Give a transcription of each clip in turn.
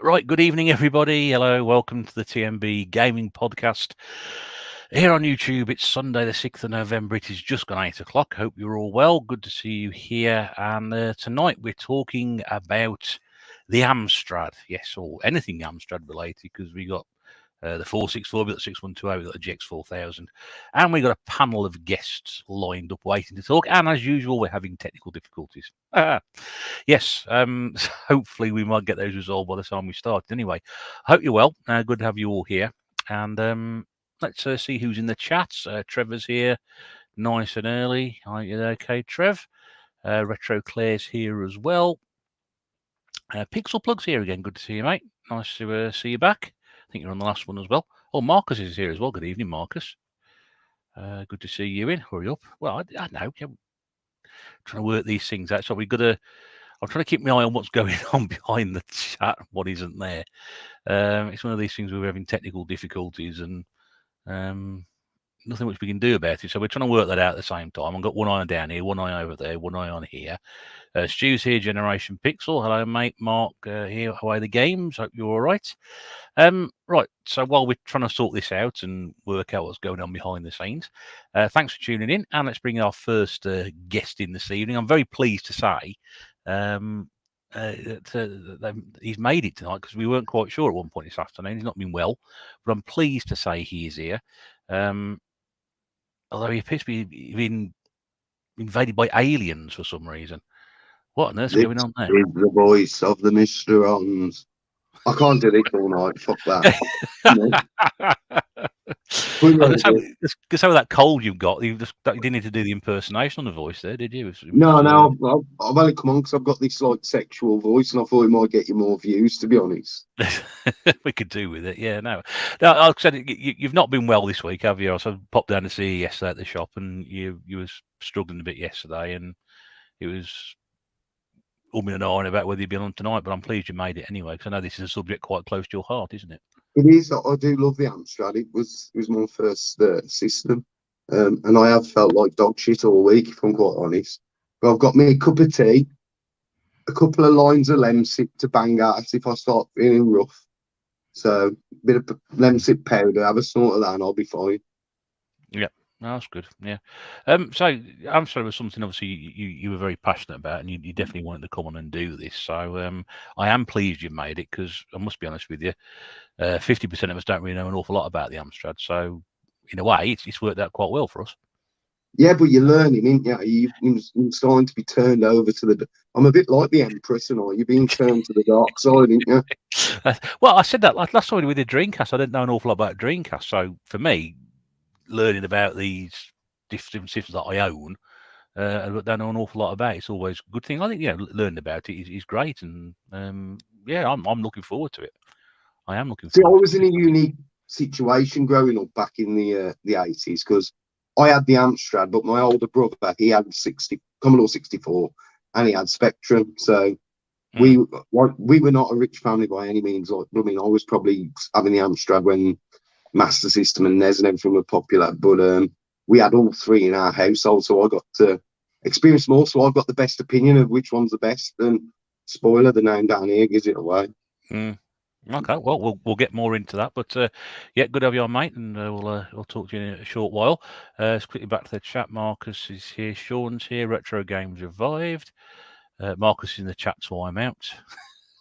Right, good evening, everybody. Hello, welcome to the tNb Gaming Podcast. Here on YouTube, it's Sunday, the 6th of November. It is just gone 8 o'clock. Hope you're all well. Good to see you here. And tonight we're talking about the Amstrad. Yes, or anything Amstrad related, because we got the 464, we got the 6128, we got the GX4000, and we got a panel of guests lined up waiting to talk. And as usual, we're having technical difficulties. Yes, hopefully we might get those resolved by the time we start. Anyway, I hope you're well. Good to have you all here. And let's see who's in the chat. Trevor's here, nice and early. Are you okay, Trev? Retro Claire's here as well. Pixel Plug's here again. Good to see you, mate. Nice to see you back. I think you're on the last one as well. Oh, Marcus is here as well. Good evening, Marcus. Good to see you in. Hurry up. Well, I know. I'm trying to work these things out. So we've got to. I'm trying to keep my eye on what's going on behind the chat, what isn't there. It's one of these things where we're having technical difficulties and nothing much we can do about it. So we're trying to work that out at the same time. I've got one eye down here, one eye over there, one eye on here. Stu's here, Generation Pixel. Hello, mate. Mark here, Away the Games. Hope you're all right. Right, so while we're trying to sort this out and work out what's going on behind the scenes, thanks for tuning in. And let's bring our first guest in this evening. I'm very pleased to say he's made it tonight, because we weren't quite sure at one point this afternoon. He's not been well, but I'm pleased to say he is here. Although he appears to be being invaded by aliens for some reason. What on earth's going on there? This is the voice of the Mr. Ons. I can't do this all night. Fuck that. Because some of that cold you've got, you didn't need to do the impersonation on the voice there, did you? No, I've only come on because I've got this like sexual voice, and I thought it might get you more views. To be honest, we could do with it. Yeah, no. I said you've not been well this week, have you? I popped down to see you yesterday at the shop, and you was struggling a bit yesterday, and it was umming and ahhing about whether you'd be on tonight. But I'm pleased you made it anyway, because I know this is a subject quite close to your heart, isn't it? It is. I do love the Amstrad. It was my first system, and I have felt like dog shit all week, if I'm quite honest. But I've got me a cup of tea, a couple of lines of Lemsip to bang out if I start feeling rough. So a bit of Lemsip powder, have a snort of that, and I'll be fine. Yeah. No, that's good. Yeah. So Amstrad was something obviously you were very passionate about, and you definitely wanted to come on and do this. So I am pleased you made it, because I must be honest with you, 50% of us don't really know an awful lot about the Amstrad. So in a way, it's worked out quite well for us. Yeah, but you're learning, ain't you? You're starting to be turned over to the. I'm a bit like the Empress, and all. You're being turned to the dark side, ain't you? Well, I said that last time we did Dreamcast. I didn't know an awful lot about Dreamcast. So for me, learning about these different systems that I own, I don't know an awful lot about. It's always a good thing. I think learning about it is great, and yeah, I'm looking forward to it. I am looking forward. See, I was in a unique situation growing up back in the 80s, because I had the Amstrad, but my older brother, he had Commodore 64, and he had Spectrum. So we were not a rich family by any means. I mean, I was probably having the Amstrad when Master System and NES and everything were popular, but we had all three in our household, so I got to experience more. So I've got the best opinion of which one's the best. And spoiler, the name down here gives it away. Okay, well, we'll get more into that, but yeah, good to have you on, mate, and we'll talk to you in a short while. Let's quickly back to the chat. Marcus is here, Sean's here, Retro Games Revived. Marcus is in the chat, so I'm out.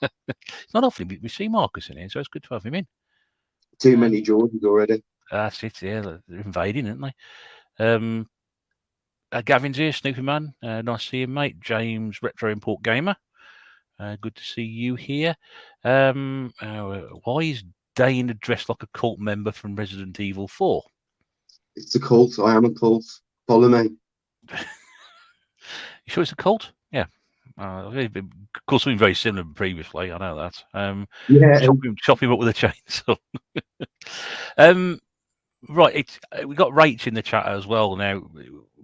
It's not often we see Marcus in here, so it's good to have him in. Too many Jordans already. That's it, yeah, they're invading, aren't they? Gavin's here, Snoopy Man, nice to see you, mate. James, Retro Import Gamer. Good to see you here. Why is Dane dressed like a cult member from Resident Evil 4? It's a cult. I am a cult. Follow me. You sure it's a cult? Yeah. Of course, something very similar previously. I know that. Yeah. Chop him up with a chainsaw. Right. We got Rach in the chat as well now.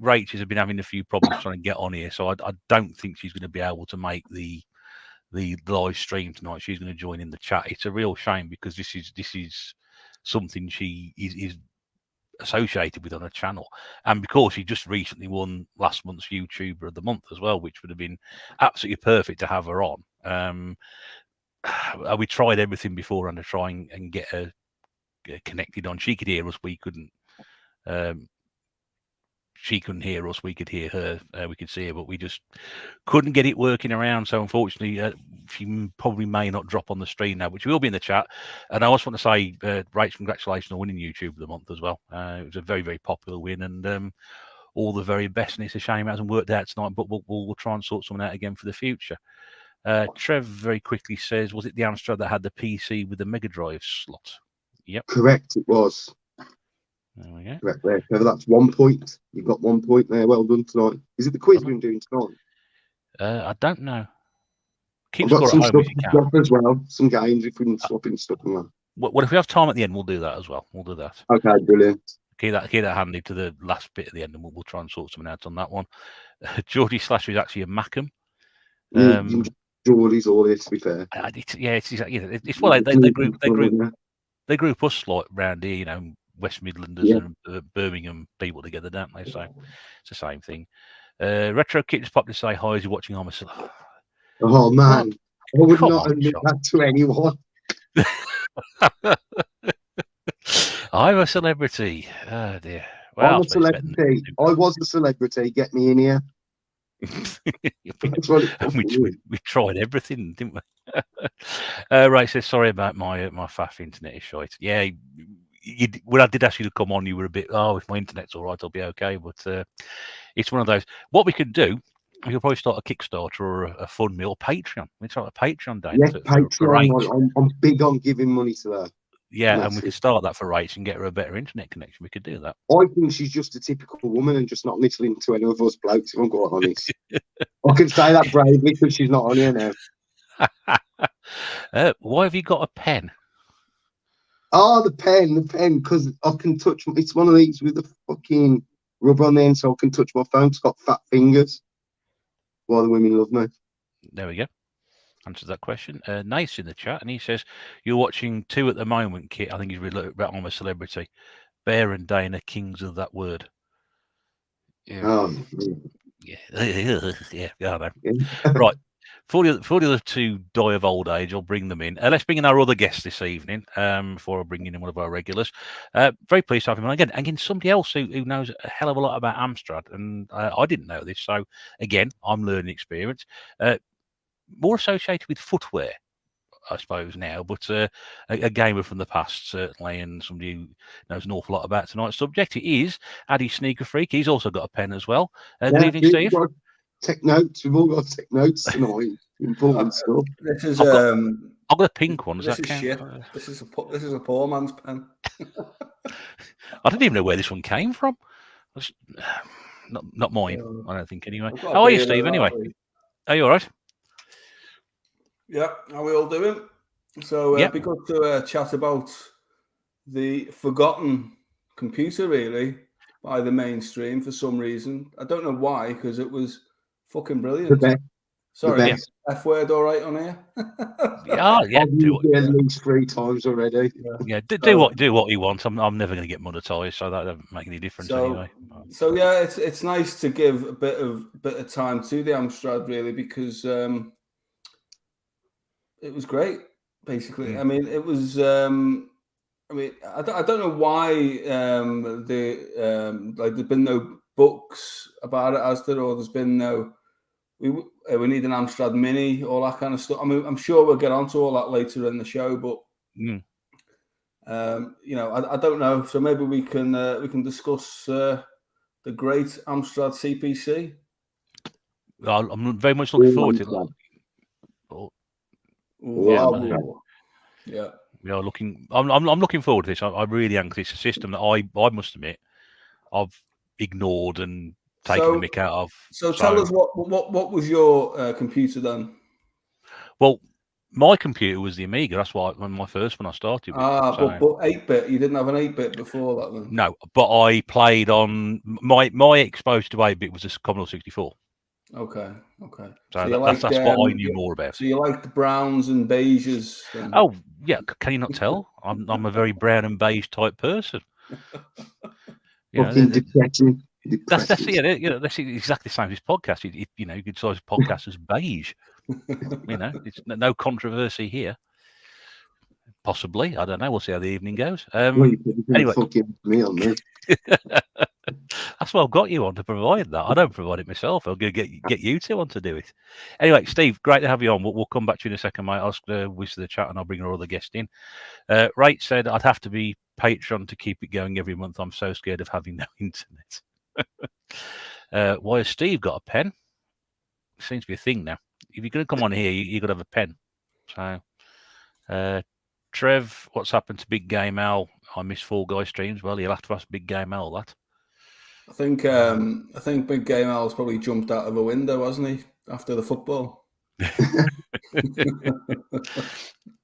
Rach has been having a few problems trying to get on here, so I don't think she's going to be able to make the live stream tonight. She's going to join in the chat. It's a real shame, because this is something she is associated with on her channel, and because she just recently won last month's YouTuber of the Month as well, which would have been absolutely perfect to have her on. We tried everything beforehand to try and get her connected on. She could hear us, we couldn't. She couldn't hear us, we could hear her, we could see her, but we just couldn't get it working around. So unfortunately, she probably may not drop on the stream now, which will be in the chat. And I also want to say, Rach, congratulations on winning YouTube of the month as well. It was a very, very popular win, and all the very best. And it's a shame it hasn't worked out tonight, but we'll try and sort something out again for the future. Trev very quickly says, was it the Amstrad that had the PC with the Mega Drive slot? Yep. Correct, it was. There we go. Correct there. So that's 1 point. You've got 1 point there. Well done tonight. Is it the quiz we've been doing tonight? I don't know. Keep I've got score some at home stuff if you can. as well. Some games if we can swap in stuff and that. Well, if we have time at the end, we'll do that as well. We'll do that. Okay, brilliant. Keep that handy to the last bit at the end, and we'll try and sort something out on that one. Geordie Slasher is actually a Macam. Geordie's all this, to be fair. It's well, they group us like round here, you know, West Midlanders and Birmingham people together, don't they? So it's the same thing. Retro Kit just popped to say hi as you're watching Amstrad. Oh man, I would not admit that to anyone. I'm a celebrity. Oh dear. Well, I'm a celebrity. I was a celebrity. Get me in here. we tried everything, didn't we? Right, says sorry about my faff internet is shite. Yeah, when I did ask you to come on, you were a bit, if my internet's all right, I'll be okay. But it's one of those. What we could do, we could probably start a Kickstarter or a fund me or Patreon. We start a Patreon day. Yeah, Patreon. I'm big on giving money to her. Yeah, and we could start that for Rach and get her a better internet connection. We could do that. I think she's just a typical woman and just not listening to any of us blokes, if I'm quite honest. I can say that bravely because she's not on here now. Why have you got a pen? Oh, the pen, because I can touch. It's one of these with the fucking rubber on the end, so I can touch my phone. It's got fat fingers. Why the women love me. There we go. Answers that question. Nice in the chat, and he says you're watching 2 at the moment, Kit. I think he's really about I'm a celebrity. Bear and Dana, kings of that word. Yeah. Oh, yeah. I know. Right. For the other 2 die of old age, I'll bring them in. Let's bring in our other guest this evening. Before I bring in one of our regulars. Very pleased to have him on again. Somebody else who knows a hell of a lot about Amstrad, and I didn't know this. So again, I'm learning experience. More associated with footwear, I suppose now, but a gamer from the past certainly, and somebody who knows an awful lot about tonight's subject. It is Addy Sneaker Freak. He's also got a pen as well. Good evening, Steve. Take notes. We've all got to take notes tonight. Important stuff. This is I've got a pink one. Does that count? Shit. This is a poor man's pen. I didn't even know where this one came from. Not mine. I don't think anyway. How are you, Steve? Anyway, are you all right? Yeah, how are we all doing? So it'd be good to chat about the forgotten computer, really, by the mainstream for some reason. I don't know why, because it was fucking brilliant. Sorry, F word all right on here? Yeah. Do it at least 3 times already. Yeah, do what you want. I'm never going to get monetized, so that doesn't make any difference anyway. So yeah, it's nice to give a bit of time to the Amstrad, really, because it was great. Basically, I mean, it was. I don't know why there's been no books about it, as there, or there's been no. We need an Amstrad Mini, all that kind of stuff. I mean, I'm sure we'll get onto all that later in the show, but I don't know. So maybe we can discuss the great Amstrad CPC. I'm very much looking forward to it. Yeah. We are looking. I'm looking forward to this. I really am, because it's a system that I must admit I've ignored and taken the mick out of. So tell us what was your computer then? Well, my computer was the Amiga. That's why my first one I started with. But 8-bit. You didn't have an 8-bit before that then? No, but I played on my exposure to 8-bit was a Commodore 64. Okay. So that's what I knew more about. So you like the browns and beiges? Then? Oh yeah, can you not tell? I'm a very brown and beige type person. Depressing. That's exactly the same as this podcast. You could size podcast as beige. You know, it's no controversy here. Possibly, I don't know. We'll see how the evening goes. Anyway, fucking me on this. That's why I've got you on to provide that. I don't provide it myself. I'll go get you two on to do it. Anyway, Steve, great to have you on. We'll come back to you in a second, mate. I'll wish the chat and I'll bring our other guest in. Rach said I'd have to be Patreon to keep it going every month. I'm so scared of having no internet. Why has Steve got a pen? Seems to be a thing now. If you're going to come on here, you've got to have a pen. So, Trev, what's happened to Big Game Al? I miss Fall Guy streams. Well, you'll have to ask Big Game Al that. I think Big Game Al's probably jumped out of a window, hasn't he, after the football?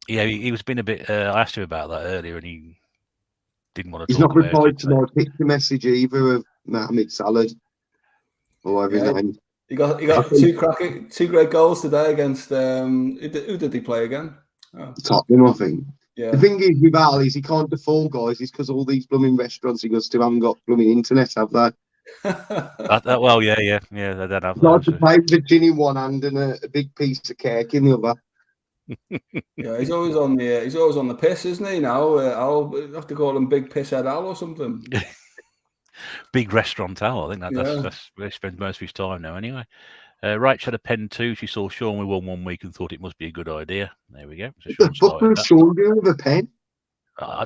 Yeah, he was being a bit. I asked him about that earlier, and he didn't want to. He's not replied to my picture message either of Mohamed Salah or whatever his name. He got two great goals today against. Who did he play again? Oh. Tottenham, I think. Yeah. The thing is with Al is he can't afford guys. It's because all these blooming restaurants he goes to haven't got blooming internet, have they? Well, yeah, they don't have that. Like to play with a gin in one hand and a big piece of cake in the other. Yeah, he's always on the piss, isn't he? Now I'll have to call him Big Pisshead Al or something. Big restaurant Al. I think that's where he spends most of his time now. Anyway, Rach had a pen too. She saw Sean we won 1 week and thought it must be a good idea. There we go. So the fuck was Sean doing with a pen? I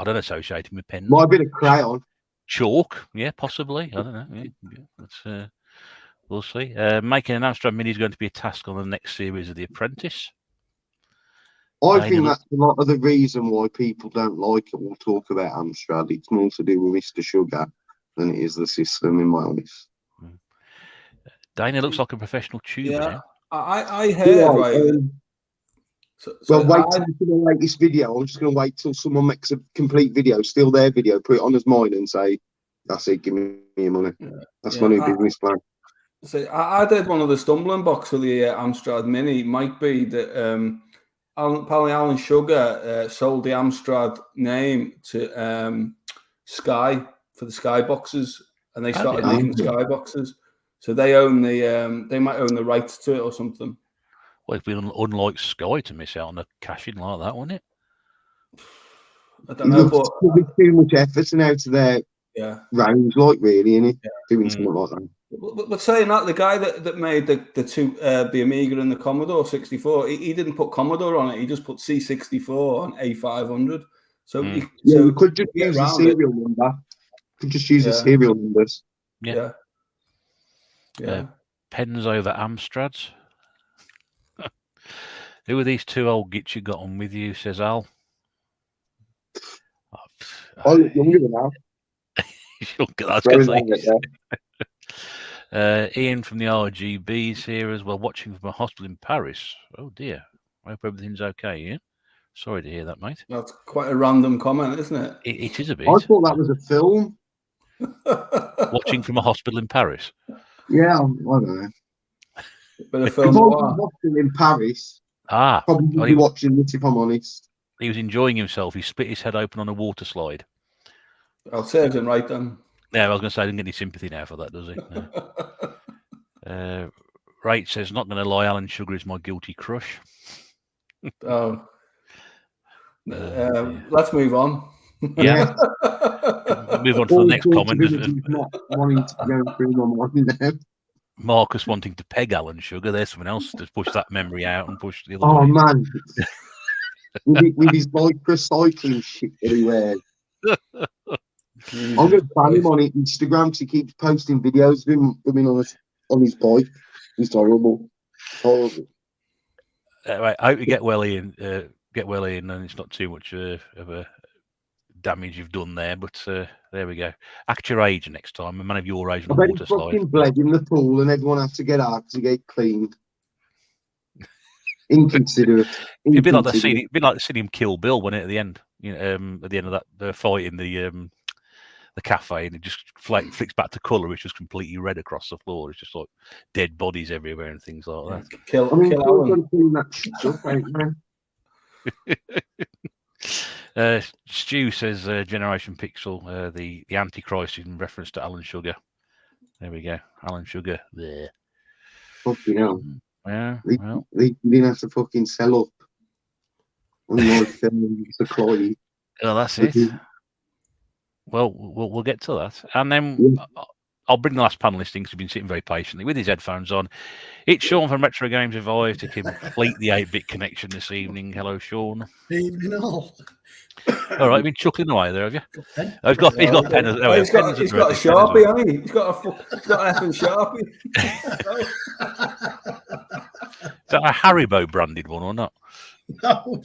don't associate him with pens. Might be a crayon. Chalk, yeah, possibly. I don't know. Yeah. That's we'll see. Making an Amstrad Mini is going to be a task on the next series of The Apprentice. I think that's a lot of the reason why people don't like it or talk about Amstrad. It's more to do with Mr. Sugar than it is the system, in my honest. Dana looks like a professional tuber. Yeah, I heard right. Wait till the latest video. I'm just going to wait till someone makes a complete video, steal their video, put it on as mine, and say, "That's it. Give me your money." That's my new business plan. So I did one of the stumbling blocks for the Amstrad Mini. Might be that apparently Alan Sugar sold the Amstrad name to Sky for the Sky boxes, and they started making the Sky boxes. So they own they might own the rights to it or something. Well, it'd be unlike Sky to miss out on a cash-in like that, wouldn't it? I don't know, but it's too much effort and out of their range, like really, isn't it? Doing something like that. But saying that, the guy that made the two the Amiga and the Commodore 64, he didn't put Commodore on it. He just put C64 on A500. So you could just use the serial number. Could just use the serial numbers. Yeah. Pens over Amstrads. Who are these two old gits you got on with you, says Al? I look younger than Al. Ian from the RGBs here as well, watching from a hospital in Paris. Oh dear. I hope everything's okay, Ian. Sorry to hear that, mate. That's quite a random comment, isn't it? It is a bit. I thought that was a film. Watching from a hospital in Paris. Yeah, I don't know. But a film in Paris. Probably be watching this if I'm honest. He was enjoying himself. He split his head open on a water slide. I'll serve him right then. Yeah, I was going to say, I didn't get any sympathy now for that, does he? No. Rach says, not going to lie, Alan Sugar is my guilty crush. Let's move on. Yeah. Move on to the next comment. Not wanting to go through my mind now. Marcus wanting to peg Alan Sugar. There's someone else to push that memory out and push the other way. Man. with his microcycling shit everywhere. I'm going to ban him on Instagram because he keeps posting videos of him on his bike. He's horrible. Horrible. Right, I hope you get well, Ian. And it's not too much of a damage you've done there. But there we go. Act your age next time. A man of your age on a water slide. Fucking bled in the pool, and everyone had to get out to get cleaned. Inconsiderate. It'd be like the scene him kill Bill, when at the end, at the end of that fight in the cafe, and it just flicks back to colour, which was completely red across the floor. It's just like dead bodies everywhere and things like that. Kill Alan. Stu says Generation Pixel, the Antichrist in reference to Alan Sugar. There we go, Alan Sugar. There. Fucking hell. Yeah. They, Well, they didn't have to fucking sell up. Unlike the Cloy. well, that's it. Well, we'll get to that, and then Yeah. I'll bring the last panelist in because he's been sitting very patiently with his headphones on. It's Sean from Retro Games Revive to complete the 8-bit connection this evening. Hello, Sean. Evening all. All right, you've been chuckling away there, have you? Pen? Oh, he's got a pen. Oh, he's got a Sharpie, hasn't he? He's got an effing Sharpie. Is that a Haribo branded one or not? No,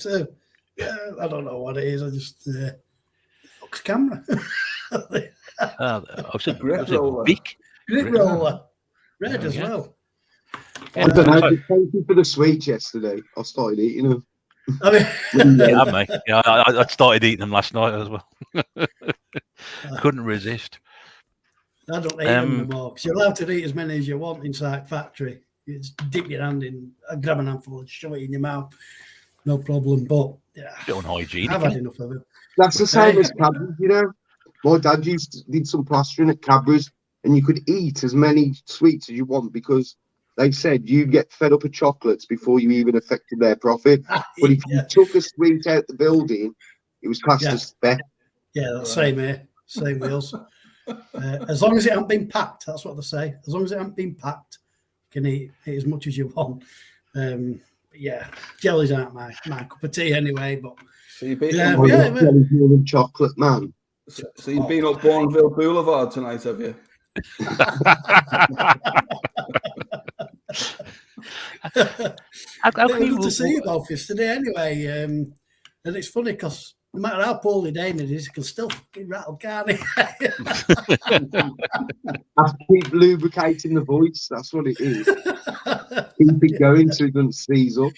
I don't know what it is. I just Fox camera. I said, Grip was it roller. big? Grip roller. Red as yeah. well. I don't know. Thank you for the sweets yesterday. I started eating them. I mean, Yeah, mate. Yeah, I started eating them last night as well. Couldn't resist. I don't eat them anymore because you're allowed to eat as many as you want inside factory. You just dip your hand in, grab an handful and shove it in your mouth. No problem. But yeah, Bit unhygienic. I've had enough of it. That's the same as Cadbury, you know. My dad did some plastering at Cadbury's, and you could eat as many sweets as you want because they said you'd get fed up of chocolates before you even affected their profit. But if you took a sweet out the building, it was classed as theft. Yeah, that's same here. Same wheels. As long as it hasn't been packed, that's what they say. As long as it hasn't been packed, you can eat as much as you want. But yeah, jellies aren't my cup of tea anyway. But So you've been, Jelly's more than chocolate, man. so you've been up Bourneville Boulevard tonight, have you? How can Good to see you both yesterday anyway. And it's funny because no matter how poorly Damien is, he can still fucking rattle, can't he? Have to keep lubricating the voice. That's what it is. Keep it going so it doesn't seize up.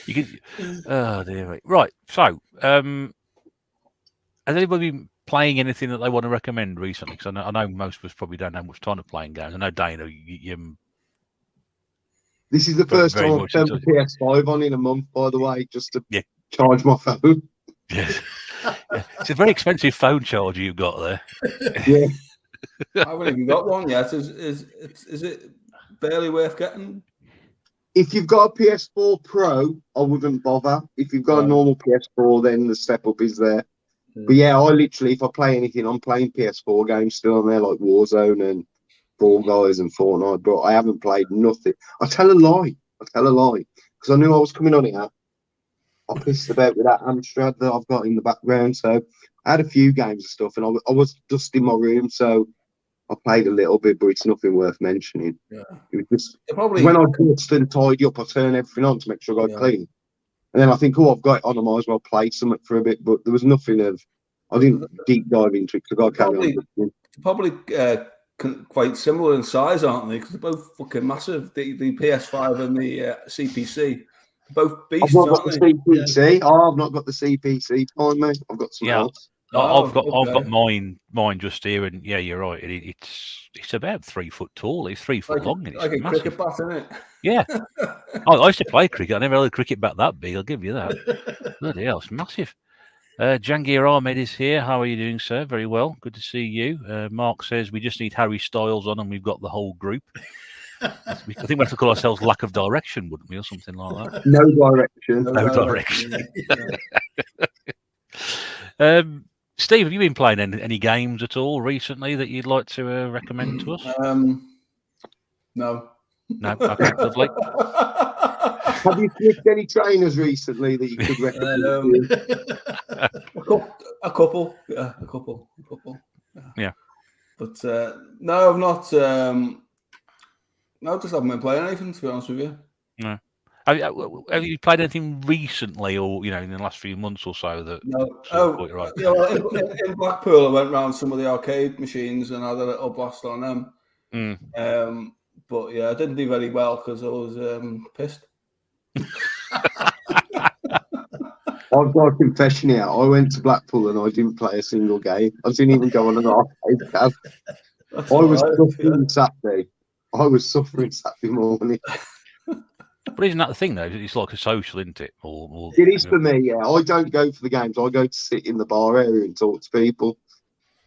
You can, oh dear. Right. So, has anybody been playing anything that they want to recommend recently? Because I know most of us probably don't have much time to playing games. I know Dana, This is the first time I've turned the PS5 on in a month, by the way, just to charge my phone. Yes. Yeah. It's a very expensive phone charger you've got there. Yeah. I haven't even got one yet. Is it barely worth getting? If you've got a PS4 Pro, I wouldn't bother. If you've got a normal PS4, then the step up is there. But yeah, I literally, if I play anything, I'm playing PS4 games still on there, like Warzone and Fall Guys and Fortnite, but I haven't played nothing. I tell a lie. Because I knew I was coming on it. I pissed about with that Amstrad that I've got in the background. So I had a few games and stuff, and I was just in my room, so I played a little bit, but it's nothing worth mentioning. Yeah. It was just when I dust and tidy up, I turn everything on to make sure I got clean. And then I think, oh, I've got it on, I might as well play something for a bit. But there was nothing I didn't deep dive into it because I got carry on. Probably quite similar in size, aren't they? Because they're both fucking massive. The PS5 and the CPC, both beasts. I've not got the CPC. Yeah. Oh, I've not got the CPC on me. I've got some else. I've got mine just here, and yeah, you're right. It's about 3 foot tall. It's 3 foot long. And it's like a cricket bat, isn't it? Yeah. I used to play cricket. I never had a cricket bat that big. I'll give you that. Bloody hell, it's massive. Jangir Ahmed is here. How are you doing, sir? Very well. Good to see you. Mark says we just need Harry Styles on, and we've got the whole group. I think we have to call ourselves Lack of Direction, wouldn't we, or something like that? No direction. No direction. Steve, have you been playing any games at all recently that you'd like to recommend to us? No. No. Okay, lovely. Have you clicked any trainers recently that you could recommend? A couple. Yeah. But no, I've not. No, just haven't been playing anything, to be honest with you. No. Have you played anything recently, or in the last few months or so? That no. Right. Yeah, well, in Blackpool, I went round some of the arcade machines and had a little blast on them. But yeah, I didn't do very well because I was pissed. I've got a confession here. I went to Blackpool and I didn't play a single game. I didn't even go on an arcade tab. I was suffering Saturday. I was suffering Saturday morning. But isn't that the thing, though? It's like a social, isn't it? Or it is for me, yeah. I don't go for the games. I go to sit in the bar area and talk to people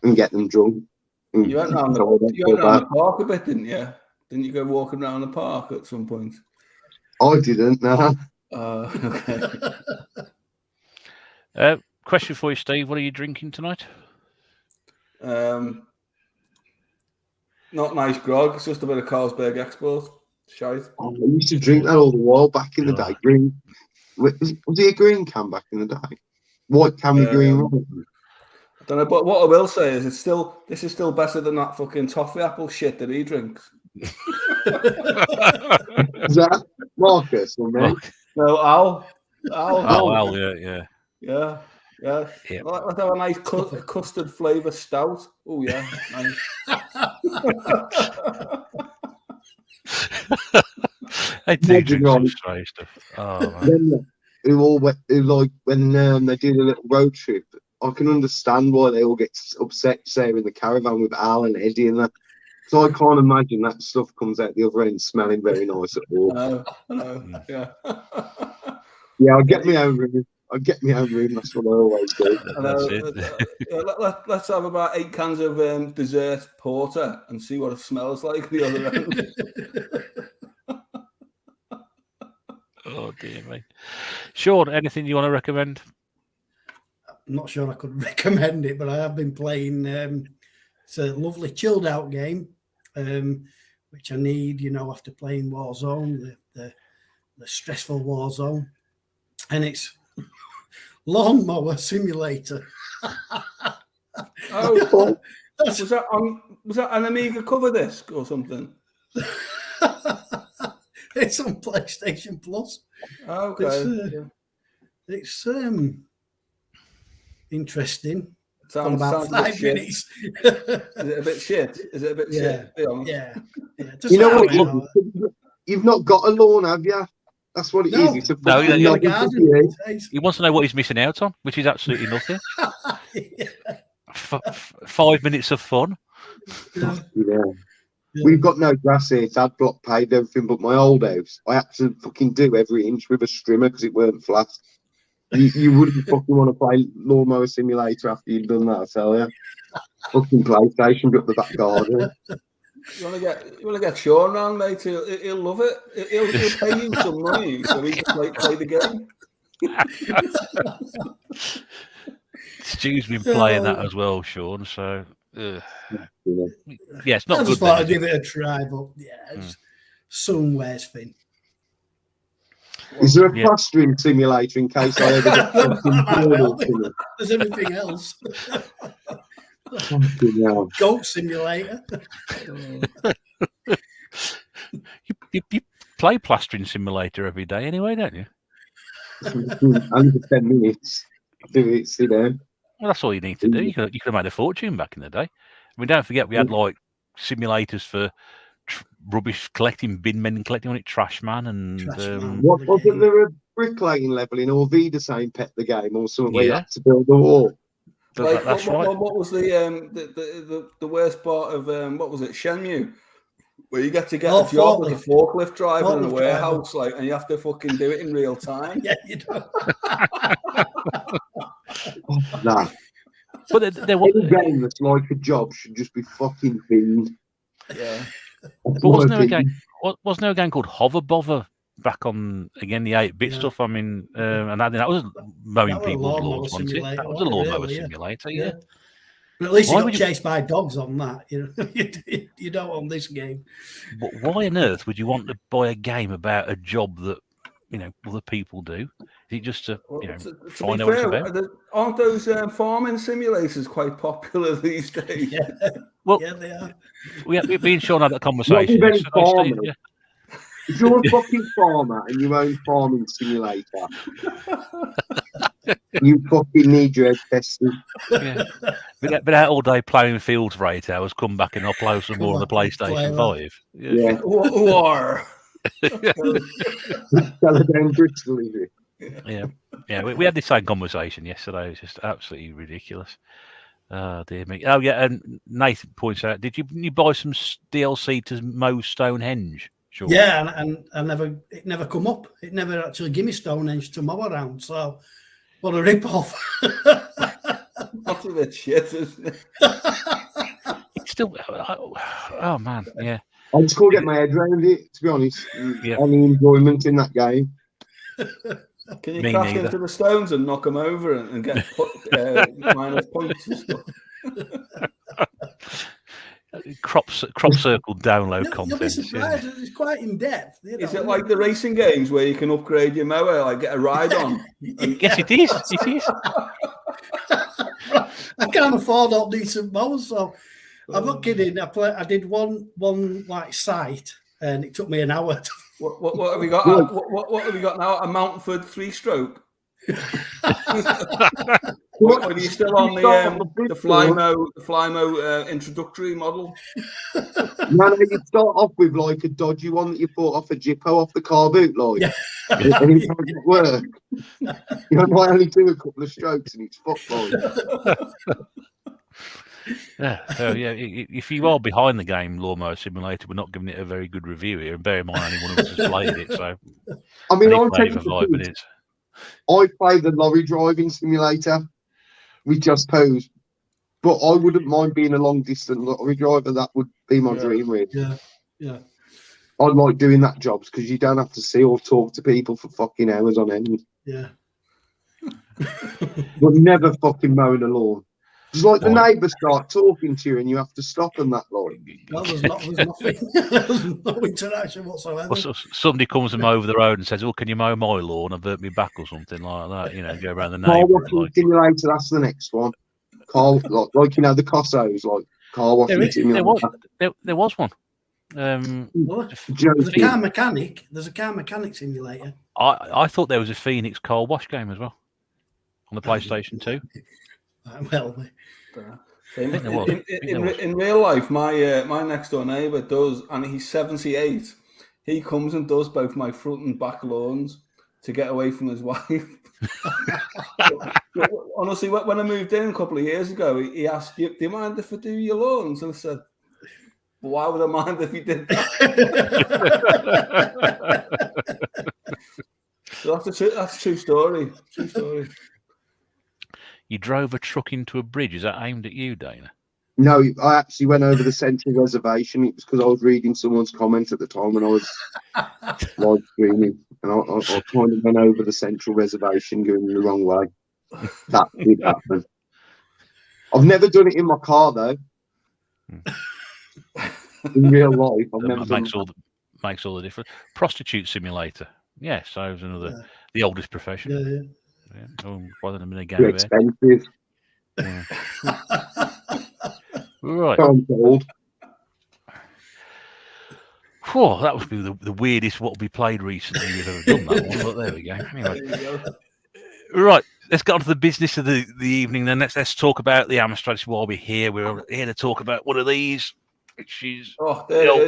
and get them drunk. You went round the park a bit, didn't you? Didn't you go walking around the park at some point? I didn't. No. Okay. Question for you, Steve. What are you drinking tonight? Not nice grog. It's just a bit of Carlsberg Export. Shite. I used to drink that all the while back in the Yeah. day. Green. Was it a green can back in the day? White can with green. I don't know, but what I will say is this is still better than that fucking toffee apple shit that he drinks. Is that Marcus or me? No, Al. Oh, Al, yeah. Yeah. Yeah. Let's have a nice custard flavour stout. Oh, yeah. Nice. They do drink some strange stuff. Oh, man. When they do the little road trip, I can understand why they all get upset sharing the caravan with Al and Eddie and that. So I can't imagine that stuff comes out the other end smelling very nice at all. Yeah. Yeah, I'll get my own room. That's what I always do. That's it. Let's have about 8 cans of dessert porter and see what it smells like the other end. Oh, dear me. Sean, anything you want to recommend? I'm not sure I could recommend it, but I have been playing. It's a lovely chilled out game, which I need, after playing Warzone, the stressful Warzone, and it's Lawnmower Simulator. Oh, was that an Amiga cover disc or something? It's on PlayStation Plus. Okay. It's interesting. Sounds about 5 minutes. Is it a bit shit? Shit? Yeah. You know what? You've not got a lawn, have you? That's what it is. It's a garden. He wants to know what he's missing out on, which is absolutely nothing. 5 minutes of fun. Yeah. We've got no grass here. It's ad block paved, everything, but my old house, I had to fucking do every inch with a strimmer because it weren't flat. You wouldn't fucking want to play Lawnmower Simulator after you'd done that, I tell you. Fucking PlayStation up the back garden. You want to get Sean around, mate? He'll love it. He'll pay you some money so he can play the game. Stu's been playing that as well, Sean. So yeah, it's not I good. just thought I'd give it a try, but it's somewhere's thing. Is there a plastering simulator in case I ever get fucking There's everything else. Goat simulator. You play plastering simulator every day anyway, don't you? Only for 10 minutes. Do it, sit down. Well, that's all you need to do. You could have made a fortune back in the day. I mean, don't forget we had like simulators for rubbish collecting, bin men collecting on it, trash man, and what wasn't there a bricklaying level in Orvida saying pet the game or something where you had to build a wall? Like, that's right. What was the worst part of what was it, Shenmue? Where you get to get a job as a forklift driver in a warehouse, and you have to fucking do it in real time. Yeah, you do. Nah. But any game that's like a job should just be fucking fiend. Yeah. But wasn't there a game called Hover Bother back on the 8-bit stuff? I mean, and that was mowing people's lawns, wasn't it? That was a lawnmower simulator, yeah. But at least you got chased by dogs on that. You don't on this game. But why on earth would you want to buy a game about a job that other people do? Is it just to find out what it's about? Aren't those farming simulators quite popular these days? Yeah. Well, yeah, they are. We've been sure had that conversation. If you're a fucking farmer and you own farming simulator, you fucking need your head tested. Yeah. Been out all day ploughing fields for 8 hours, come back and upload some more on the PlayStation 5. Yeah. Or Sell it down Bristol, is it? Yeah. We had the same conversation yesterday. It's just absolutely ridiculous. Oh dear me. Oh yeah, and Nathan points out, did you buy some DLC to mow Stonehenge? Sure. Yeah, and it never come up. It never actually gave me Stonehenge to mow around. So what a rip-off. That's a bit shit, isn't it? It's still, oh man, yeah. I just can't get my head around it, to be honest. Yeah. Any enjoyment in that game. Can you Me crash neither. into the stones and knock them over and get minus points and stuff? Crop circle download You'll content. be surprised. It's quite in depth. Is it like the racing games where you can upgrade your mower, like get a ride on? Yes, it is. It is. I can't afford all decent mowers, so I'm not kidding. I did one like site, and it took me an hour. What have we got? What have we got now? A Mountford 3-stroke. Are you still on the Flymo introductory model? Man, you start off with like a dodgy one that you bought off a Jippo off the car boot, like, Yeah. and it doesn't work. You might only do a couple of strokes and it's fucked. Yeah, so yeah. If you are behind the game, Lawnmower Simulator, we're not giving it a very good review here. And bear in mind, only one of us has played it, so I mean, any I'll flavour take vibe it is. I play the lorry driving simulator with Just Pose, but I wouldn't mind being a long distance lorry driver. That would be my dream, really. Yeah. I like doing that jobs because you don't have to see or talk to people for fucking hours on end. Yeah. But never fucking mowing a lawn. It's like the neighbours start talking to you and you have to stop them that long. No, there's nothing. There's no interaction whatsoever. Well, somebody comes and over the road and says, "Oh, can you mow my lawn? I've hurt me back," or something like that. You know, go around the Car neighbourhood. washing simulator, that's the next one. Car, like you know, the Cossos, like car washing simulator. There was one. There's a car mechanic. There's a car mechanic simulator. I thought there was a Phoenix car wash game as well on the PlayStation 2. Well, in real life, my next door neighbour does, and he's 78. He comes and does both my front and back lawns to get away from his wife. Honestly, when I moved in a couple of years ago, he asked, "Do you mind if I do your lawns?" And I said, "Why would I mind if he did that?" So that's a true story. True story. You drove a truck into a bridge. Is that aimed at you, Dana? No, I actually went over the Central Reservation. It was because I was reading someone's comment at the time when I was live streaming, and I kind of went over the Central Reservation going the wrong way. That did happen. I've never done it in my car though. In real life, I've never done it. Makes all the difference. Prostitute simulator. Yeah, so it was another the oldest profession. Yeah. Oh, rather than a game expensive. Yeah. Right. Old. Whew, that would be the weirdest what we played recently we've ever done that one, but there we go. Anyway. Right, let's get on to the business of the evening then. Let's talk about the Amstrad while we're here. We're here to talk about one of these, which is the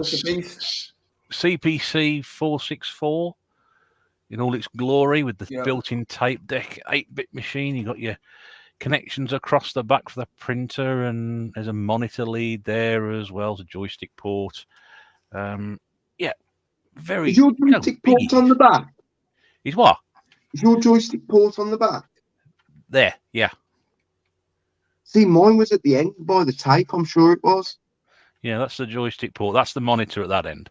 CPC 464 in all its glory with the built-in tape deck 8-bit machine. You've got your connections across the back for the printer, and there's a monitor lead there as well as a joystick port. Very. Is your joystick port on the back? Is what? Is your joystick port on the back? There, yeah. See, mine was at the end by the tape, I'm sure it was. Yeah, that's the joystick port. That's the monitor at that end.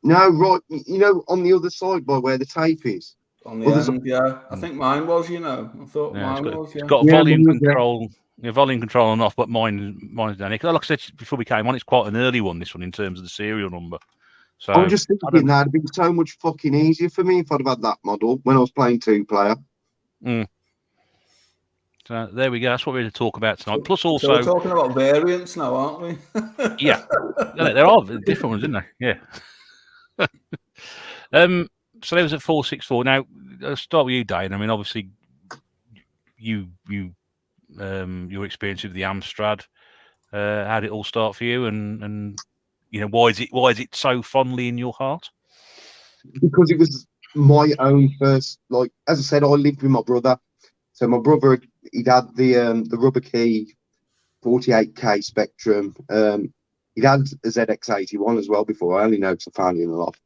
No, right. You know, on the other side by where the tape is. On the end, yeah. I think mine was, I thought mine was, It's got a volume control. Yeah, volume control on off, but mine's down here. Like I said before we came on, it's quite an early one, this one, in terms of the serial number. So I'm just thinking that'd been so much fucking easier for me if I'd have had that model when I was playing 2-player. So there we go. That's what we're going to talk about tonight. Plus, also, so we're talking about variants now, aren't we? Yeah, there are different ones, isn't there? Yeah. So there was a 464. Now, I'll start with you, Dane. I mean, obviously, your experience with the Amstrad. How did it all start for you, and why is it so fondly in your heart? Because it was my own first. Like as I said, I lived with my brother. So my brother, he'd had the rubber key 48K Spectrum. He'd had a ZX81 as well before. I only know because I found it in the loft.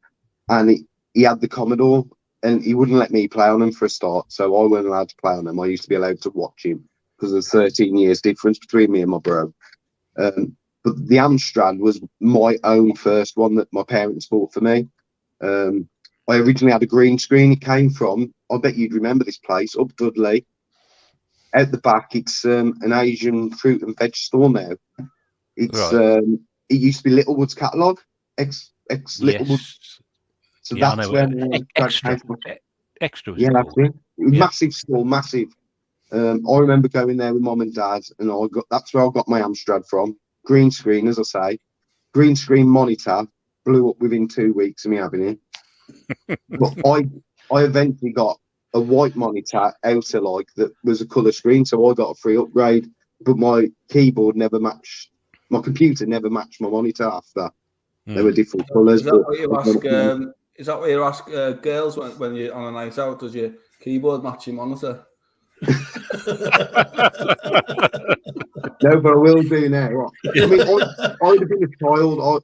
And he had the Commodore, and he wouldn't let me play on them for a start. So I wasn't allowed to play on them. I used to be allowed to watch him because there's 13 years difference between me and my bro. But but the Amstrad was my own first one that my parents bought for me. I originally had a green screen. It came from, I bet you'd remember this place, up Dudley. Out the back, it's an Asian fruit and veg store now. It's Right. It used to be Littlewood's catalogue, ex Littlewood. Yes. So Yeah, I that's know. where the Extra. came from. Extra was Yeah, it that's called? it. It was Yeah. massive store, massive. I remember going there with mum and dad, and that's where I got my Amstrad from. Green screen, as I say, green screen monitor, blew up within 2 weeks of me having it. But I eventually got a white monitor outer like that was a colour screen, so I got a free upgrade. But my keyboard never matched. My computer never matched my monitor after. They were different colours. Is that what you ask? Is that what you ask girls when you're on a night out? Does your keyboard match your monitor? No, but I will do now. I mean, I'd have been a child.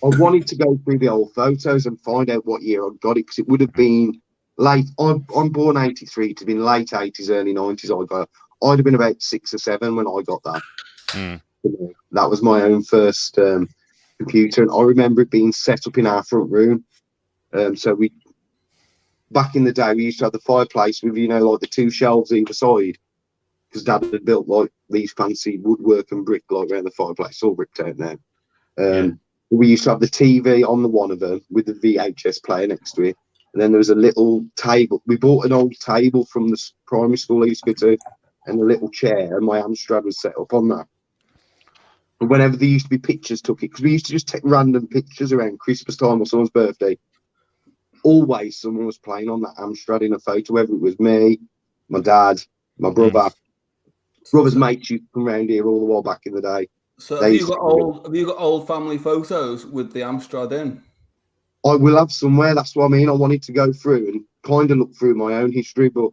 I wanted to go through the old photos and find out what year I got it, because it would have been late. I'm born 83, to been late 80s, early 90s. I'd have been about 6 or 7 when I got that. That was my own first computer, and I remember it being set up in our front room. So back in the day, we used to have the fireplace with, like the 2 shelves either side, because Dad had built like these fancy woodwork and brick like around the fireplace, all bricked out now. We used to have the TV on the one of them with the VHS player next to it, and then there was a little table. We bought an old table from the primary school I used to go to, and a little chair, and my Amstrad was set up on that. But whenever there used to be pictures took it, because we used to just take random pictures around Christmas time or someone's birthday, always someone was playing on that Amstrad in a photo, whether it was me, my dad, my brother. Brother's mates used to come around here all the while back in the day. So have you got old family photos with the Amstrad in? I will have somewhere. That's what I mean. I wanted to go through and kind of look through my own history, but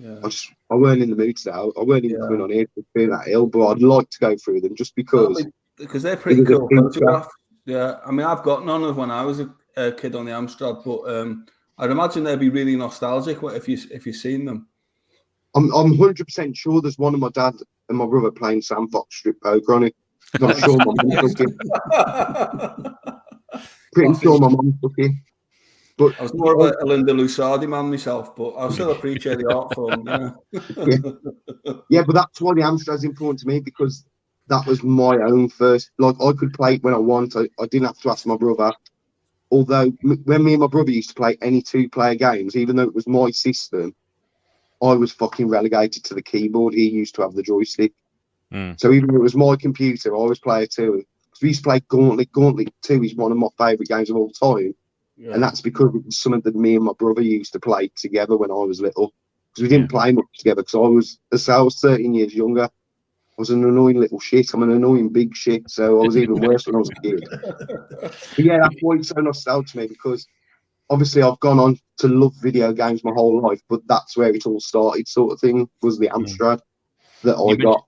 I weren't in the mood today. I weren't even coming on here to feel that ill, but I'd like to go through them just because they're pretty cool photographs. Yeah, I mean, I've got none of when I was a kid on the Amstrad, but I'd imagine they'd be really nostalgic if you've seen them. I'm 100% sure there's one of my dad and my brother playing Sam Fox strip poker on it. I'm sure my mum took it. Pretty sure my mum took it. But I was more of a Linda Lusardi man myself, but I still appreciate the art form. Yeah, but that's why the Amstrad's important to me, because that was my own first. Like, I could play it when I want. I didn't have to ask my brother. Although when me and my brother used to play any 2-player games, even though it was my system, I was fucking relegated to the keyboard. He used to have the joystick. So even though it was my computer, I was player 2. Because we used to play Gauntlet. Gauntlet 2 is one of my favourite games of all time. And that's because it was something that me and my brother used to play together when I was little. Because we didn't play much together, because I was 13 years younger. I was an annoying little shit. I'm an annoying big shit. So I was even worse when I was a kid. But yeah, that's why it's so nostalgic to me, because obviously I've gone on to love video games my whole life, but that's where it all started, sort of thing, was the Amstrad that I got.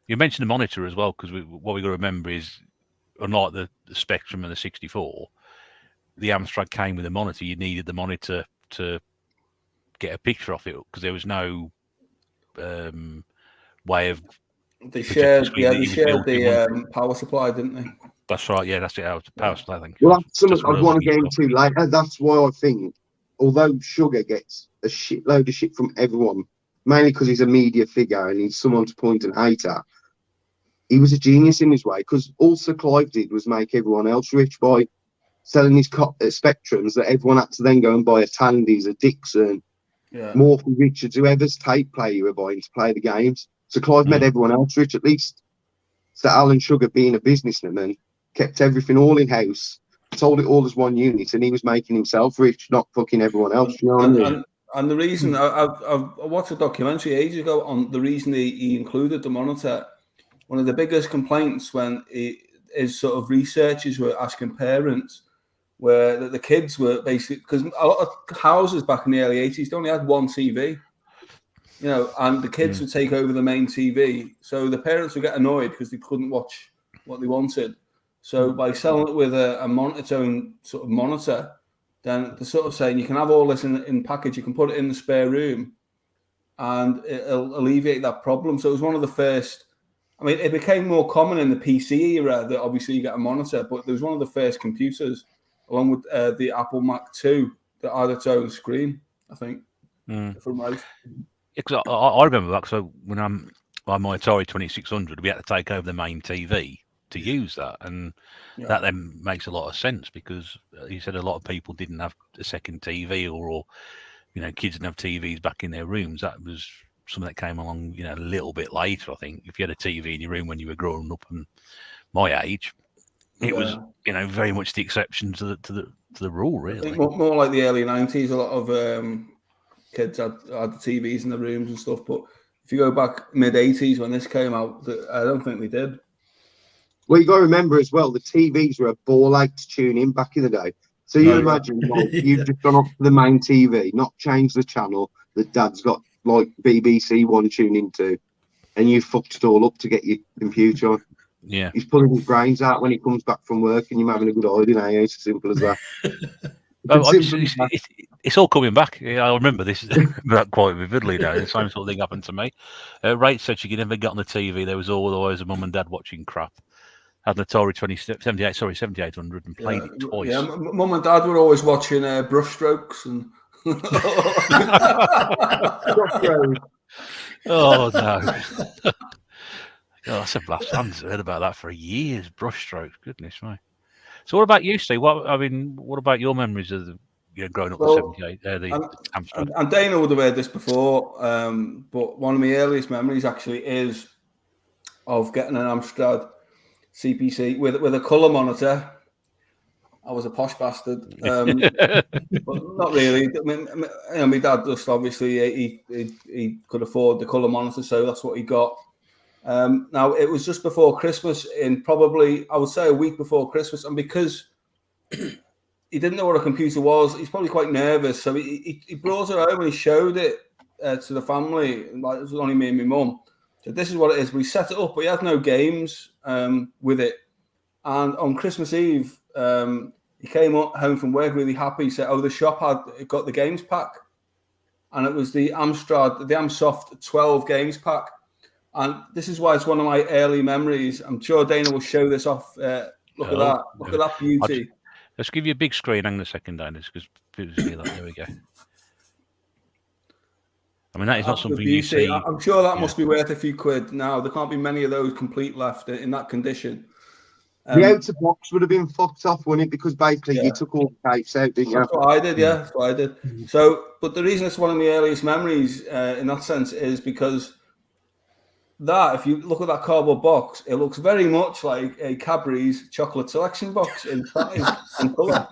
You mentioned the monitor as well, because what we got to remember is, unlike the Spectrum and the 64, the Amstrad came with a monitor. You needed the monitor to get a picture off it, because there was no way of. They shared the power supply, didn't they? That's right. Yeah, that's it. That was the power supply, I think. Well, that's something I'd want to get into later. That's why I think, although Sugar gets a shitload of shit from everyone, mainly because he's a media figure and he's someone to point and hate at, he was a genius in his way, because all Sir Clive did was make everyone else rich by selling his Spectrums that everyone had to then go and buy a Tandy's, a Dixon, Morphy Richards, whoever's tape player you were buying to play the games. So Clive made everyone else rich, at least. So Alan Sugar, being a businessman, kept everything all in-house, sold it all as one unit, and he was making himself rich, not fucking everyone else. You know what I mean? And the reason, I watched a documentary ages ago on the reason he included the monitor. One of the biggest complaints when his sort of researchers were asking parents, where the kids were basically, because a lot of houses back in the early 80s, they only had one TV, and the kids would take over the main TV. So the parents would get annoyed because they couldn't watch what they wanted. So by selling it with its own sort of monitor, then they're sort of saying you can have all this in package, you can put it in the spare room, and it'll alleviate that problem. So it was one of the first I mean, it became more common in the PC era that obviously you get a monitor, but there was one of the first computers, along with the Apple Mac II, that had its own screen, I think, if I'm right. Yeah, 'cause I remember that. So when I'm on my Atari 2600, we had to take over the main TV to use that, and that then makes a lot of sense because you said a lot of people didn't have a second TV, or kids didn't have TVs back in their rooms. That was something that came along, a little bit later. I think if you had a TV in your room when you were growing up, and my age, it was very much the exception to the rule, really. I think more like the early 90s. A lot of kids had TVs in the rooms and stuff, but if you go back mid 80s when this came out, I don't think they did. Well, you got to remember as well, the TVs were a ball ache to tune in back in the day. So you imagine you've just gone up to the main TV, not changed the channel that Dad's got like BBC One tuned into, and you fucked it all up to get your computer on. Yeah, he's pulling his brains out when he comes back from work, and you're having a good holiday. It's as simple as that. It's all coming back. I remember this that quite vividly now. The same sort of thing happened to me. Rach said she could never get on the TV. There was always a mum and dad watching crap. Had an Atari 7800 and played it twice. Yeah, mum and dad were always watching brushstrokes and. Oh no! That's a blast. I haven't heard about that for years. Brushstrokes, goodness me. So, what about you, Steve? What about your memories of growing up with 78? The Amstrad. And Dana would have heard this before, but one of my earliest memories actually is of getting an Amstrad CPC with a colour monitor. I was a posh bastard, but not really. I mean, my dad just obviously he could afford the colour monitor, so that's what he got. Now it was just before Christmas, in probably I would say a week before Christmas, and because he didn't know what a computer was, he's probably quite nervous. So he brought it home and he showed it to the family. Like, it was only me and my mum. So this is what it is. We set it up, but he had no games with it. And on Christmas Eve, he came home from work really happy. He said, "Oh, the shop had got the games pack," and it was the Amstrad, the Amsoft 12 games pack. And this is why it's one of my early memories. I'm sure Dana will show this off. Look at that! Look at that beauty. Let's give you a big screen. Hang on a second, Dana, because people see that. There we go. I mean, that is not something you see. I'm sure that must be worth a few quid now. There can't be many of those complete left in that condition. The outer box would have been fucked off, wouldn't it? Because basically you took all the tapes out, didn't you? That's what I did, yeah. That's what I did. So, but the reason it's one of my earliest memories in that sense is because that, if you look at that cardboard box, it looks very much like a Cadbury's chocolate selection box in colour.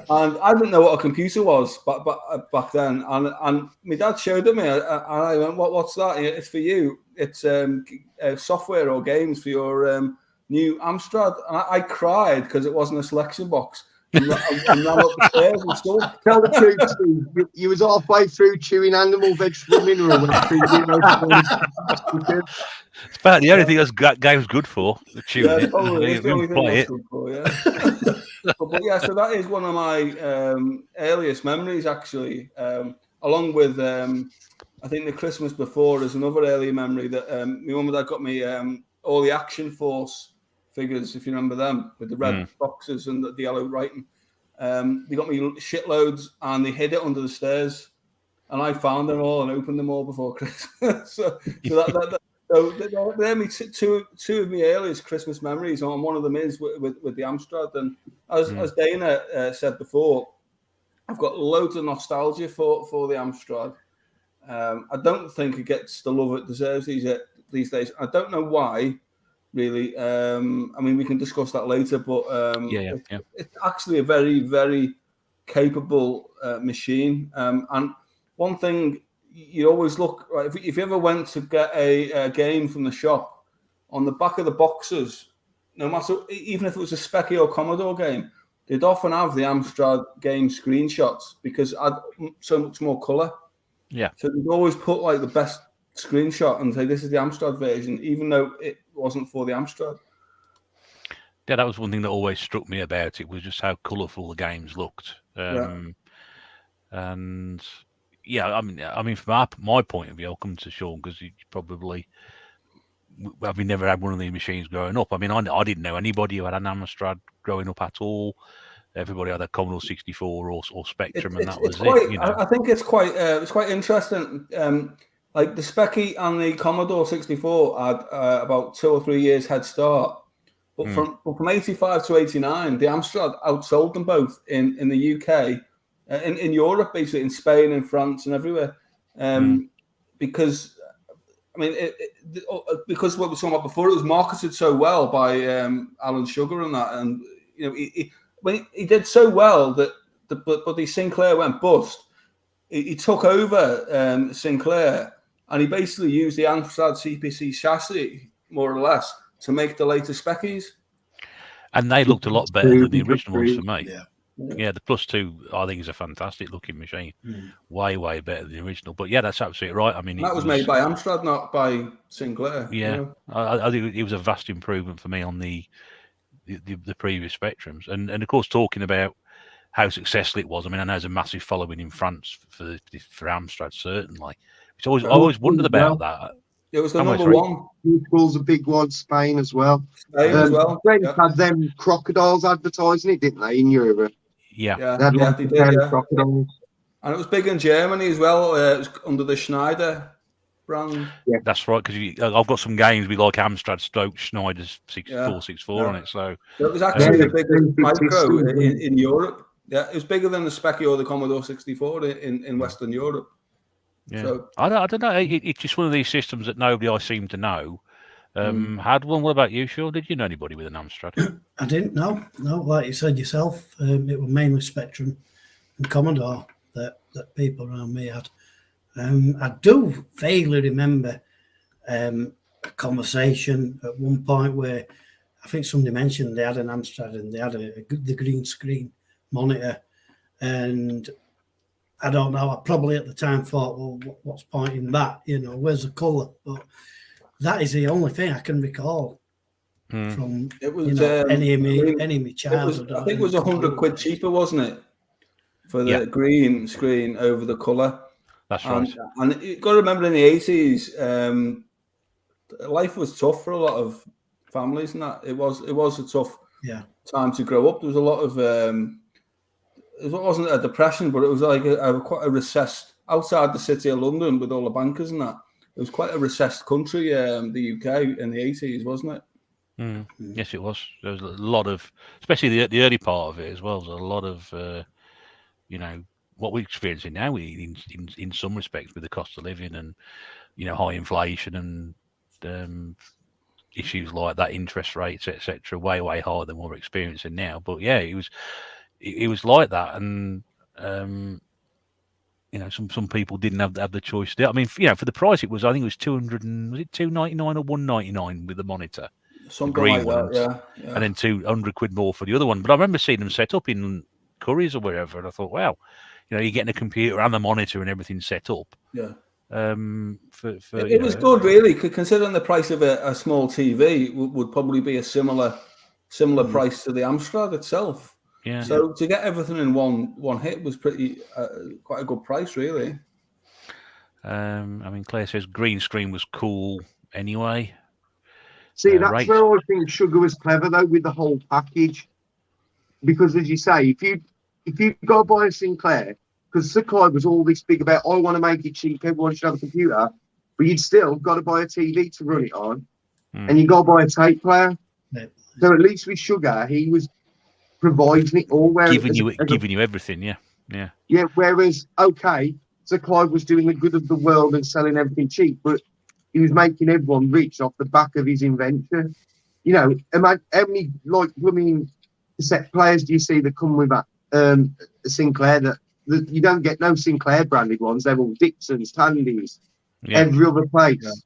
And I didn't know what a computer was back then. And my dad showed it me, and I went, "What's that?" "It's for you. It's software or games for your new Amstrad." And I cried because it wasn't a selection box. And ran up the stairs and stuff. Tell the truth, Steve. You was halfway through chewing animal, vegetable, mineral. It's about the only thing that game's good for. Chewing yeah, it. Probably, it's the only thing that's good for, yeah. but yeah, so that is one of my earliest memories, actually. Along with, I think the Christmas before is another early memory that my mum and dad got me all the Action Force figures, if you remember them, with the red boxes and the yellow writing. They got me shitloads, and they hid it under the stairs, and I found them all and opened them all before Christmas. so they're me two of my earliest Christmas memories, and one of them is with the Amstrad. And as Dana said before, I've got loads of nostalgia for the Amstrad. I don't think it gets the love it deserves these days. I don't know why. Really, I mean, we can discuss that later, but it's actually a very, very capable machine. And one thing you always look, right, if you ever went to get a game from the shop, on the back of the boxes, no matter, even if it was a Speccy or Commodore game, they'd often have the Amstrad game screenshots because it had so much more colour. Yeah. So they'd always put like the best screenshot and say this is the Amstrad version, even though it wasn't for the Amstrad. Yeah, that was one thing that always struck me about it, was just how colourful the games looked. And yeah, I mean, from my point of view, I'll come to Sean because you probably having never had one of these machines growing up. I mean, I didn't know anybody who had an Amstrad growing up at all. Everybody had a Commodore 64 or Spectrum, and that was it. You know, I think it's quite interesting. Like the Specky and the Commodore 64 had about 2 or 3 years head start, but from 85 to 89, the Amstrad outsold them both in the UK, in Europe, basically in Spain and France and everywhere, because. I mean, because what we were talking about before, it was marketed so well by Alan Sugar and that, and you know, he did so well that but the Sinclair went bust. He took over Sinclair, and he basically used the Amstrad CPC chassis more or less to make the later Speckies. And they looked a lot better than the original ones for me. Yeah, the Plus 2, I think, is a fantastic looking machine. Way better than the original. But yeah, that's absolutely right. I mean, that was made by Amstrad, not by Sinclair. Yeah, you know? I think it was a vast improvement for me on the previous Spectrums. And of course, talking about how successful it was. I mean, I know there's a massive following in France for Amstrad, certainly. It's always I always wondered about that. It was the number one. Portugal's a big one. Spain as well. Spain as well. Had them crocodiles advertising it, didn't they, in Europe? Yeah, they did. Crocodiles. And it was big in Germany as well. It was under the Schneider brand. Yeah, that's right. Because I've got some games with like Amstrad Stoke Schneider's 464 on it. So it was actually the biggest micro in Europe. Yeah, it was bigger than the Specky or the Commodore 64 in Western Europe. Yeah, so, I don't know. It's just one of these systems that nobody I seem to know had one. What about you, Sean? Did you know anybody with an Amstrad? I didn't know. No, like you said yourself, it was mainly Spectrum and Commodore that people around me had. I do vaguely remember a conversation at one point where I think somebody mentioned they had an Amstrad and they had the green screen monitor, and I don't know. I probably at the time thought, well, what's point in that? You know, where's the colour? But that is the only thing I can recall from it was any of my childhood. I think it was £100 cheaper, wasn't it, for the green screen over the colour? That's right. And you've got to remember in the 80s, life was tough for a lot of families, and that it was a tough time to grow up. There was a lot of it wasn't a depression, but it was like quite a recessed outside the city of London with all the bankers and that. It was quite a recessed country, the UK in the 80s, wasn't it? Yes, it was. There was a lot of, especially the early part of it as well. There was a lot of, what we're experiencing now in some respects with the cost of living and, high inflation and issues like that, interest rates, etc., way higher than what we're experiencing now. But yeah, it was like that, and some people didn't have the choice to do it. I mean, for the price, I think it was 200 and was it £299 or £199 with the monitor, something like that, yeah, and then £200 more for the other one. But I remember seeing them set up in Currys or wherever, and I thought, wow, you're getting a computer and the monitor and everything set up. Yeah. It was good, really, considering the price of a small TV would probably be a similar price to the Amstrad itself. Yeah. So to get everything in one hit was pretty quite a good price, really. I mean, Claire says green screen was cool anyway. See, that's where I think Sugar was clever though with the whole package, because as you say, if you go buy a Sinclair, because Sakai was all this big about, I want to make it cheap, everyone should have a computer, but you'd still got to buy a TV to run it on, and you got to buy a tape player. Yeah. So at least with Sugar, he was providing it all, giving you everything, yeah. Whereas Sakai was doing the good of the world and selling everything cheap, but he was making everyone rich off the back of his invention. How many blooming cassette players do you see that come with that Sinclair that you don't get no Sinclair branded ones? They're all Dixons, Tandys, every other place,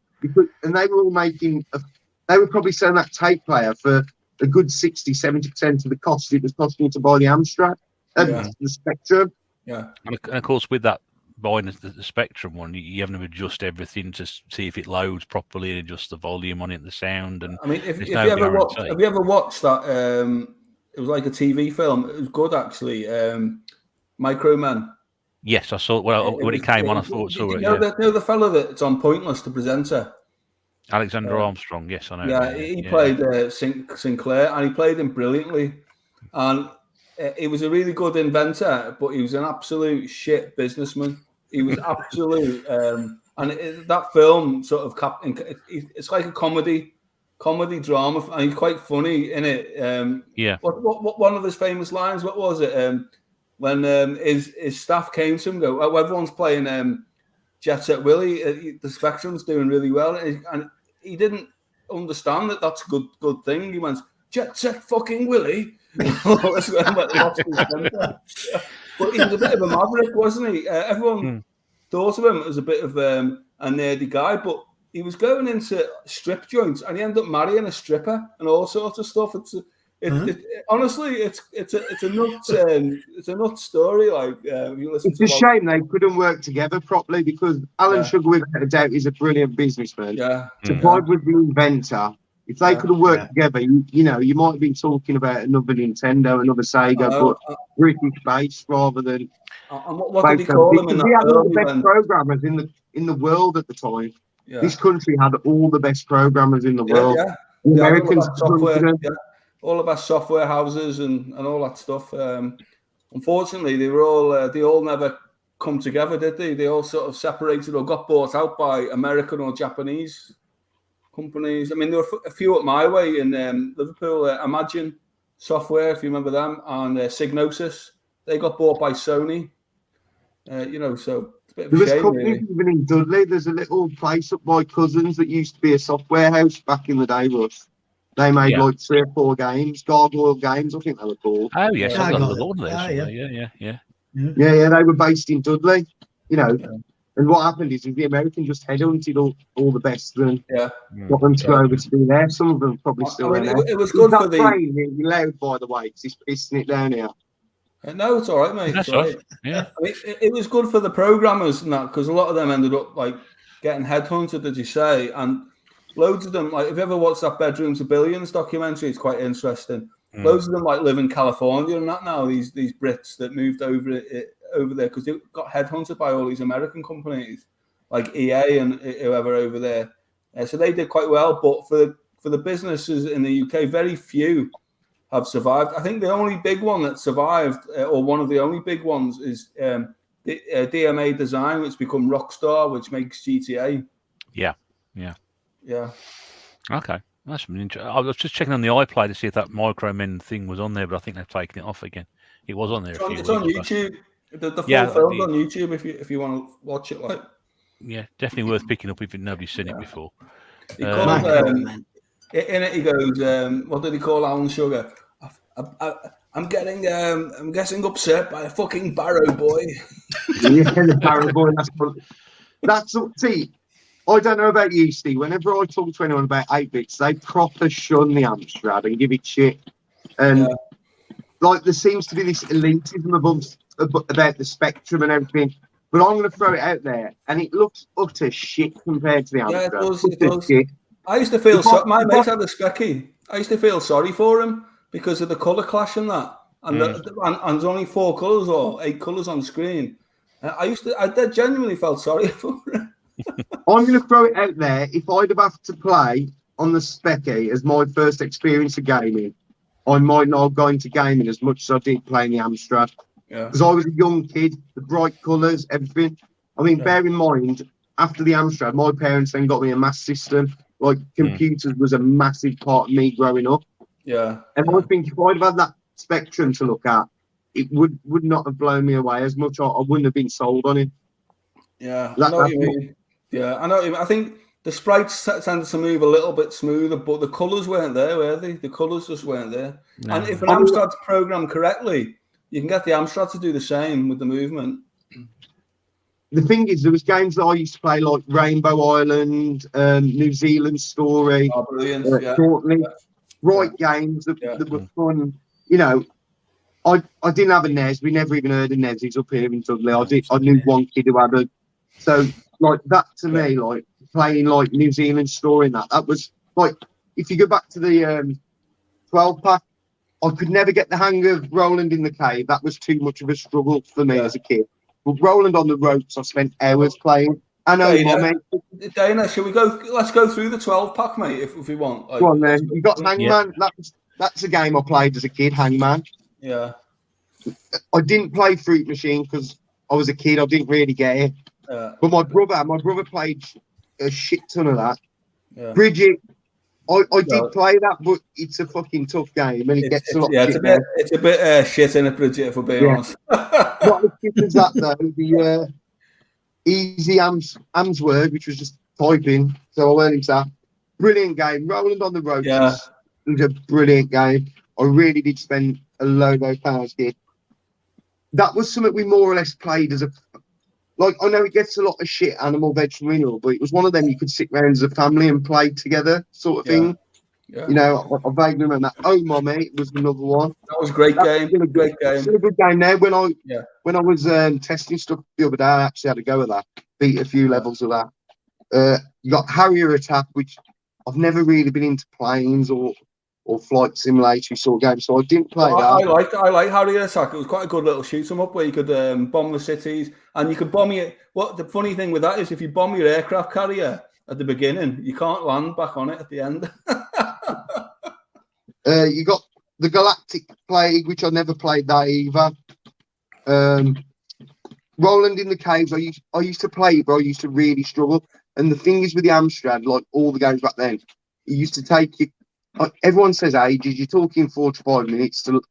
and they were all making. They were probably selling that tape player for a good 60-70% of the cost it was costing to buy the Amstrad, the Spectrum. Yeah, and of course with that buying the Spectrum one, you have to adjust everything to see if it loads properly and adjust the volume on it, the sound. And I mean, have you ever watched that? It was like a TV film. It was good actually. Microman. Yes, I saw it. Well, when it came on, I saw it. You know the fellow that's on Pointless, the presenter. Alexander Armstrong, yes, I know. Yeah, he played Sinclair, and he played him brilliantly. And he was a really good inventor, but he was an absolute shit businessman. He was absolute. That film sort of it's like a comedy drama, and he's quite funny in it. What one of his famous lines? What was it? When his staff came to him, and go, "Oh, everyone's playing Jet Set Willie. The Spectrum's doing really well," and he didn't understand that that's a good thing. He went, "Jet Set fucking Willie." But he was a bit of a maverick, wasn't he? Everyone thought of him as a bit of a nerdy guy, but he was going into strip joints, and he ended up marrying a stripper and all sorts of stuff. Honestly, it's a nuts story. Like it's a shame they couldn't work together properly, because Alan Sugar, without a doubt, is a brilliant businessman. Supplied with the inventor. If they could have worked together, you know, you might have been talking about another Nintendo, another Sega, but British based rather than. And what did he call them in that? We had all the best programmers in the world at the time. Yeah. This country had all the best programmers in the world. Yeah. The Americans, all of our software houses and all that stuff. Unfortunately, they all never come together, did they? They all sort of separated or got bought out by American or Japanese companies. I mean, there were a few up my way in Liverpool. Imagine Software, if you remember them, and Signosis. They got bought by Sony. So it's a bit of a shame, really. Even in Dudley, there's a little place up by Cousins that used to be a software house back in the day, Russ. They made like 3 or 4 games, Gargoyle Games, I think they were called. Oh, yes, I got the Lord Yeah, they were based in Dudley, you know. And what happened is the Americans just headhunted all the best and got them to go over to be there. Some of them probably still there. It was good for the... It's loud, by the way, because it's pissing it down here. No, it's all right, mate. That's all right. Yeah. I mean, it was good for the programmers and that, because a lot of them ended up like getting headhunted, as you say, and loads of them, like, if you ever watched that Bedrooms of Billions documentary, it's quite interesting. Loads of them like live in California and that now. These Brits that moved over there because they got headhunted by all these American companies like EA and whoever over there. So they did quite well, but for the businesses in the UK, very few have survived. I think the only big one that survived, or one of the only big ones, is DMA Design, which become Rockstar, which makes GTA. Yeah. Okay, that's interesting. I was just checking on the iPlayer to see if that Micromen thing was on there, but I think they've taken it off again. It was on there. It's on YouTube. The full film's on YouTube if you want to watch it. Like, yeah, definitely worth picking up if nobody's seen it before. He called, in it, he goes, what did he call Alan Sugar? I'm getting upset by a fucking Barrow boy. Yeah, the Barrow boy. See, I don't know about you, Steve. Whenever I talk to anyone about 8-bits, they proper shun the Amstrad and give it shit. And like there seems to be this elitism about the Spectrum and everything. But I'm going to throw it out there, and it looks utter shit compared to the Amstrad. Yeah, it does. I used to feel my mate had a Specky. I used to feel sorry for him because of the colour clash and that, and there's only 4 colours or 8 colours on screen. I genuinely felt sorry for him. I'm going to throw it out there. If I'd have to play on the Specky as my first experience of gaming, I might not have gone into gaming as much as I did playing the Amstrad. Because I was a young kid, the bright colours, everything. I mean, bear in mind, after the Amstrad, my parents then got me a mass system. Like, computers was a massive part of me growing up. Yeah. And I think if I'd have had that Spectrum to look at, it would not have blown me away as much. I wouldn't have been sold on it. Yeah, I know what you mean. Yeah, I know what you mean. I think the sprites tended to move a little bit smoother, but the colours weren't there, were they? The colours just weren't there. No. And if an Amstrad's programmed correctly, you can get the Amstrad to do the same with the movement. The thing is, there was games that I used to play like Rainbow Island, New Zealand Story, Courtney, games that were fun. You know, I didn't have a NES. We never even heard of NESs up here in Dudley. I knew one kid who had a. So like that to me, like playing like New Zealand Story and that was like, if you go back to the 12-pack, I could never get the hang of Roland in the Cave. That was too much of a struggle for me as a kid. But Roland on the Ropes, I spent hours playing. I know, mate. Dana, shall we go? Let's go through the 12-pack, mate, if we want. Go on, then. You got Hangman. Yeah. That's a game I played as a kid, Hangman. Yeah. I didn't play Fruit Machine because I was a kid. I didn't really get it. But my brother played a shit ton of that. Yeah. Bridget, I did play that, but it's a fucking tough game, and it gets a lot. Yeah, it's a bit shit in it, Bridget, if we're being honest. Not as shit as that though. The Easy Am's word, which was just typing. So I learned that. Brilliant game. Roland on the Road. Yeah. It was a brilliant game. I really did spend a load of pounds here. That was something we more or less played as a. Like, I know it gets a lot of shit, animal, vegetable, mineral, but it was one of them you could sit around as a family and play together, sort of thing. Yeah. You know, I vaguely remember that. Oh, Mommy was another one. That was a great game. Great game. It's a good game now. When I was testing stuff the other day, I actually had to go with that. Beat a few levels of that. You got Harrier Attack, which I've never really been into planes or flight simulatory sort of games, so I didn't play that. I like Harrier Attack. It was quite a good little shoot 'em up where you could bomb the cities, and you could bomb it. What the funny thing with that is, if you bomb your aircraft carrier at the beginning, you can't land back on it at the end. You got the Galactic Plague, which I never played that either. Roland in the Caves, I used to play, but I used to really struggle. And the thing is with the Amstrad, like all the games back then, it used to take you. Everyone says ages. You're talking 45 minutes to,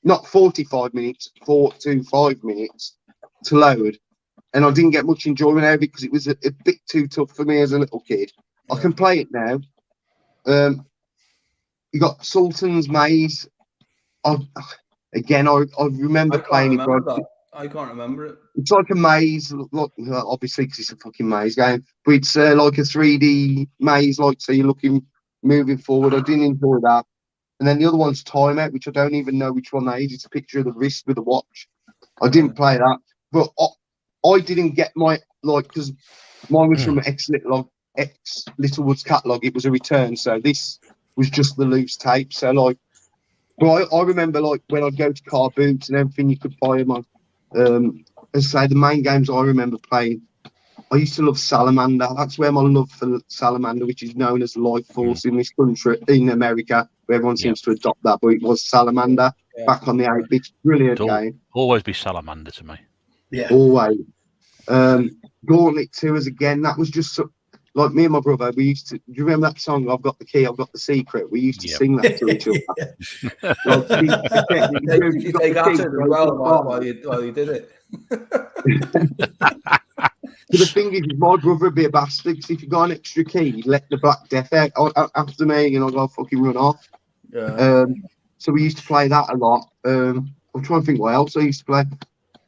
not 45 minutes, 4 to 5 minutes to load. And I didn't get much enjoyment out of it because it was a bit too tough for me as a little kid. I can play it now. You got Sultan's Maze. I remember playing it. I can't remember it. It's like a maze, obviously because it's a fucking maze game. But it's like a 3D maze, like so you're moving forward. I didn't enjoy that. And then the other one's Timeout, which I don't even know which one that is. It's a picture of the wrist with a watch. I didn't play that, but I didn't get because mine was from X Littlewoods catalog. It was a return, so this was just the loose tape. So but I remember when I'd go to car boots and everything, you could buy them on. As I say, the main games I remember playing, I used to love Salamander. That's where my love for Salamander, which is known as Life Force in this country, in America, where everyone seems to adopt that, but it was Salamander back on the 8-bit. Brilliant game. Always be Salamander to me. Yeah. Always. Gauntlet 2 is again, that was just like me and my brother, we used to, do you remember that song, I've Got the Key, I've Got the Secret? We used to sing that to each other. You take acid as well while you did it. But the thing is, my brother would be a bastard, because if you got an extra key, he'd let the Black Death out after me, and I'd go fucking run off. Yeah. So we used to play that a lot. I'm trying to think what else I used to play.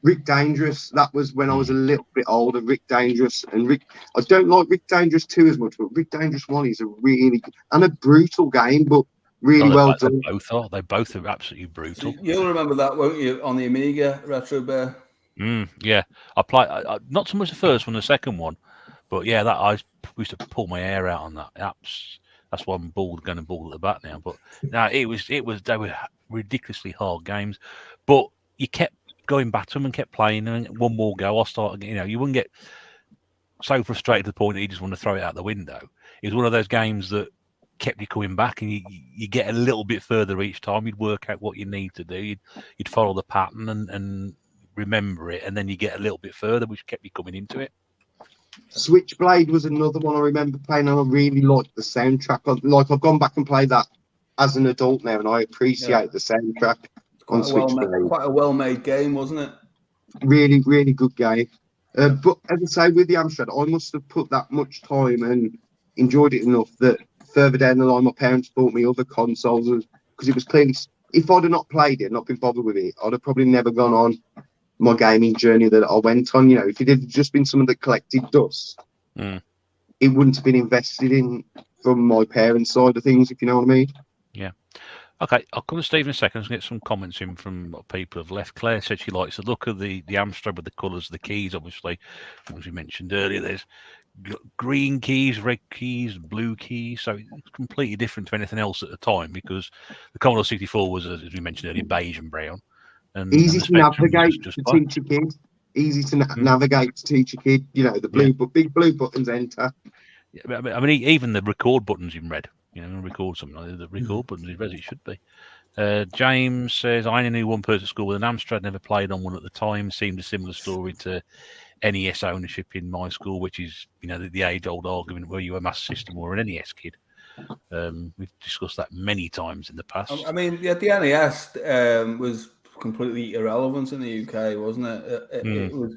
Rick Dangerous, that was when I was a little bit older. Rick Dangerous and I don't like Rick Dangerous 2 as much, but Rick Dangerous 1 is a really good and a brutal game, but really well done. They both are absolutely brutal. So you'll remember that, won't you, on the Amiga Retro Bear? Yeah, I played not so much the first one, the second one, but yeah, that I used to pull my hair out on that. That's why I'm going to bald at the back now. But no, they were ridiculously hard games, but you kept going back to them and kept playing, and one more go, I'll start again. You wouldn't get so frustrated to the point that you just want to throw it out the window. It was one of those games that kept you coming back, and you get a little bit further each time. You'd work out what you need to do. You'd follow the pattern and remember it, and then you get a little bit further, which kept you coming into it. Switchblade was another one I remember playing, and I really liked the soundtrack. I've gone back and played that as an adult now, and I appreciate the soundtrack. Quite a well-made game, wasn't it? Really, really good game. But as I say, with the Amstrad, I must have put that much time and enjoyed it enough that further down the line, my parents bought me other consoles because it was clearly, if I'd have not played it, not been bothered with it, I'd have probably never gone on my gaming journey that I went on. If it had just been someone that collected dust, it wouldn't have been invested in from my parents' side of things, if you know what I mean. Yeah. Okay, I'll come to Steve in a second and get some comments in from what people have left. Claire said she likes the look of the Amstrad with the colours of the keys, obviously. As we mentioned earlier, there's green keys, red keys, blue keys, so it's completely different to anything else at the time because the Commodore 64 was, as we mentioned earlier, beige and brown. And easy to navigate to teach your kids. easy to navigate to teach a kid. You know, the big blue buttons, enter. Yeah, I mean, even the record buttons in red. You know, record something like that. The record buttons in red. It should be. James says, I only knew one person at school with an Amstrad, never played on one at the time. Seemed a similar story to NES ownership in my school, which is, you know, the age-old argument where you a Master System or an NES kid. We've discussed that many times in the past. I mean, the NES was completely irrelevant in the UK, wasn't it? It was,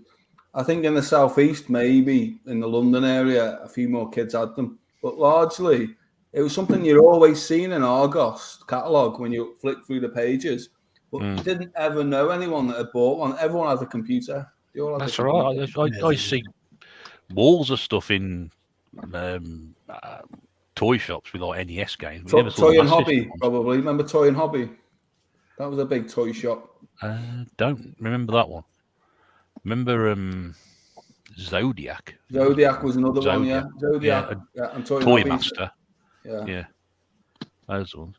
I think, in the southeast, maybe in the London area, a few more kids had them, but largely it was something you'd always seen in Argos catalogue when you flick through the pages, but you didn't ever know anyone that had bought one. Everyone had a computer. That's right. I see walls of stuff in toy shops with like NES games. Toy and Hobby, probably. Remember Toy and Hobby? That was a big toy shop. Don't remember that one. Remember Zodiac? Zodiac was another one, yeah. Zodiac. Yeah, and Toy Master. Yeah. Those ones.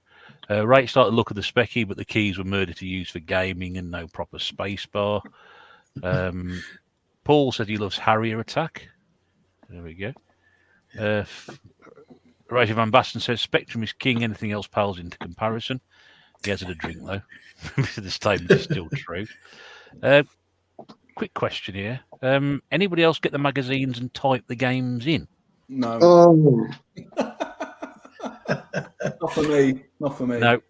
Ray started to look at the specky, but the keys were murder to use for gaming and no proper space bar. Paul said he loves Harrier Attack. There we go. Roger Van Basten says Spectrum is king. Anything else pales into comparison. He has had a drink though. The statement is still true. Quick question here. Anybody else get the magazines and type the games in? No. Oh. Not for me. Not for me. No.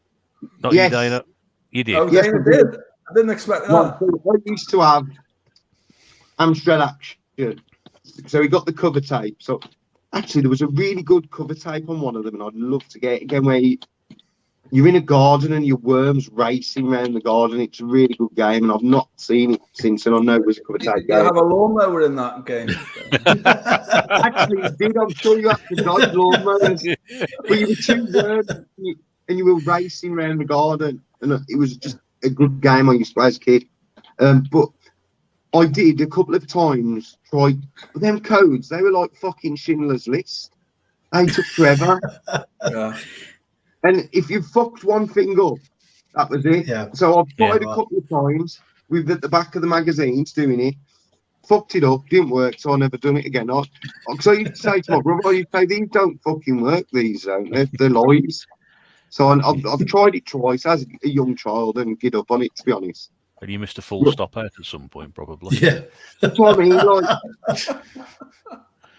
Not Yes. you, Dana. You did. Oh, Yes, Dana I did. did. I didn't expect that. I used to have Amstrad Action, so we got the cover tape. So actually, there was a really good cover tape on one of them, and I'd love to get it again. Where you're in a garden and your worms racing around the garden. It's a really good game, and I've not seen it since. And I know it was a cover tape You game. have a lawnmower in that game. Actually, you did. I'm sure you had to dodge lawnmowers, but you were two worms, and you were racing around the garden, and it was just a good game I used to play as a kid. But I did a couple of times try them codes. They were like fucking Schindler's List. They took forever. Yeah. And if you fucked one thing up, that was it. Yeah. So I've tried a couple of times with at the back of the magazines doing it. Fucked it up, didn't work, so I never done it again. So you say to my brother, you say these don't fucking work, these don't. They're lies. So I've tried it twice as a young child and get up on it, to be honest. And you missed a full stop out at some point, probably. Yeah. That's what I mean. Like,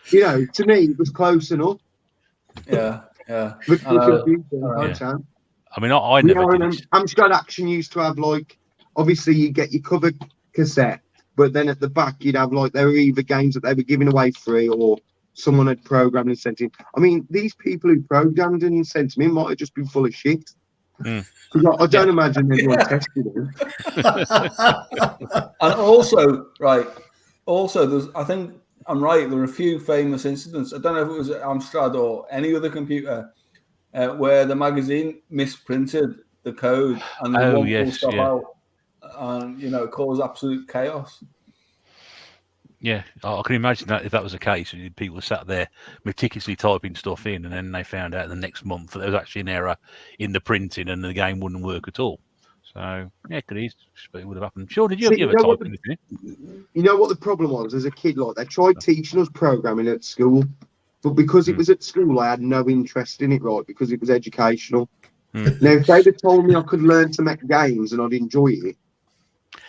you know, to me, it was close enough. Yeah. Yeah. But I mean, I never did. Amstrad Action used to have, like, obviously you get your cover cassette, but then at the back you'd have, like, there were either games that they were giving away free or someone had programmed and sent in. I mean, these people who programmed and sent them in might have just been full of shit. Because I don't imagine anyone tested them. And also, I think I'm right, there are a few famous incidents. I don't know if it was at Amstrad or any other computer where the magazine misprinted the code and the one full stop out, and you know, it caused absolute chaos. Yeah, I can imagine that if that was the case, people were sat there meticulously typing stuff in, and then they found out the next month that there was actually an error in the printing, and the game wouldn't work at all. So yeah, it would have happened. Sure, did you ever type anything in? You know what the problem was as a kid? Like, they tried teaching us programming at school, but because it was at school, I had no interest in it, right? Because it was educational. Now, if they'd have told me I could learn to make games and I'd enjoy it,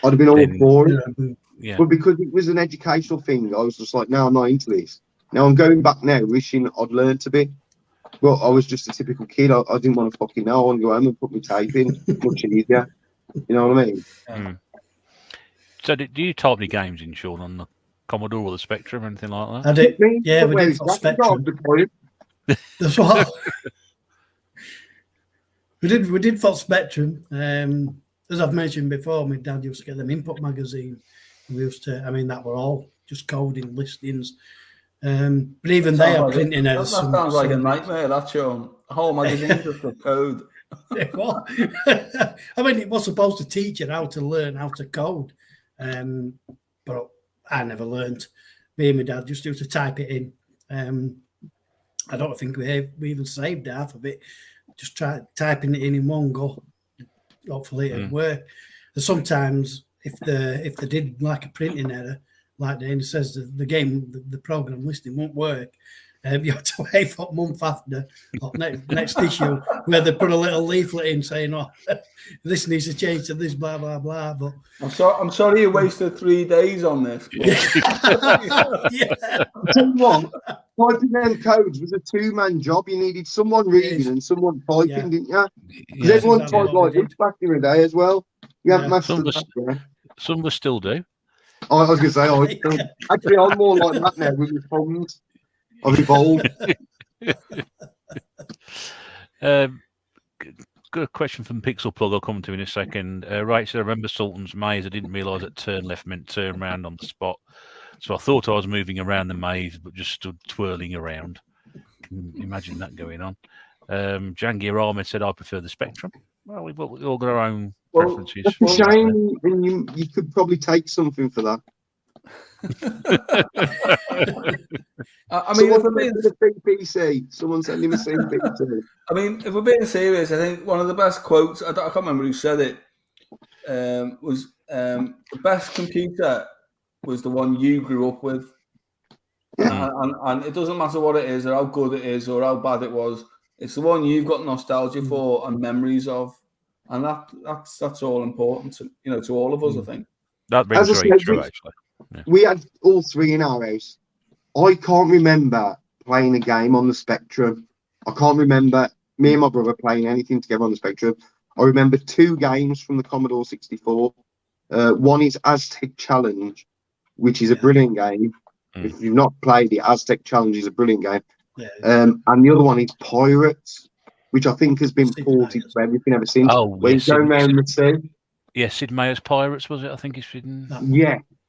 I'd have been all for it. Yeah. But because it was an educational thing, I was just like, no, I'm not into this. Now I'm going back now, wishing I'd learned a bit. But I was just a typical kid. I didn't want to fucking know. I want to go home and put my tape in. Much easier. You know what I mean? So do you type any games in, Sean, on the Commodore or the Spectrum or anything like that? I did. Yeah, we did for Spectrum. That's what we did for Spectrum. As I've mentioned before, my dad used to get them input magazine. We used to, I mean, that were all just coding listings. But even they are printing out. That sounds like a nightmare, that, Sean. A whole magazine just for code. I mean, it was supposed to teach you how to learn how to code. But I never learned. Me and my dad just used to type it in. I don't think we even saved half of it. Just typing it in one go. Hopefully it'd work. And sometimes if they did like a printing error, like Dana says, the game, the program listing won't work. You have to wait for a month after or next issue where they put a little leaflet in saying, "Oh, this needs to change to this, blah blah blah." But I'm sorry you wasted 3 days on this. yeah. I'll tell you what, typing them codes was a 2-man job. You needed someone reading and someone typing, didn't you? Because everyone typed like this back in the day as well. You haven't mastered that. Some of us still do. I was going to say, actually, I'm more like that now with my thumbs. I've evolved. Good question from Pixel Plug. I'll come to in a second. Right, so I remember Sultan's maze. I didn't realise that turn left meant turn round on the spot. So I thought I was moving around the maze, but just stood twirling around. Imagine that going on. Jangir Ahmed said, I prefer the Spectrum. Well, we've all got our own preferences. It's a shame, and you could probably take something for that. I mean, if we're being a big PC, someone send him a CPC. I mean, if we're being serious, I think one of the best quotes, I can't remember who said it, was the best computer was the one you grew up with. And it doesn't matter what it is or how good it is or how bad it was. It's the one you've got nostalgia for and memories of. And that's all important to, to all of us, I think. That rings very true, actually. Yeah. We had all three in our house. I can't remember playing a game on the Spectrum. I can't remember me and my brother playing anything together on the Spectrum. I remember 2 games from the Commodore 64. One is Aztec Challenge, which is a brilliant game. If you've not played it, Aztec Challenge is a brilliant game. And the other one is Pirates, which I think has been ported to everything ever since. Oh, where you go around the sea. Yeah, Sid Meier's Pirates, was it? I think it's been.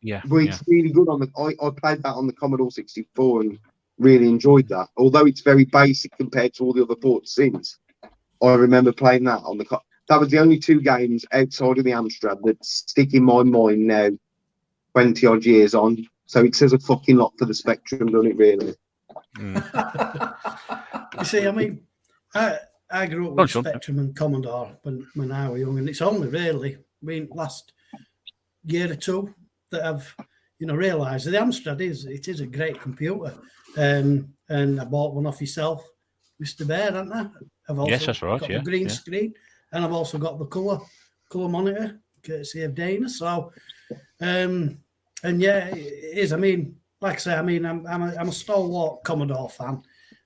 Yeah, but it's really good on the. I played that on the Commodore 64 and really enjoyed that. Although it's very basic compared to all the other ports since. I remember playing that on the. That was the only 2 games outside of the Amstrad that stick in my mind now, 20 odd years on. So it says a fucking lot for the Spectrum, doesn't it? Really. You see, I mean, I grew up with Spectrum and Commodore when I was young, and it's only really, last year or 2 that I've, realised that the Amstrad is a great computer. And I bought one off yourself, Mr. Bear, haven't I? I've also that's right. got the green screen, and I've also got the colour monitor, courtesy of Dana. So, and yeah, it is. I mean, like I say, I'm a stalwart Commodore fan.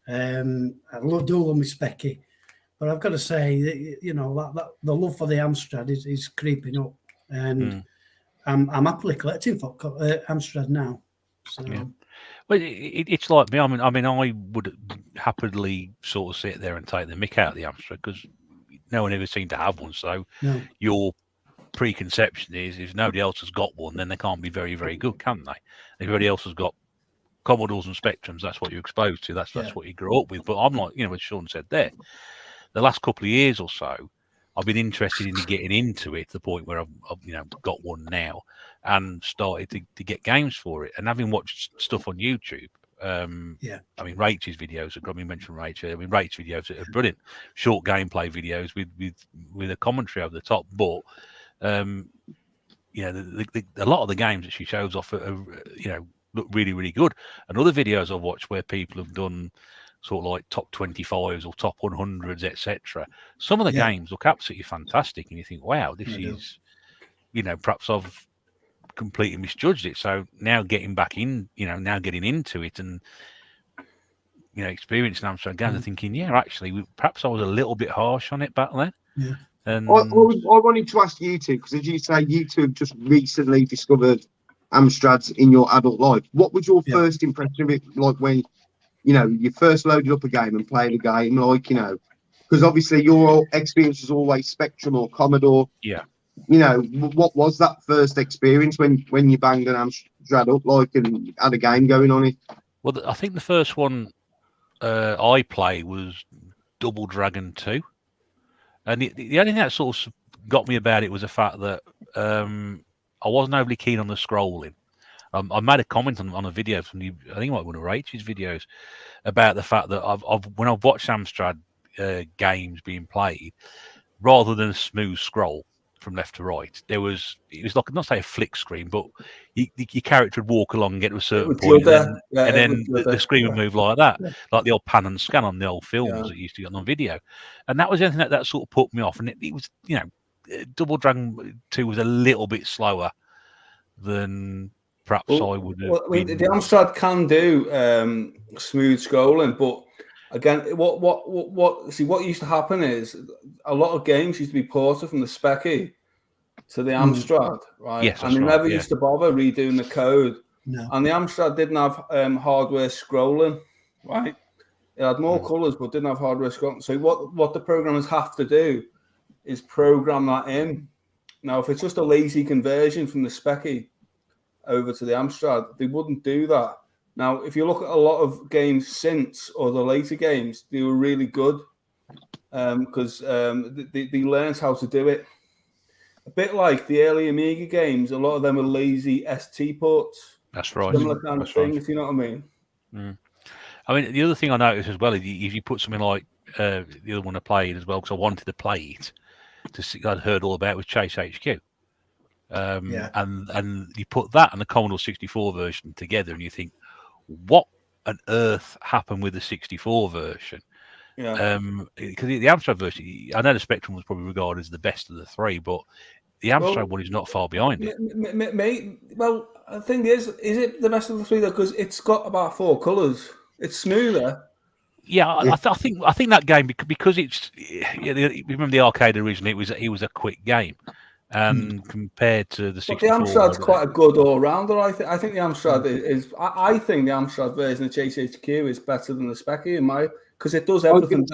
I do love my Specky, but I've got to say that the love for the Amstrad is creeping up, and I'm happily collecting for Amstrad now. So. Yeah. Well, it's like me. I mean, I would happily sort of sit there and take the mick out of the Amstrad because no one ever seemed to have one. So your preconception is if nobody else has got one, then they can't be very, very good, can they? Everybody else has got Commodores and Spectrums. That's what you're exposed to. That's what you grew up with. But I'm like, as Sean said there, the last couple of years or so, I've been interested in getting into it to the point where I've got one now and started to get games for it. And having watched stuff on YouTube, I mean, Rach's videos, I mentioned Rach, Rach's videos are brilliant. Short gameplay videos with a commentary over the top. But, a lot of the games that she shows off are look really, really good. And other videos I've watched where people have done sort of like top 25s or top 100s, etc. Some of the games look absolutely fantastic, and you think, "Wow, this is," perhaps I've completely misjudged it. So now getting back in, now getting into it and experiencing Amstrad games, and thinking, actually, perhaps I was a little bit harsh on it back then. Yeah. And I wanted to ask you two, because as you say, you two have just recently discovered Amstrads in your adult life. What was your first impression of it, like when you first loaded up a game and played a game, because obviously your experience was always Spectrum or Commodore. Yeah. What was that first experience when you banged an Amstrad up and had a game going on it? Well, I think the first one I played was Double Dragon 2. And the only thing that sort of got me about it was the fact that I wasn't overly keen on the scrolling. I made a comment on a video from I think it might be one of Rachel's videos about the fact that when I've watched Amstrad games being played, rather than a smooth scroll, from left to right. It was like, not say a flick screen, but your character would walk along and get to a certain point, and then the screen would move like that, like the old pan and scan on the old films that used to get on video. And that was anything that sort of put me off. And it was, Double Dragon 2 was a little bit slower than perhaps I would have. Well, the Amstrad can do smooth scrolling, but again, what used to happen is a lot of games used to be ported from the Specky to the Amstrad, right? Yes, and they never used to bother redoing the code. No. And the Amstrad didn't have hardware scrolling, right? It had more colours, but didn't have hardware scrolling. So what the programmers have to do is program that in. Now, if it's just a lazy conversion from the Specky over to the Amstrad, they wouldn't do that. Now, if you look at a lot of games since, or the later games, they were really good because they learned how to do it. A bit like the early Amiga games, a lot of them are lazy ST ports. That's right. Similar kind of thing, if you know what I mean. I mean, the other thing I noticed as well is if you put something like the other one I played as well, because I wanted to play it, I'd heard all about it, was Chase HQ. And you put that and the Commodore 64 version together, and you think, what on earth happened with the 64 version? Because the Amstrad version, I know the Spectrum was probably regarded as the best of the three, but the Amstrad one is not far behind it. Well, the thing is it the best of the three though? Because it's got about 4 colours. It's smoother. Yeah, I think that game, because it's remember the arcade originally, it was a quick game, and compared to the 64, but the Amstrad's quite a good all rounder. I think the Amstrad is. I think the Amstrad version of Chase HQ is better than the Specky because it does everything.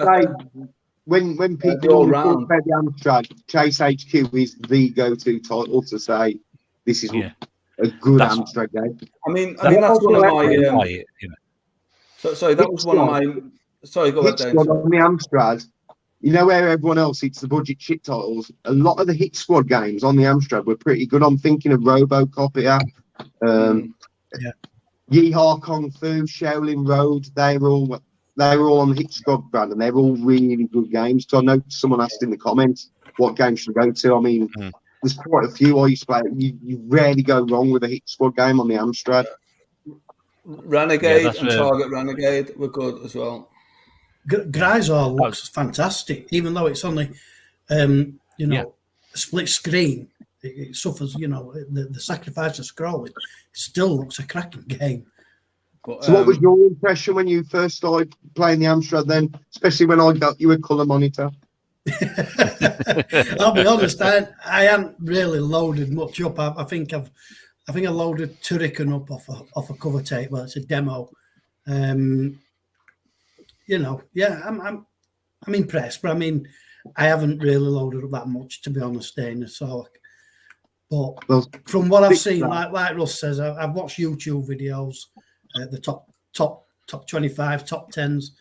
When people talk about the Amstrad, Chase HQ is the go-to title to say this is a good Amstrad game. I mean that's one of my. Sorry, that was one of my. Sorry, go ahead, Dave. On the Amstrad, where everyone else hits the budget shit titles, a lot of the Hit Squad games on the Amstrad were pretty good. I'm thinking of RoboCop here, Yeehaw Kung Fu, Shaolin Road. They were all on the Hit Squad brand, and they're all really good games. So I know someone asked in the comments what games should I go to. I mean, there's quite a few I used to play. You rarely go wrong with a Hit Squad game on the Amstrad. Renegade and Target Renegade were good as well. Grisor looks fantastic, even though it's only, a split screen. It suffers, the sacrifice of scrolling. It still looks a cracking game. But, so what was your impression when you first started playing the Amstrad then, especially when I got you a colour monitor? I'll be honest, I haven't really loaded much up. I think I loaded Turrican up off a cover tape. Well, it's a demo. I'm impressed, but I mean, I haven't really loaded up that much, to be honest, Dana. So, but from what I've seen, like Russ says, I've watched YouTube videos, the top 25, top 10s,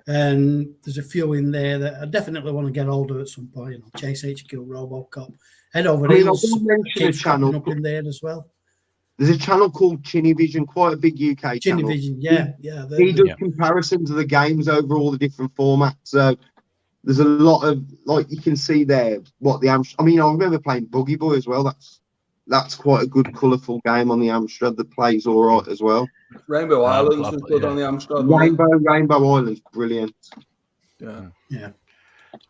and there's a few in there that I definitely want to get hold of at some point. Chase HQ, RoboCop, head over there. Keeps coming up in there as well. There's a channel called Chinivision, quite a big UK channel. Chinivision, yeah. He does comparisons of the games over all the different formats. So there's a lot of, like, you can see there what the Amstrad. I mean, I remember playing Buggy Boy as well. That's quite a good, colourful game on the Amstrad that plays all right as well. Rainbow Islands was good on the Amstrad. Rainbow Islands, brilliant. Yeah.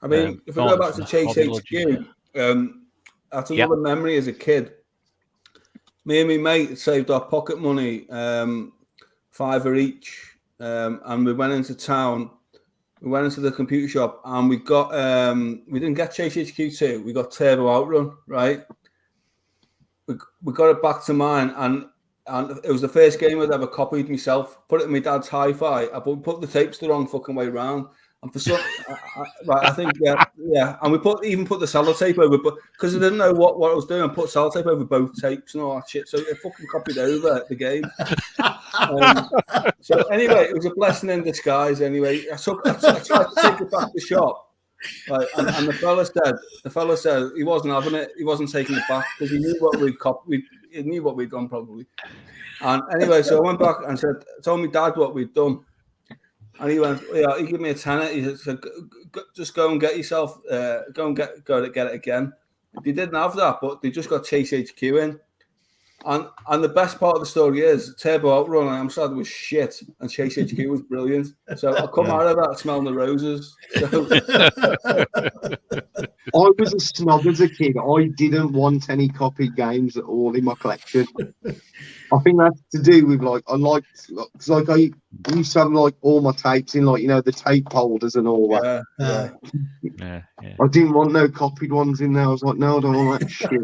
I mean, if we go back to Chase HQ, that's another memory as a kid. Me and my mate saved our pocket money, £5 each, and we went into town. We went into the computer shop, and we got we didn't get Chase HQ2. We got Turbo Outrun, right? We got it back to mine, and it was the first game I'd ever copied myself. Put it in my dad's hi-fi. I put the tapes the wrong fucking way round. And for some, I think, and we even put the sellotape over, but because I didn't know what I was doing, I put sellotape over both tapes and all that shit. So it fucking copied over the game. So anyway, it was a blessing in disguise. Anyway, I tried to take it back to the shop, right? And the fella said he wasn't having it. He wasn't taking it back because he knew what we'd copied. He knew what we'd done probably. And anyway, so I went back and told my dad what we'd done. And he went, he gave me a tenner. He said, just go and get yourself, go to get it again. they didn't have that, but they just got Chase HQ in. And the best part of the story is Turbo Outrun on Amstrad was shit and Chase HQ was brilliant. So I come out of that smelling the roses. So. I was a snob as a kid. I didn't want any copied games at all in my collection. I think that's to do with I used to have all my tapes in the tape holders and all that. Yeah. I didn't want no copied ones in there. I was like, no, I don't want that shit.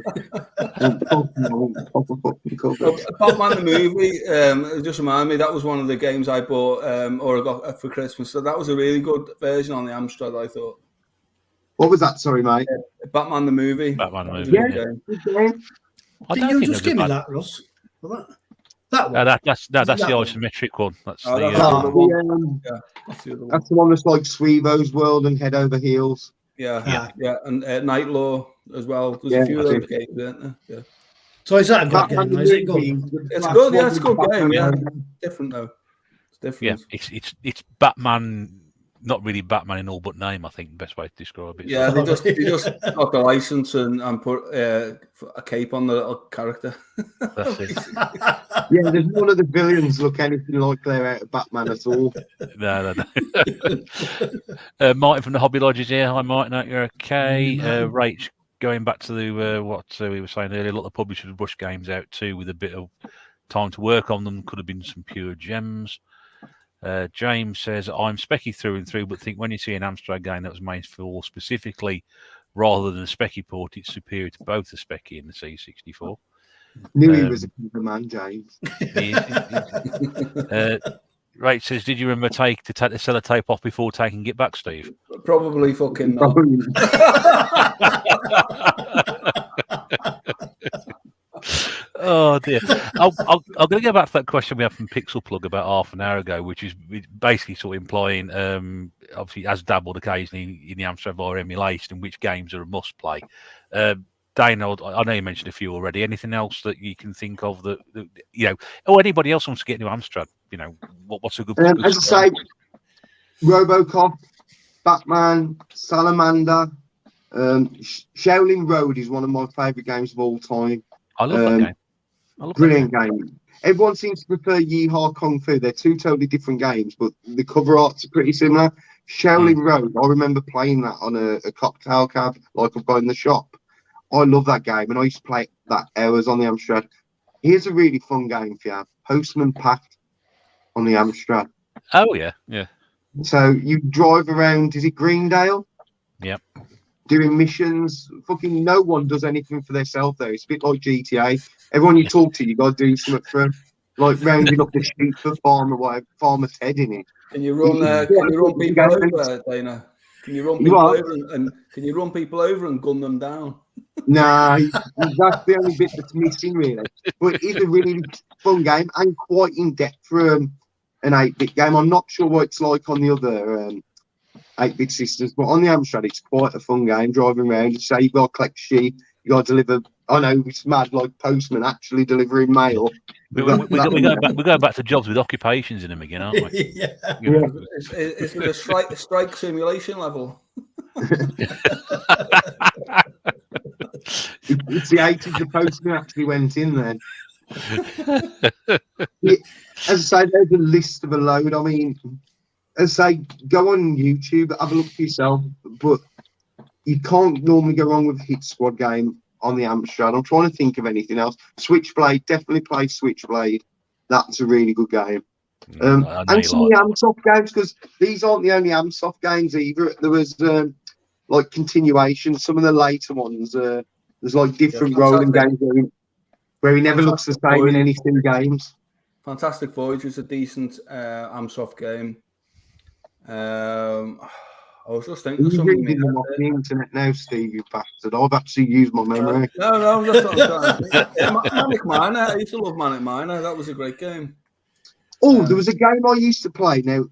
Batman the movie, it just reminded me that was one of the games I bought or I got for Christmas. So that was a really good version on the Amstrad, I thought. What was that? Sorry, mate. Batman the movie. Batman the movie. Yeah. Did you just give me that, Russ? That one? That's the isometric one. That's the That's other one. That's the one that's like Sweevo's World and Head Over Heels. Yeah. And Night Law as well. There's a few of those games, isn't there? Yeah. So is that a good game? Is it good? It's good. Yeah, it's a good game. Yeah, different though. It's different. Yeah, it's Batman. Not really Batman in all but name, I think, the best way to describe it. Yeah, they just got the license and put a cape on the little character. That's it. Yeah, there's none of the villains look anything like they're out of Batman at all. No. Martin from the Hobby Lodge is here. Hi, Martin. Hope you're okay. Rach, going back to what we were saying earlier, a lot of the publishers rush games out too with a bit of time to work on them. Could have been some pure gems. James says, I'm specky through and through, but think when you see an Amstrad game that was made for specifically rather than a specky port, it's superior to both the specky and the C64. Knew he was a clever man, James. Rach says, did you remember to take the sellotape off before taking it back, Steve? Probably fucking not. Oh dear! I'm going to go back to that question we had from Pixel Plug about half an hour ago, which is basically sort of implying, obviously, has dabbled occasionally in the Amstrad via emulation, and which games are a must play. Dane, I know you mentioned a few already. Anything else that you can think of that or anybody else wants to get into Amstrad? What's a good? As I say, RoboCop, Batman, Salamander, Shaolin Road is one of my favourite games of all time. I love that game. Brilliant game. Everyone seems to prefer Yeehaw Kung Fu. They're two totally different games, but the cover arts are pretty similar. Shaolin Road, I remember playing that on a cocktail cab, like I've got in the shop. I love that game, and I used to play that hours on the Amstrad. Here's a really fun game for you. Postman Pact on the Amstrad. Oh, yeah. So you drive around, is it Greendale? Yep. Doing missions. Fucking no one does anything for themselves there. It's a bit like GTA. Everyone you talk to, you got to do something for them. Like rounding up the sheep for Farmer Ted in it. Can you run people over, Dana? Can you run people over and can you run people over and gun them down? Nah, that's the only bit that's missing, really. But it's a really fun game and quite in depth for an 8-bit game. I'm not sure what it's like on the other 8-bit systems, but on the Amstrad, it's quite a fun game. Driving around, you say you got to collect sheep, you got to deliver. I know it's mad, like postman actually delivering mail. We're going back to jobs with occupations in them again, aren't we? Yeah. It's a strike simulation level. It's the 80s. The postman actually went in then. As I say, there's a list of a load. I mean, as I say, go on YouTube, have a look for yourself. But you can't normally go wrong with a Hit Squad game on the Amstrad. I'm trying to think of anything else. Switchblade, definitely play Switchblade. That's a really good game. And some of the Amsoft games, because these aren't the only Amsoft games either. There was like continuation. Some of the later ones, there's like different rolling games where he never looks the same in any two games. Fantastic Voyage was a decent Amsoft game. I was just thinking You're reading them off the internet now, Steve, you bastard. I've actually used my memory. No, that's what I'm saying. Manic Miner. I used to love Manic Miner. That was a great game. Oh, there was a game I used to play. Now,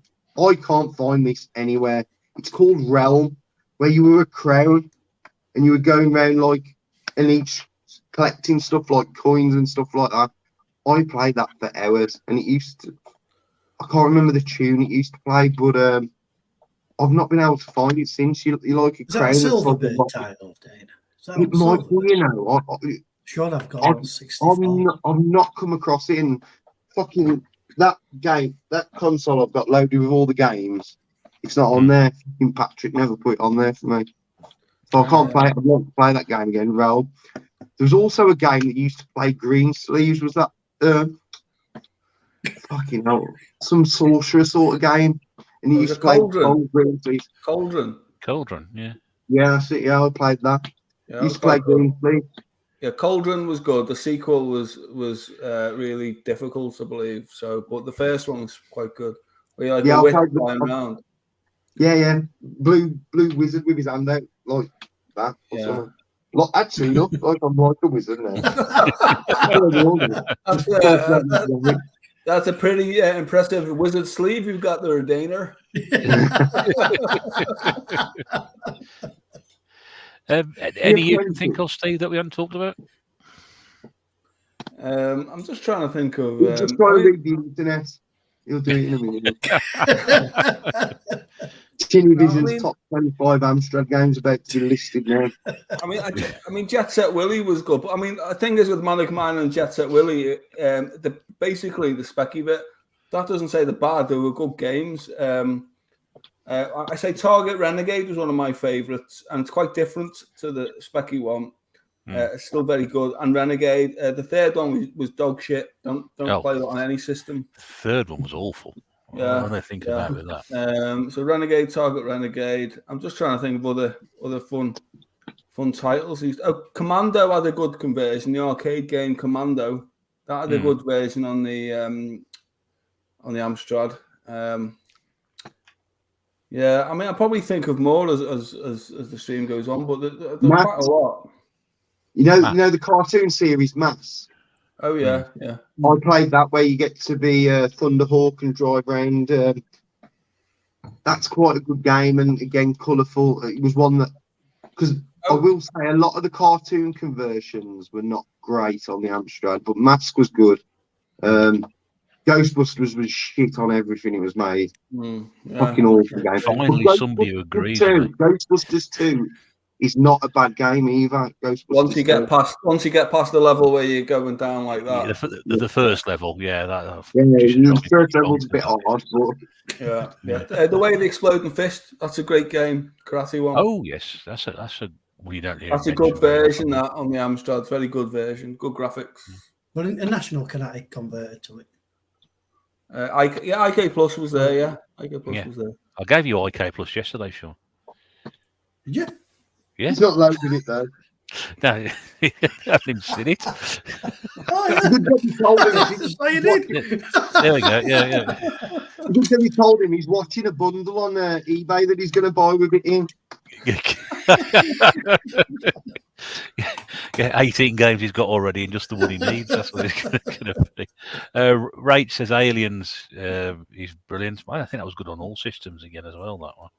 I can't find this anywhere. It's called Realm, where you were a crown and you were going around and each collecting stuff like coins and stuff like that. I played that for hours, and it used to. I can't remember the tune it used to play, but I've not been able to find it since. You like a crown. Is that a Silverbird title, Dana? It might be, you know. Sure, I've got on 64. I've not come across it in fucking that game, that console I've got loaded with all the games. It's not on there. Fucking Patrick never put it on there for me. So I can't play it. I want to play that game again, Roll. There was also a game that used to play Green Sleeves. Was that fucking hell, some sorcerer sort of game? And he used to play Green Sleeves. Cauldron, yeah. Yeah, that's it. Yeah, I played that. Yeah, used to play Green Sleeves. Yeah, Cauldron was good. The sequel was really difficult, I believe. So, but the first one was quite good. We had the whip flying around. Yeah. Blue wizard with his hand out like that or something. Like, actually, look, like I'm like a wizard now. That's a pretty impressive wizard sleeve you've got there, Daner. Any you can think of, Steve, that we haven't talked about? I'm just trying to think of. Just try to read the internet. You'll do it in a minute. Television's top 25 Amstrad games about to be listed now. I mean, Jet Set Willy was good, but I mean, the thing is with Manic Man and Jet Set Willy, basically the specky bit. That doesn't say they're bad; they were good games. I say Target Renegade was one of my favourites, and it's quite different to the specky one. It's still very good. And Renegade, the third one was dog shit. Don't play that on any system. The third one was awful. Yeah, what do I think about with that? So Renegade, Target Renegade. I'm just trying to think of other fun titles. Commando had a good conversion. The arcade game Commando that had a good version on the Amstrad. Yeah, I mean, I probably think of more as the stream goes on, but there's quite a lot. You know the cartoon series Mass. Oh yeah. I played that where you get to be Thunderhawk and drive around. That's quite a good game, and again, colourful. It was one that, because I will say a lot of the cartoon conversions were not great on the Amstrad, but Mask was good. Ghostbusters was shit on everything it was made. Fucking awful game. Finally, somebody who agrees. Ghostbusters 2 is not a bad game either. Once you get past the level where you're going down like that. Yeah, the first level, the first level's a bit hard, but the way the Exploding Fist, that's a great game, karate one. Oh yes, that's a well, you don't hear. That's a good version that on the Amstrad, very good version, good graphics. Well, International Kinetic converted to it. IK Plus was there. Yeah, IK Plus was there. I gave you IK Plus yesterday, Sean. Did you? Yeah. He's not loaded it though. No, I haven't seen it. There we go. Yeah. Because he told him he's watching a bundle on eBay that he's going to buy with it in. Yeah, 18 games he's got already and just the one he needs. That's what it's going to be. Rach says Aliens is brilliant. I think that was good on all systems again as well, that one.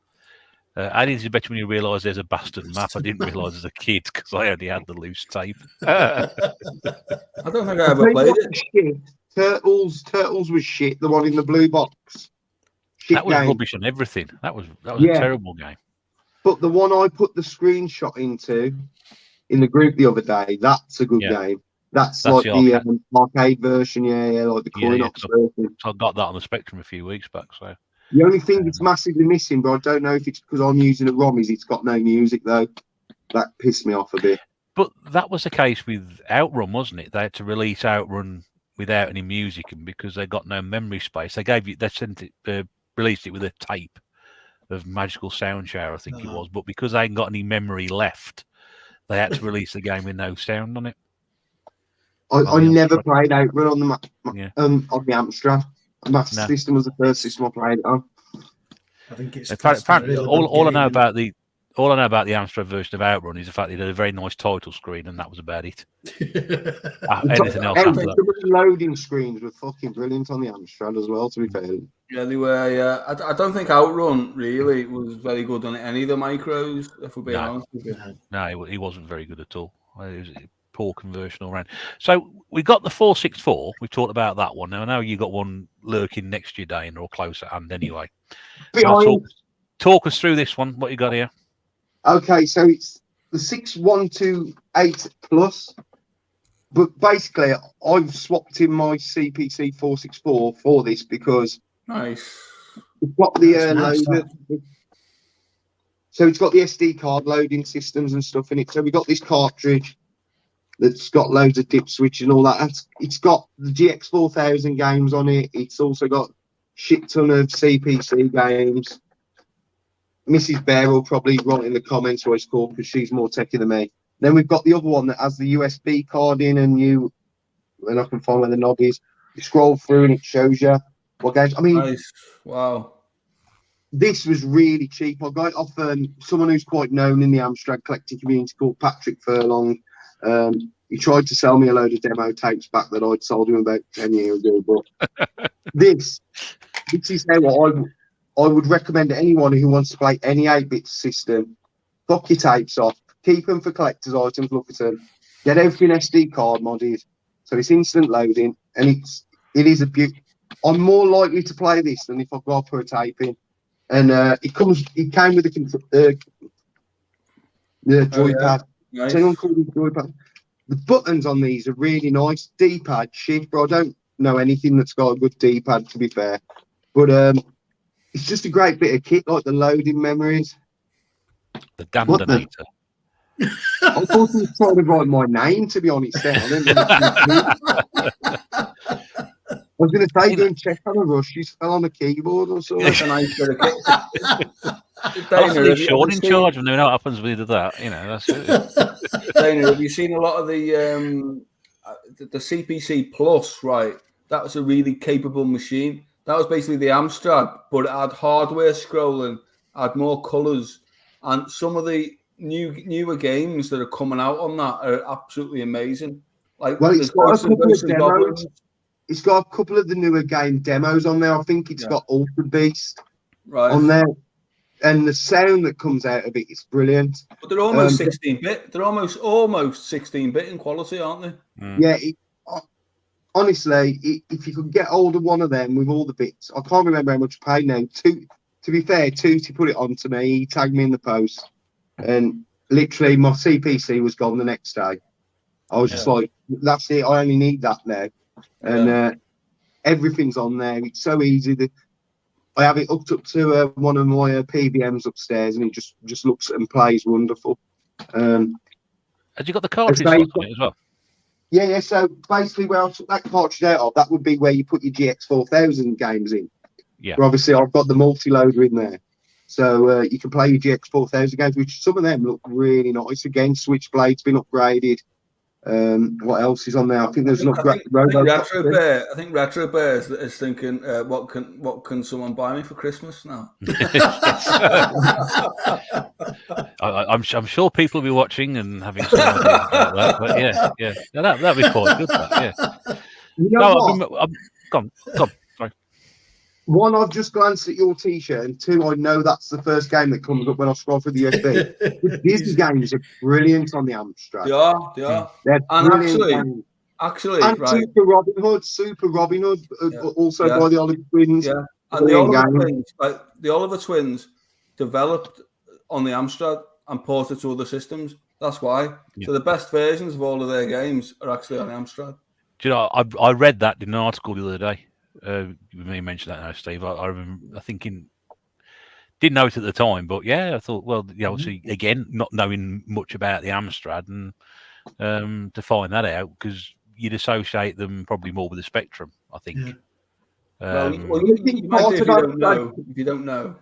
Aliens is better when you realise there's a bastard map. I didn't realise as a kid because I only had the loose tape. I don't think I ever played it. Shit. Turtles was shit. The one in the blue box. That was rubbish on everything. That was a terrible game. But the one I put the screenshot into in the group the other day, that's a good game. That's like the arcade version, like the coin-op version. I got that on the Spectrum a few weeks back. So the only thing that's massively missing, but I don't know if it's because I'm using a ROM, is it's got no music though. That pissed me off a bit. But that was the case with Outrun, wasn't it? They had to release Outrun without any music, and because they got no memory space, they released it with a tape of Magical Sound Shower, I think it was. But because they ain't got any memory left, they had to release the game with no sound on it. I never played Outrun on the Amstrad. Master System was the first system I played it on. I think it's apparently all I know about the Amstrad version of Outrun is the fact that it had a very nice title screen, and that was about it. Anything else? The loading screens were fucking brilliant on the Amstrad as well. To be fair, yeah, they were. Yeah, I don't think Outrun really was very good on any of the micros. If we're being honest with you, no, he wasn't very good at all. It was a poor conversion all around. So we got the 464. We talked about that one. Now I know you got one lurking next to you, Dana, or close at hand talk us through this one. What you got here? Okay, so it's the 6128 Plus, but basically I've swapped in my CPC 464 for this because nice. it's got the Nice, loader. So it's got the SD card loading systems and stuff in it. So we got this cartridge that's got loads of dip switch and all that. It's got the GX 4000 games on it. It's also got shit ton of CPC games. Mrs. Bear will probably write in the comments what it's called because she's more techy than me. Then we've got the other one that has the USB card in, and I can find where the knob is. You scroll through and it shows you what games. I mean, Nice. Wow. This was really cheap. I got it off someone who's quite known in the Amstrad collecting community called Patrick Furlong. He tried to sell me a load of demo tapes back that I'd sold him about 10 years ago. But this is how I would recommend to anyone who wants to play any 8-bit system. Fuck your tapes off. Keep them for collector's items. Look at them. Get everything SD card modded. So it's instant loading. And it is a beauty. I'm more likely to play this than if I go for a tape in. And it came with the joypad. Nice. Anyone called it joypad? The buttons on these are really nice. D-pad, shit, but I don't know anything that's got a good D-pad, to be fair. But it's just a great bit of kit, like the loading memories. The Damdonator. I thought he was trying to write my name, to be honest. I was going to say, doing check on a rush, you fell on a keyboard or something. That's a nice bit of kit. Hopefully Sean in charge, and then what happens with that, that's it. Dana, have you seen a lot of the CPC Plus, right? That was a really capable machine. That was basically the Amstrad, but it had hardware scrolling, had more colours, and some of the newer games that are coming out on that are absolutely amazing. Like, well, it's got a couple of demos. It's got a couple of the newer game demos on there. I think it's got Ultra Beast on there. And the sound that comes out of it is brilliant. But they're almost 16-bit. They're almost 16-bit in quality, aren't they? Mm. Yeah. Honestly, if you could get hold of one of them with all the bits, I can't remember how much I paid now. To be fair, Tootie put it on to me. He tagged me in the post. And literally, my CPC was gone the next day. I was just like, that's it. I only need that now. And everything's on there. It's so easy. I have it hooked up to one of my PBMs upstairs, and it just looks and plays wonderful. Have you got the cartridge slot on it as well? Yeah. So basically, where I took that cartridge out of, that would be where you put your GX 4000 games in. Yeah. But obviously, I've got the multi-loader in there. So you can play your GX 4000 games, which some of them look really nice. Again, Switchblade's been upgraded. What else is on there? I think there's not. I think Retro Bear is thinking, what can someone buy me for Christmas now? I'm sure people will be watching and having some ideas about that. But yeah, that'd be quite good. You know what? Go on. Sorry. One, I've just glanced at your T-shirt, and two, I know that's the first game that comes up when I scroll through the USB. The Disney games are brilliant on the Amstrad. They are. They're And actually, and right. Super Robin Hood, also by the Oliver Twins. Yeah, and the Oliver Twins developed on the Amstrad and ported to other systems. That's why. Yeah. So the best versions of all of their games are actually on the Amstrad. Do you know, I read that in an article the other day. You may mention that now, Steve. I remember thinking, didn't know it at the time, but yeah, I thought, well, obviously, again, not knowing much about the Amstrad, and to find that out, because you'd associate them probably more with the Spectrum, I think. Yeah. You might do if you don't know.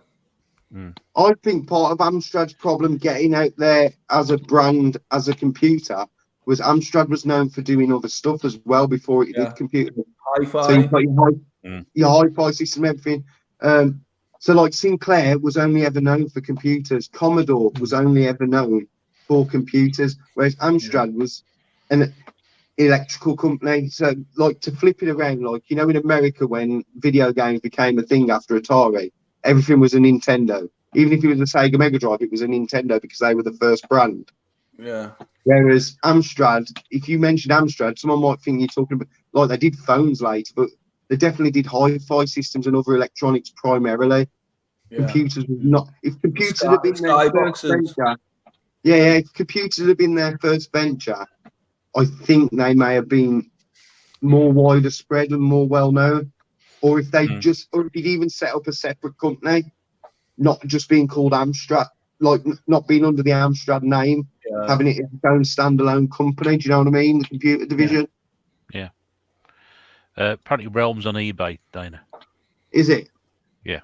I think part of Amstrad's problem getting out there as a brand, as a computer, was Amstrad was known for doing other stuff as well before it did computer. Hi-Fi. So you've got your hi-fi system, everything. So like Sinclair was only ever known for computers. Commodore was only ever known for computers, whereas Amstrad was an electrical company. So like, to flip it around, like, in America, when video games became a thing after Atari, everything was a Nintendo. Even if it was a Sega Mega Drive, it was a Nintendo because they were the first brand. Yeah. Whereas Amstrad, if you mentioned Amstrad, someone might think you're talking about, like, they did phones later, but they definitely did hi-fi systems and other electronics primarily. Yeah. Computers was not. If computers had been Yeah, if computers had been their first venture, I think they may have been more wider spread and more well known. Or if they or if they'd even set up a separate company, not just being called Amstrad, like not being under the Amstrad name, having it as its own standalone company. Do you know what I mean? The computer division. Yeah. Apparently, Realm's on eBay, Dana. Is it? Yeah.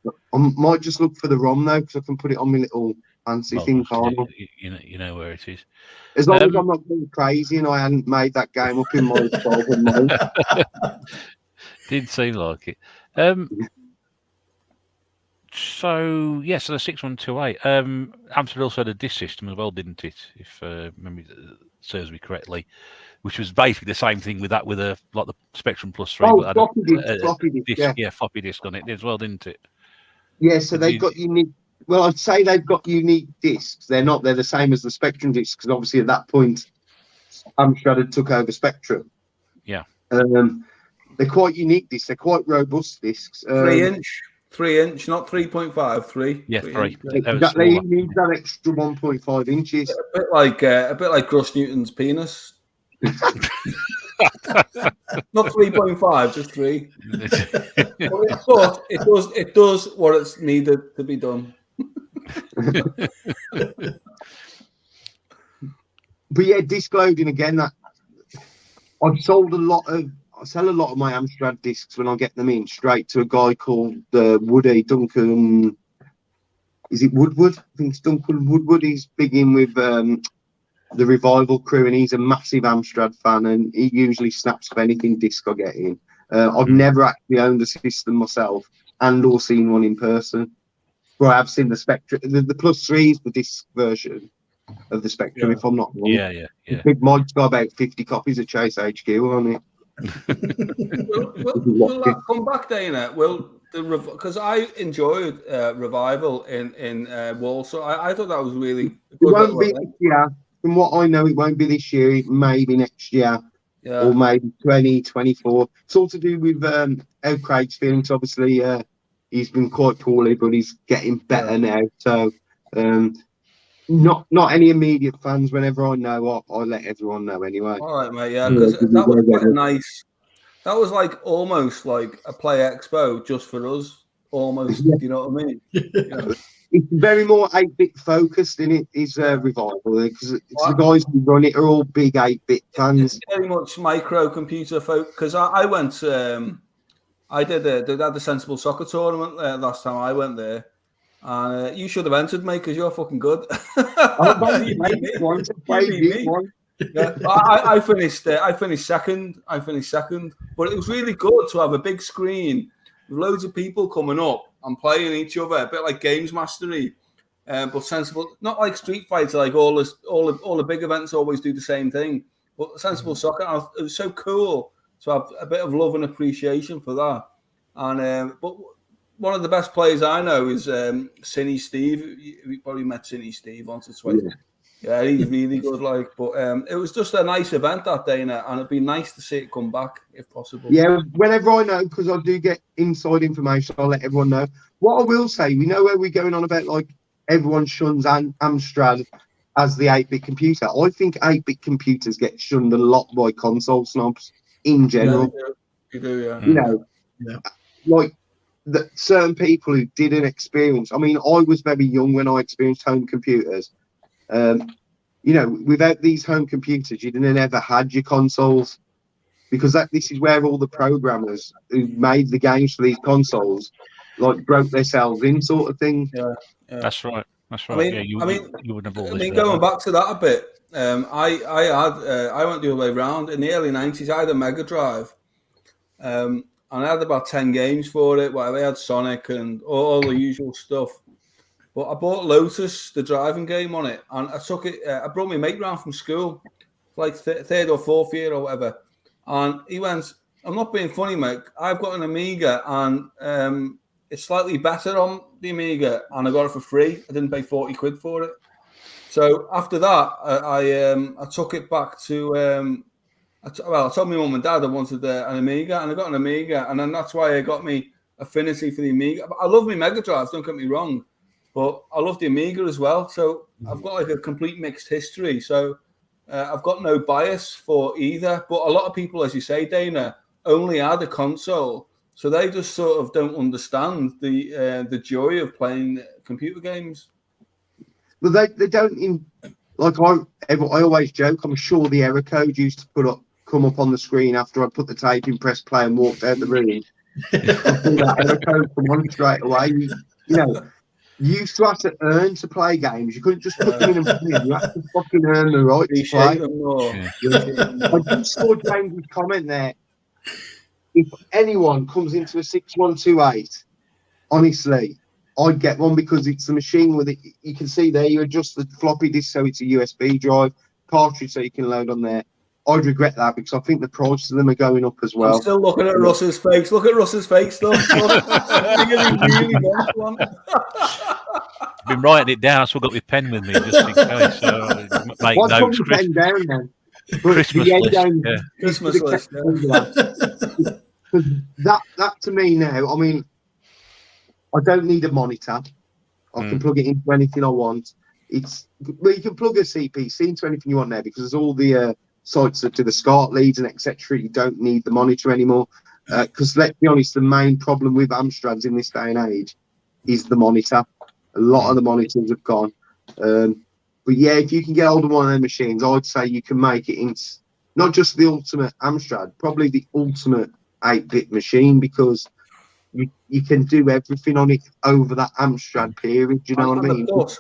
I might just look for the ROM though, because I can put it on my little fancy thing. You know where it is. As long as I'm not going crazy and I hadn't made that game up in my 12 mind. Didn't seem like it. So the 6128. Amstrad also had a disk system as well, didn't it? If memory serves me correctly, which was basically the same thing with that, with a like the Spectrum Plus 3. Oh, but floppy disk, yeah, floppy disk on it as well, didn't it? Yeah, so they've got unique. Well, I'd say they've got unique discs. They're the same as the Spectrum discs, because obviously at that point, Amstrad had took over Spectrum. Yeah. They're quite unique discs. They're quite robust discs. 3 inch, not 3.5, 3. Yeah, 3. Exactly. You need that extra 1.5 inches. A bit like Gus Newton's penis. Not 3.5, just 3. But it does what it's needed to be done. But yeah, disc loading again. That I sell a lot of my Amstrad discs when I get them in straight to a guy called Woody Duncan. Is it Woodward? I think it's Duncan Woodward. He's big in with the Revival crew, and he's a massive Amstrad fan, and he usually snaps up anything disc I get in. I've never actually owned a system myself or seen one in person. But I have seen the Spectrum. The Plus 3 is the disc version of the Spectrum, if I'm not wrong. Yeah. Big Mike's got about 50 copies of Chase HQ on it. Will that come back, Dana? Because I enjoyed Revival in Walsall. I thought that was really good. It won't be this year. From what I know, it won't be this year. It may be next year, or maybe 2024. It's all to do with how Craig's feeling. So obviously, he's been quite poorly, but he's getting better now. So, not any immediate fans. Whenever I know, I'll let everyone know anyway. All right, mate. Yeah, because that was quite nice. That was almost like a Play Expo just for us. Almost, you know what I mean? Yeah. It's very more 8-bit focused in it. Is Revival, because the guys who run it are all big 8-bit fans. It's very much microcomputer folk. Because I went, I did the Sensible Soccer tournament last time I went there, and you should have entered, mate, because you're fucking good. I finished second. But it was really good to have a big screen with loads of people coming up and playing each other, a bit like Games Mastery, but sensible. Not like Street Fighter, like all the big events always do the same thing. But Sensible Soccer, it was so cool to have a bit of love and appreciation for that. And but one of the best players I know is Cine Steve. You probably met Cine Steve once or twice. Yeah, he's really good. But it was just a nice event that day, and it'd be nice to see it come back if possible. Yeah, whenever I know, because I do get inside information, I'll let everyone know. What I will say, we know where we're going on about, like, everyone shuns Amstrad as the 8-bit computer. I think 8-bit computers get shunned a lot by console snobs in general. Yeah, you do, yeah. You know, like certain people who didn't experience. I mean, I was very young when I experienced home computers. You know, without these home computers, you'd never had your consoles, because this is where all the programmers who made the games for these consoles broke themselves in, sort of thing. Yeah. That's right. I mean, you wouldn't have all this. Going back to that a bit, I went the other way around. In the early 90s, I had a Mega Drive, and I had about 10 games for it. Well, I had Sonic and all the usual stuff. But I bought Lotus, the driving game, on it, and I took it. I brought my mate round from school, like third or fourth year or whatever, and he went, "I'm not being funny, mate. I've got an Amiga, and it's slightly better on the Amiga, and I got it for free. I didn't pay 40 quid for it." So after that, I took it back to. I told my mum and dad I wanted an Amiga, and I got an Amiga, and then that's why I got me affinity for the Amiga. I love my Mega Drive. Don't get me wrong. but I love the Amiga as well. So I've got like a complete mixed history. So I've got no bias for either. But a lot of people, as you say, Dana, only had a console, so they just sort of don't understand the joy of playing computer games. But they don't. Like I always joke. I'm sure the error code used to come up on the screen after I put the tape in, press play, and walked out the room. That error code come on straight away. You know, you used to have to earn to play games. You couldn't just put them in and play them. You had to fucking earn the right to play. I just saw James's comment there. If anyone comes into a 6128, honestly, I'd get one because it's the machine with it. You can see there, you adjust the floppy disk so it's a USB drive, cartridge so you can load on there. I'd regret that because I think the prices of them are going up as well. I'm still looking at Russ's face. Look at Russ's face, though. I've been writing it down. I still got my pen with me just in case. So make What's notes. the pen down then? Christmas list. Yeah. Christmas list. Because that to me now, I mean, I don't need a monitor. I can plug it into anything I want. Well, you can plug a CPC into anything you want now because there's all the sites to the SCART leads and etc. You don't need the monitor anymore. Because let's be honest, the main problem with Amstrads in this day and age is the monitor. A lot of the monitors have gone. But yeah, if you can get hold of one of them machines, I'd say you can make it into not just the ultimate Amstrad, probably the ultimate 8-bit machine because you can do everything on it over that Amstrad period. Do you know what I mean? Plus,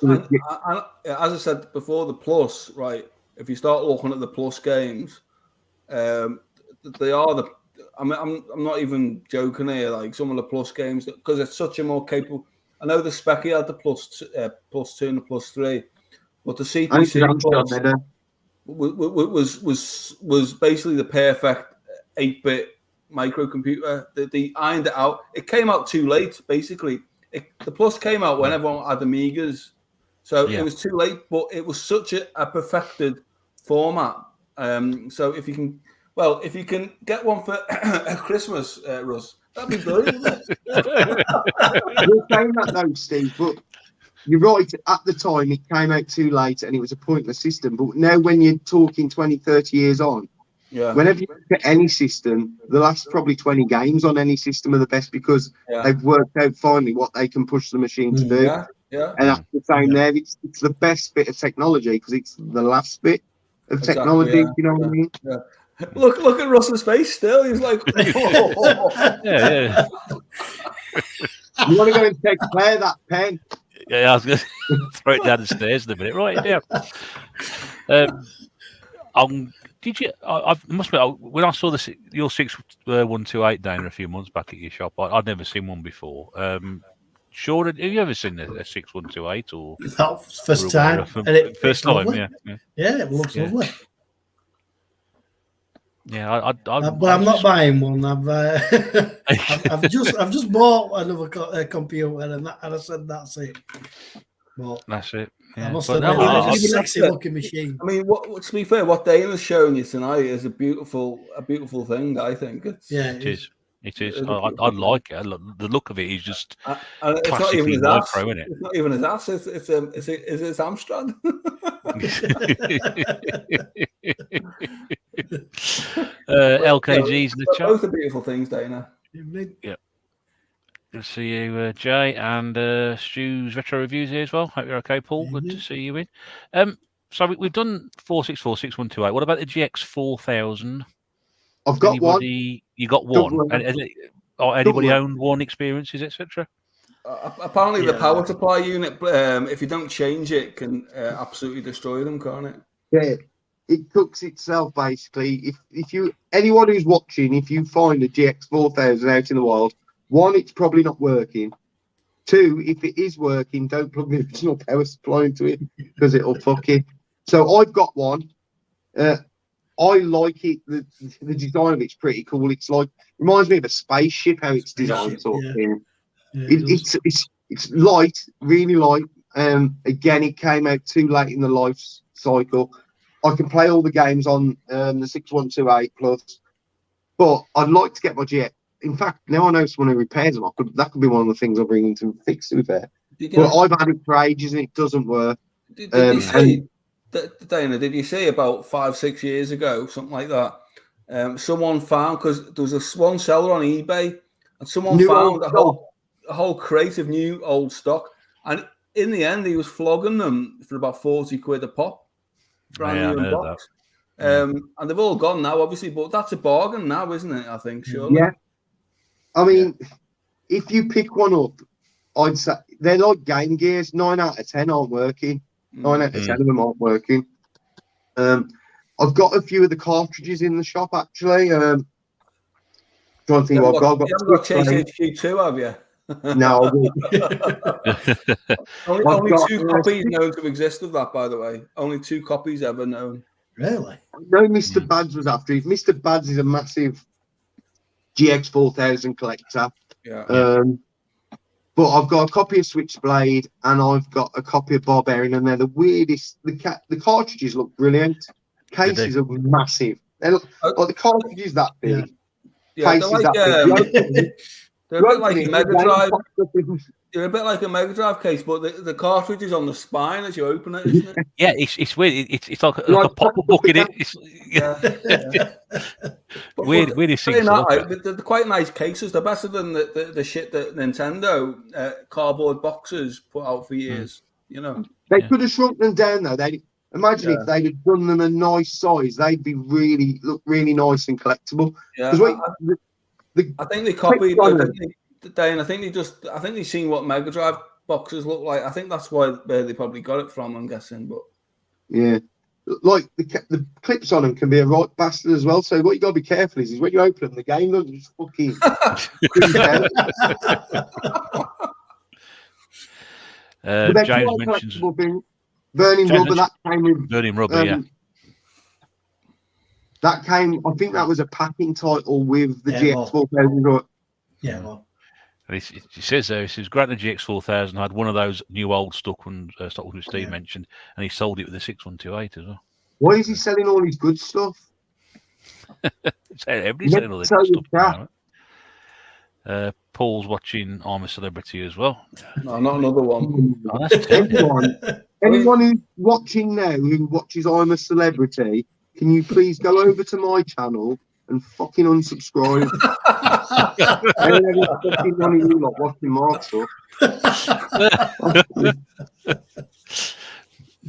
as I said before, the Plus, right? If you start looking at the Plus games, they are the. I mean, I'm not even joking here. Like some of the Plus games, because it's such a more capable. I know the Specky had the Plus 2 and the Plus 3, but the CPC Plus was basically the perfect 8-bit microcomputer. They ironed it out. It came out too late, basically. The Plus came out when everyone had Amigas, so it was too late. But it was such a perfected format. So if you can get one for Christmas, Russ, that'd be brilliant. You're saying that though, Steve, but you're right. At the time, it came out too late, and it was a pointless system. But now, when you're talking 20, 30 years on. Yeah. Whenever you look at any system, the last probably 20 games on any system are the best because they've worked out finally what they can push the machine to do. Yeah. And that's the same there. It's the best bit of technology because it's the last bit of technology. You know what I mean? Yeah. Look at Russell's face still. He's like, yeah. You want to go and take Claire that pen? Yeah, I was going to throw it down the stairs in a minute. Right, did you? I must admit, when I saw your 6128 Dana a few months back at your shop, I'd never seen one before. Sean, have you ever seen a 6128 or? That first time. First time, yeah. Yeah, it looks lovely. Yeah, but I'm not buying one. I've just bought another computer, and I said that's it. But that's it. Yeah. I must admit, it's a sexy looking machine. I mean, to be fair, what Dana's showing you tonight is a beautiful thing. I think it is. It is. I like it. The look of it is just it's classically micro, isn't it? It's not even his ass. It's Amstrad. LKG's in the chat. Both are beautiful things, Dana. Yeah. Good to see you, Jay, and Stu's Retro Reviews here as well. Hope you're okay, Paul. Good to see you in. So we've done 464, 6128. What about the GX 4000? I've got one. You got one? Anybody owned one, experiences, etc.? Apparently, the power supply unit, if you don't change it, can absolutely destroy them, can't it? Yeah, it cooks itself basically. If anyone who's watching, if you find a GX 4000 out in the wild, one, it's probably not working. Two, if it is working, don't plug the original power supply into it because it'll fuck it. So I've got one. I like it. The design of it's pretty cool. It's like reminds me of a spaceship how it's designed, sort of thing. It's light, really light. Again, it came out too late in the life cycle. I can play all the games on the 6128 Plus, but I'd like to get my GX. In fact, now I know someone who repairs them. That could be one of the things I'll bring in to fix. To be fair, But I've had it for ages and it doesn't work. Did you see, Dana? Did you see about 5-6 years ago, something like that? Someone found, because there was one seller on eBay, and someone found a whole crate of new old stock, and in the end, he was flogging them for about 40 quid a pop, brand new unboxed. And they've all gone now, obviously, but that's a bargain now, isn't it? I think, surely. Yeah. I mean, if you pick one up, I'd say they're like Game Gears. 9 out of 10 aren't working. 9 out of 10 of them aren't working. I've got a few of the cartridges in the shop, actually. Trying to think what I've got. You haven't got Chase HQ2, have you? No. only 2 copies known to exist of that, by the way. Only 2 copies ever known. Really? No, Mr. Bads was after it. Mr. Bads is a massive GX4000 collector. Yeah. But I've got a copy of Switchblade and I've got a copy of Barbarian, and they're the weirdest. The cartridges look brilliant. Cases are massive. They're like the cartridges that big. Yeah, they're a bit like a Mega Drive. They're a bit like a Mega Drive case, but the cartridge is on the spine as you open it, isn't it? Yeah, it's weird. It's like a pop-up book in it. Weird things. They're quite nice cases. They're better than the shit that Nintendo cardboard boxes put out for years. You know, they could have shrunk them down though. Imagine if they'd have done them a nice size, they'd be look really nice and collectible. Yeah, I think they copied. I think they've seen what Mega Drive boxes look like. I think that's where they probably got it from, I'm guessing. But yeah, like the clips on them can be a right bastard as well. So what you got to be careful is when you open them, the game doesn't just fucking. James mentions Burning Rubber. That came with Burning Rubber. Yeah. That came. I think that was a packing title with the GX4000. Yeah. Well. It says there, it says Granted GX4000 had one of those new old stock ones which Steve mentioned, and he sold it with a 6128 as well. Why is he selling all his good stuff? Everybody's selling all their good stuff now. Paul's watching I'm a Celebrity as well. No, not another one. Anyone who's watching now who watches I'm a Celebrity, can you please go over to my channel and fucking unsubscribe? Fucking one of you lot watching Mark's stuff.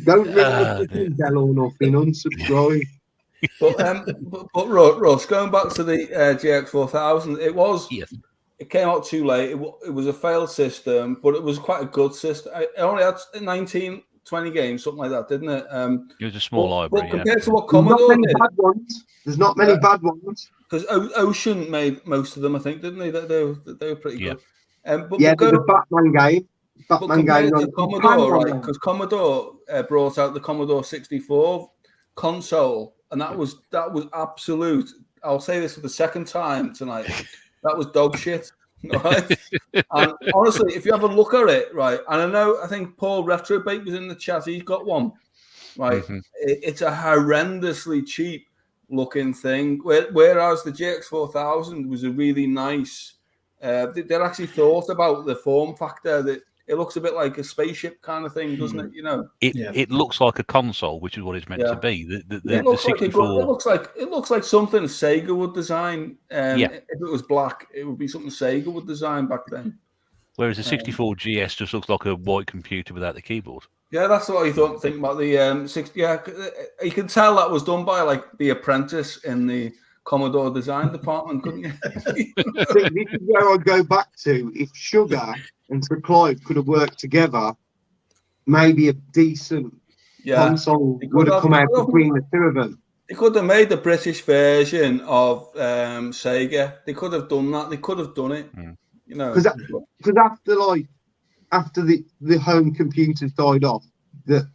Don't ring the fucking bell or nothing. Unsubscribe. But Ross, going back to the GX4000, it came out too late. It was a failed system, but it was quite a good system. It only had 19-20 games, something like that, didn't it? It was a small library. But compared to what Commodore did, there's not many bad ones. Because Ocean made most of them, I think, didn't they? They were pretty good. The Batman game. To Commodore, right? Because Commodore brought out the Commodore 64 console, and that was absolute. I'll say this for the second time tonight. That was dog shit, right? And honestly, if you have a look at it, right, and I think Paul Retrobait was in the chat. He's got one, right? Mm-hmm. It's a horrendously cheap looking thing, whereas the GX4000 was a really nice. They actually thought about the form factor. That it looks a bit like a spaceship kind of thing, doesn't it? You know, it looks like a console, which is what it's meant to be. The 64. It looks like something Sega would design. If it was black, it would be something Sega would design back then. Whereas the 64 GS just looks like a white computer without the keyboard. Yeah, that's what I think about the 60. Yeah, you can tell that was done by like the apprentice in the Commodore design department, couldn't you? See, this is where I go back to. If Sugar and Sir Clive could have worked together, maybe a decent console would have come out between the two of them. They could have made the British version of Sega. They could have done that. They could have done it. You know, because after the home computers died off, the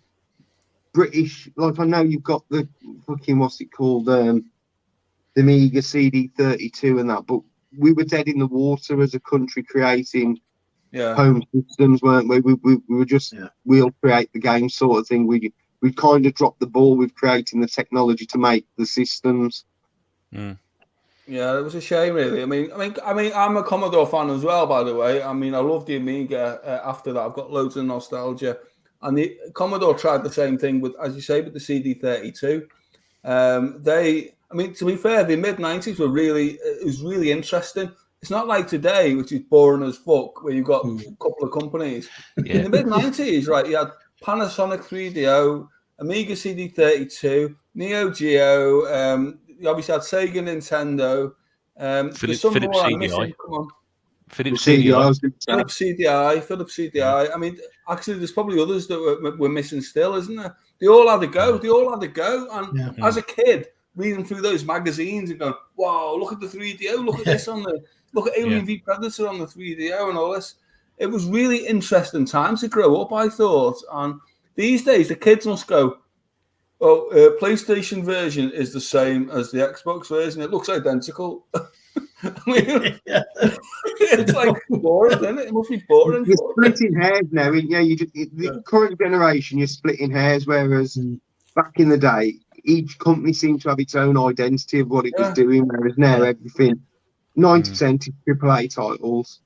British, like I know you've got the fucking what's it called, the Amiga CD32 and that, but we were dead in the water as a country creating home systems, weren't we? We were just we'll create the game sort of thing. We kind of dropped the ball with creating the technology to make the systems. Yeah, it was a shame, really. I mean, I'm a Commodore fan as well, by the way. I mean, I love the Amiga. After that, I've got loads of nostalgia. And the Commodore tried the same thing with, as you say, with the CD32. I mean, to be fair, the mid-90s it was really interesting. It's not like today, which is boring as fuck, where you've got a couple of companies. In the mid-90s, right, you had Panasonic 3DO, Amiga CD32, Neo Geo, you obviously had Sega, Nintendo. There's some Philips more I'm CDI. missing. Come on. Philips CDI. Philips CDI. I mean, actually, there's probably others that we're missing still, isn't there? They all had a go. And as a kid, reading through those magazines and going, wow, look at the 3DO, look at this look at Alien v Predator on the 3DO and all this. It was really interesting time to grow up, I thought. And these days, the kids must go, PlayStation version is the same as the Xbox version. It looks identical. I mean, it's like boring, isn't it? It must be boring. You're splitting hairs now. The current generation, you're splitting hairs, whereas back in the day, each company seemed to have its own identity of what it was doing, whereas now everything, 90% is AAA titles.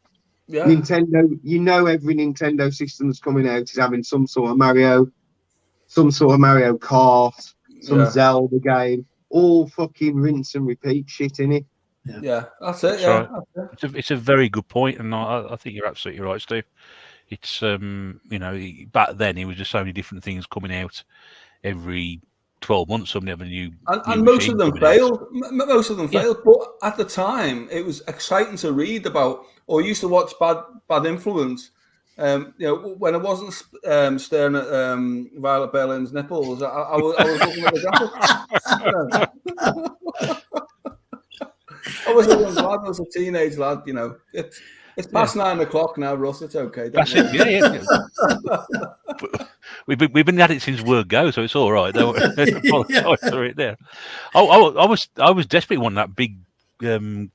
Yeah. Nintendo, every Nintendo system that's coming out is having some sort of Mario Kart, some Zelda game, all fucking rinse and repeat shit in it. Yeah, that's it. Right. It's a very good point, and I think you're absolutely right, Steve. It's back then it was just so many different things coming out every 12 months. Somebody have a new and most of them failed. Most of them failed, but at the time it was exciting to read about, or used to watch Bad Influence. When I wasn't staring at Violet Berlin's nipples, I was looking at the graphics. I was a young lad. I was a teenage lad. It's past 9 o'clock now, Russ. It's okay. That's it. Yeah. We've been at it since word go, so it's all right. Don't apologise for it there. I was desperately wanting that big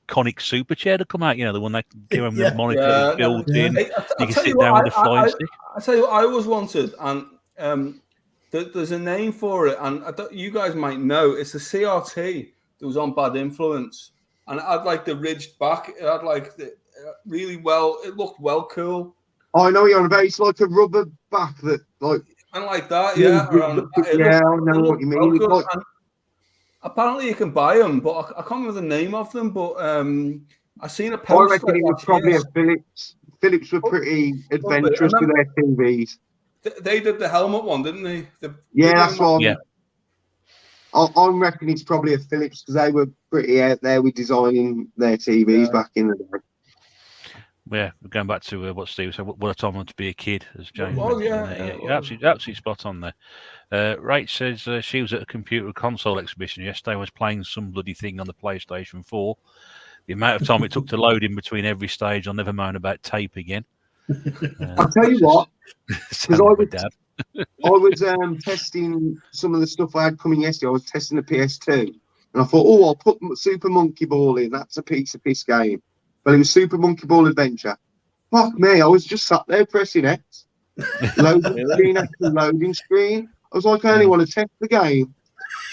conic super chair to come out. The one that came with the monitor built in. You can sit down with the flying stick. I tell you what, I always wanted, and there's a name for it, and you guys might know. It's the CRT that was on Bad Influence. And it had like the ridged back. It had like really well. It looked well cool. I know you're on about. It's like a rubber back that like. And like that, yeah. I know what you mean. Well apparently, you can buy them, but I can't remember the name of them. But I seen a poster. I reckon it was probably a Philips. Philips were pretty adventurous with their TVs. They did the helmet one, didn't they? That's what. I reckon it's probably a Philips because they were pretty out there with designing their TVs back in the day. Yeah, going back to what Steve said, what a time to be a kid, as James mentioned. Absolutely spot on there. Rach says she was at a computer console exhibition yesterday, was playing some bloody thing on the PlayStation 4. The amount of time it took to load in between every stage, I'll never moan about tape again. I'll tell you what, because I was testing some of the stuff I had coming yesterday. I was testing the PS2, and I thought, I'll put Super Monkey Ball in. That's a piece of piss game. But it was Super Monkey Ball Adventure. Fuck me, I was just sat there pressing X. Loading screen after loading screen. I was like, I only want to test the game.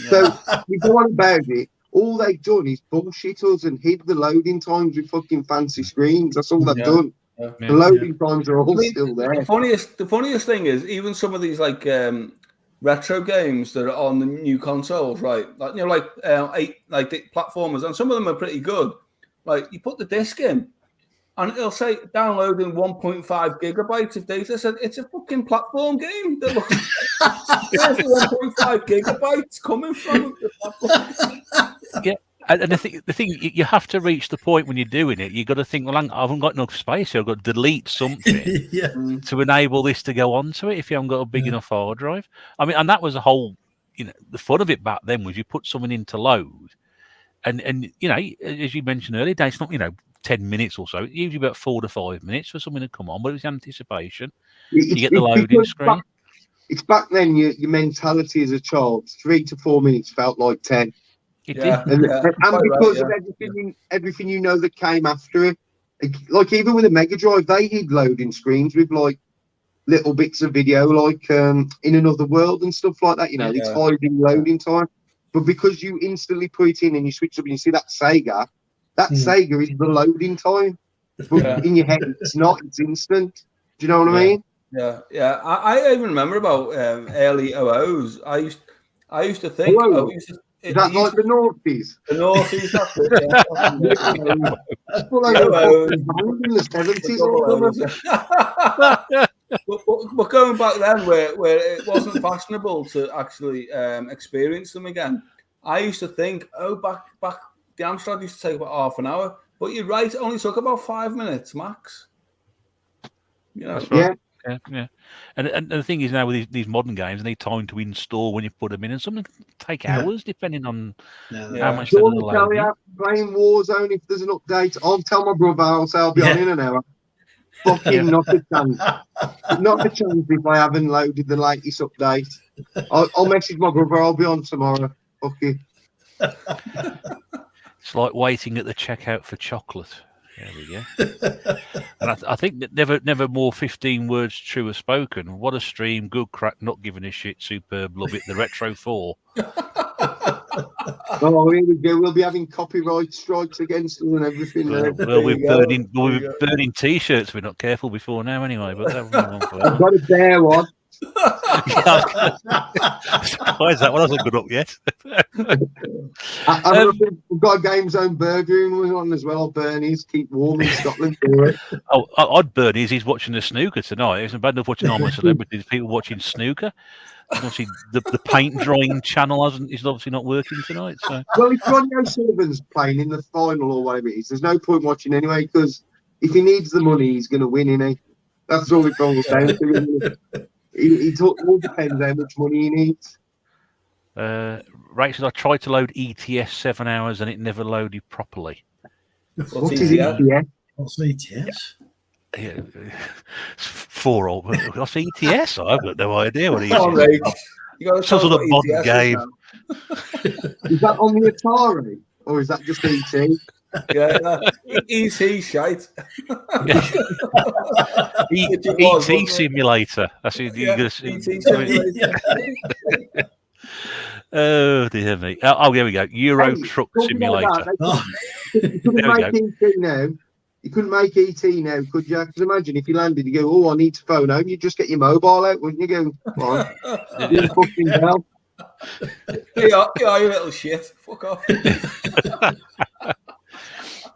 So, you go on about it, all they've done is bullshit us and hid the loading times with fucking fancy screens. That's all they've done. Yeah. The loading times are all still there. The funniest thing is, even some of these like retro games that are on the new consoles, right? Like the platformers, and some of them are pretty good. Like you put the disc in, and it'll say downloading 1.5 gigabytes of data. I said it's a fucking platform game. That looks where's the 1.5 gigabytes coming from? Yeah. And the thing, you have to reach the point when you're doing it. You've got to think, well, I haven't got enough space here. I've got to delete something to enable this to go onto it if you haven't got a big enough hard drive. I mean, and that was the whole, the fun of it back then was you put something in to load. And as you mentioned earlier, it's not, 10 minutes or so. It's usually about 4 to 5 minutes for something to come on, but it's anticipation. You get the loading screen. It's back then, your mentality as a child, 3 to 4 minutes felt like 10. It did. And because of everything that came after it, like even with a Mega Drive, they hid loading screens with like little bits of video, like in Another World and stuff like that. It's hiding loading time. But because you instantly put it in and you switch up and you see that Sega, That Sega is the loading time. But in your head, it's not. It's instant. Do you know what I mean? Yeah. I even remember about early OOs. I used to think. Hello. Is that like the noughties? The noughties, that's it. It's full over in the 70s. But going back then, where it wasn't fashionable to actually experience them again, I used to think, back the Amstrad used to take about half an hour. But you're right, it only took about 5 minutes max. You know, that's right. Yeah. And the thing is now with these modern games, they need time to install when you put them in, and some can take hours depending on how much they're loading. Playing Warzone, if there's an update, I'll tell my brother, I'll be on in an hour. Fucking not a chance. Not a chance if I haven't loaded the latest update. I'll message my brother, I'll be on tomorrow. Fuck it. It's like waiting at the checkout for chocolate. There we go. And I think that never more 15 words truer spoken. What a stream, good crack, not giving a shit, superb, love it, the Retro 4. Oh, here we go. We'll be having copyright strikes against us and everything. Well, we're burning T-shirts. We're not careful before now, anyway. But I've got a bear one. Why is that one hasn't got up yet? We've got a Game Zone burger on as well. Bernie's keep warm in Scotland for it. Oh, I'd Bernie's. He's watching the snooker tonight. It's bad enough watching Armour Celebrities. People watching snooker. Obviously, the paint drying channel is obviously not working tonight. So, well, if Ronnie O'Sullivan's playing in the final or whatever it is, there's no point watching anyway, because if he needs the money, he's going to win, innit? That's all it boils down to. It all depends how much money he needs. Rachel, I tried to load ETS 7 hours and it never loaded properly. What is ETS? What's ETS? Yeah, what's ETS? I've got no idea what it is. Some sort of modern game. Is that on the Atari or is that just ET? Yeah, ET shite. ET simulator. That's it. ET simulator. Oh dear me. Oh, there we go. Euro Truck Simulator. You couldn't make ET now, could you? Because imagine if you landed, you go, I need to phone home. You just get your mobile out, wouldn't you? Go, come on. Fucking hell. Yeah, you little shit. Fuck off.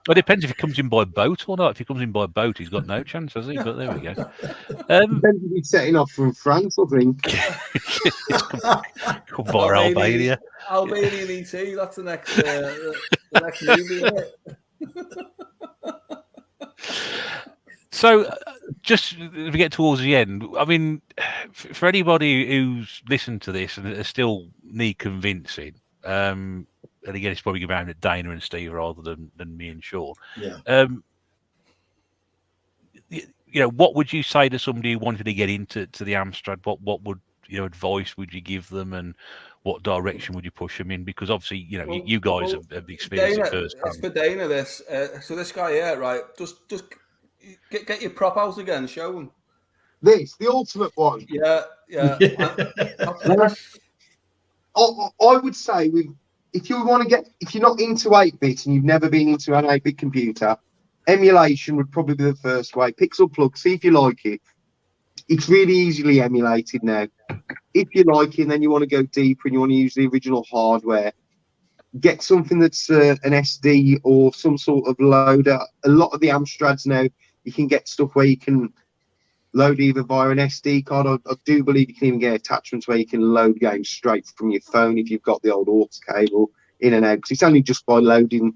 Well, it depends if he comes in by boat or not. If he comes in by boat, he's got no chance, has he? But there we go. Depends if he's setting off from France, I think. Come by Albania. Albanian ET, that's the next movie, isn't it? So, just as we get towards the end, I mean, for anybody who's listened to this and is still need convincing, and again, it's probably about at Dana and Steve rather than me and Sean. Yeah. What would you say to somebody who wanted to get into the Amstrad? What would advice would you give them, and what direction would you push them in? Because obviously, you guys have experienced it first. It's for Dana. This so this guy here, right? Just get your prop out again. Show him. The ultimate one. Yeah. I would say if you're not into 8-bit and you've never been into an 8-bit computer, emulation would probably be the first way. Pixel plug, see if you like it. It's really easily emulated now. If you like it and then you want to go deeper and you want to use the original hardware, get something that's an SD or some sort of loader. A lot of the Amstrads now, you can get stuff where you can load either via an SD card. I do believe you can even get attachments where you can load games straight from your phone if you've got the old aux cable in and out. Because it's only just by loading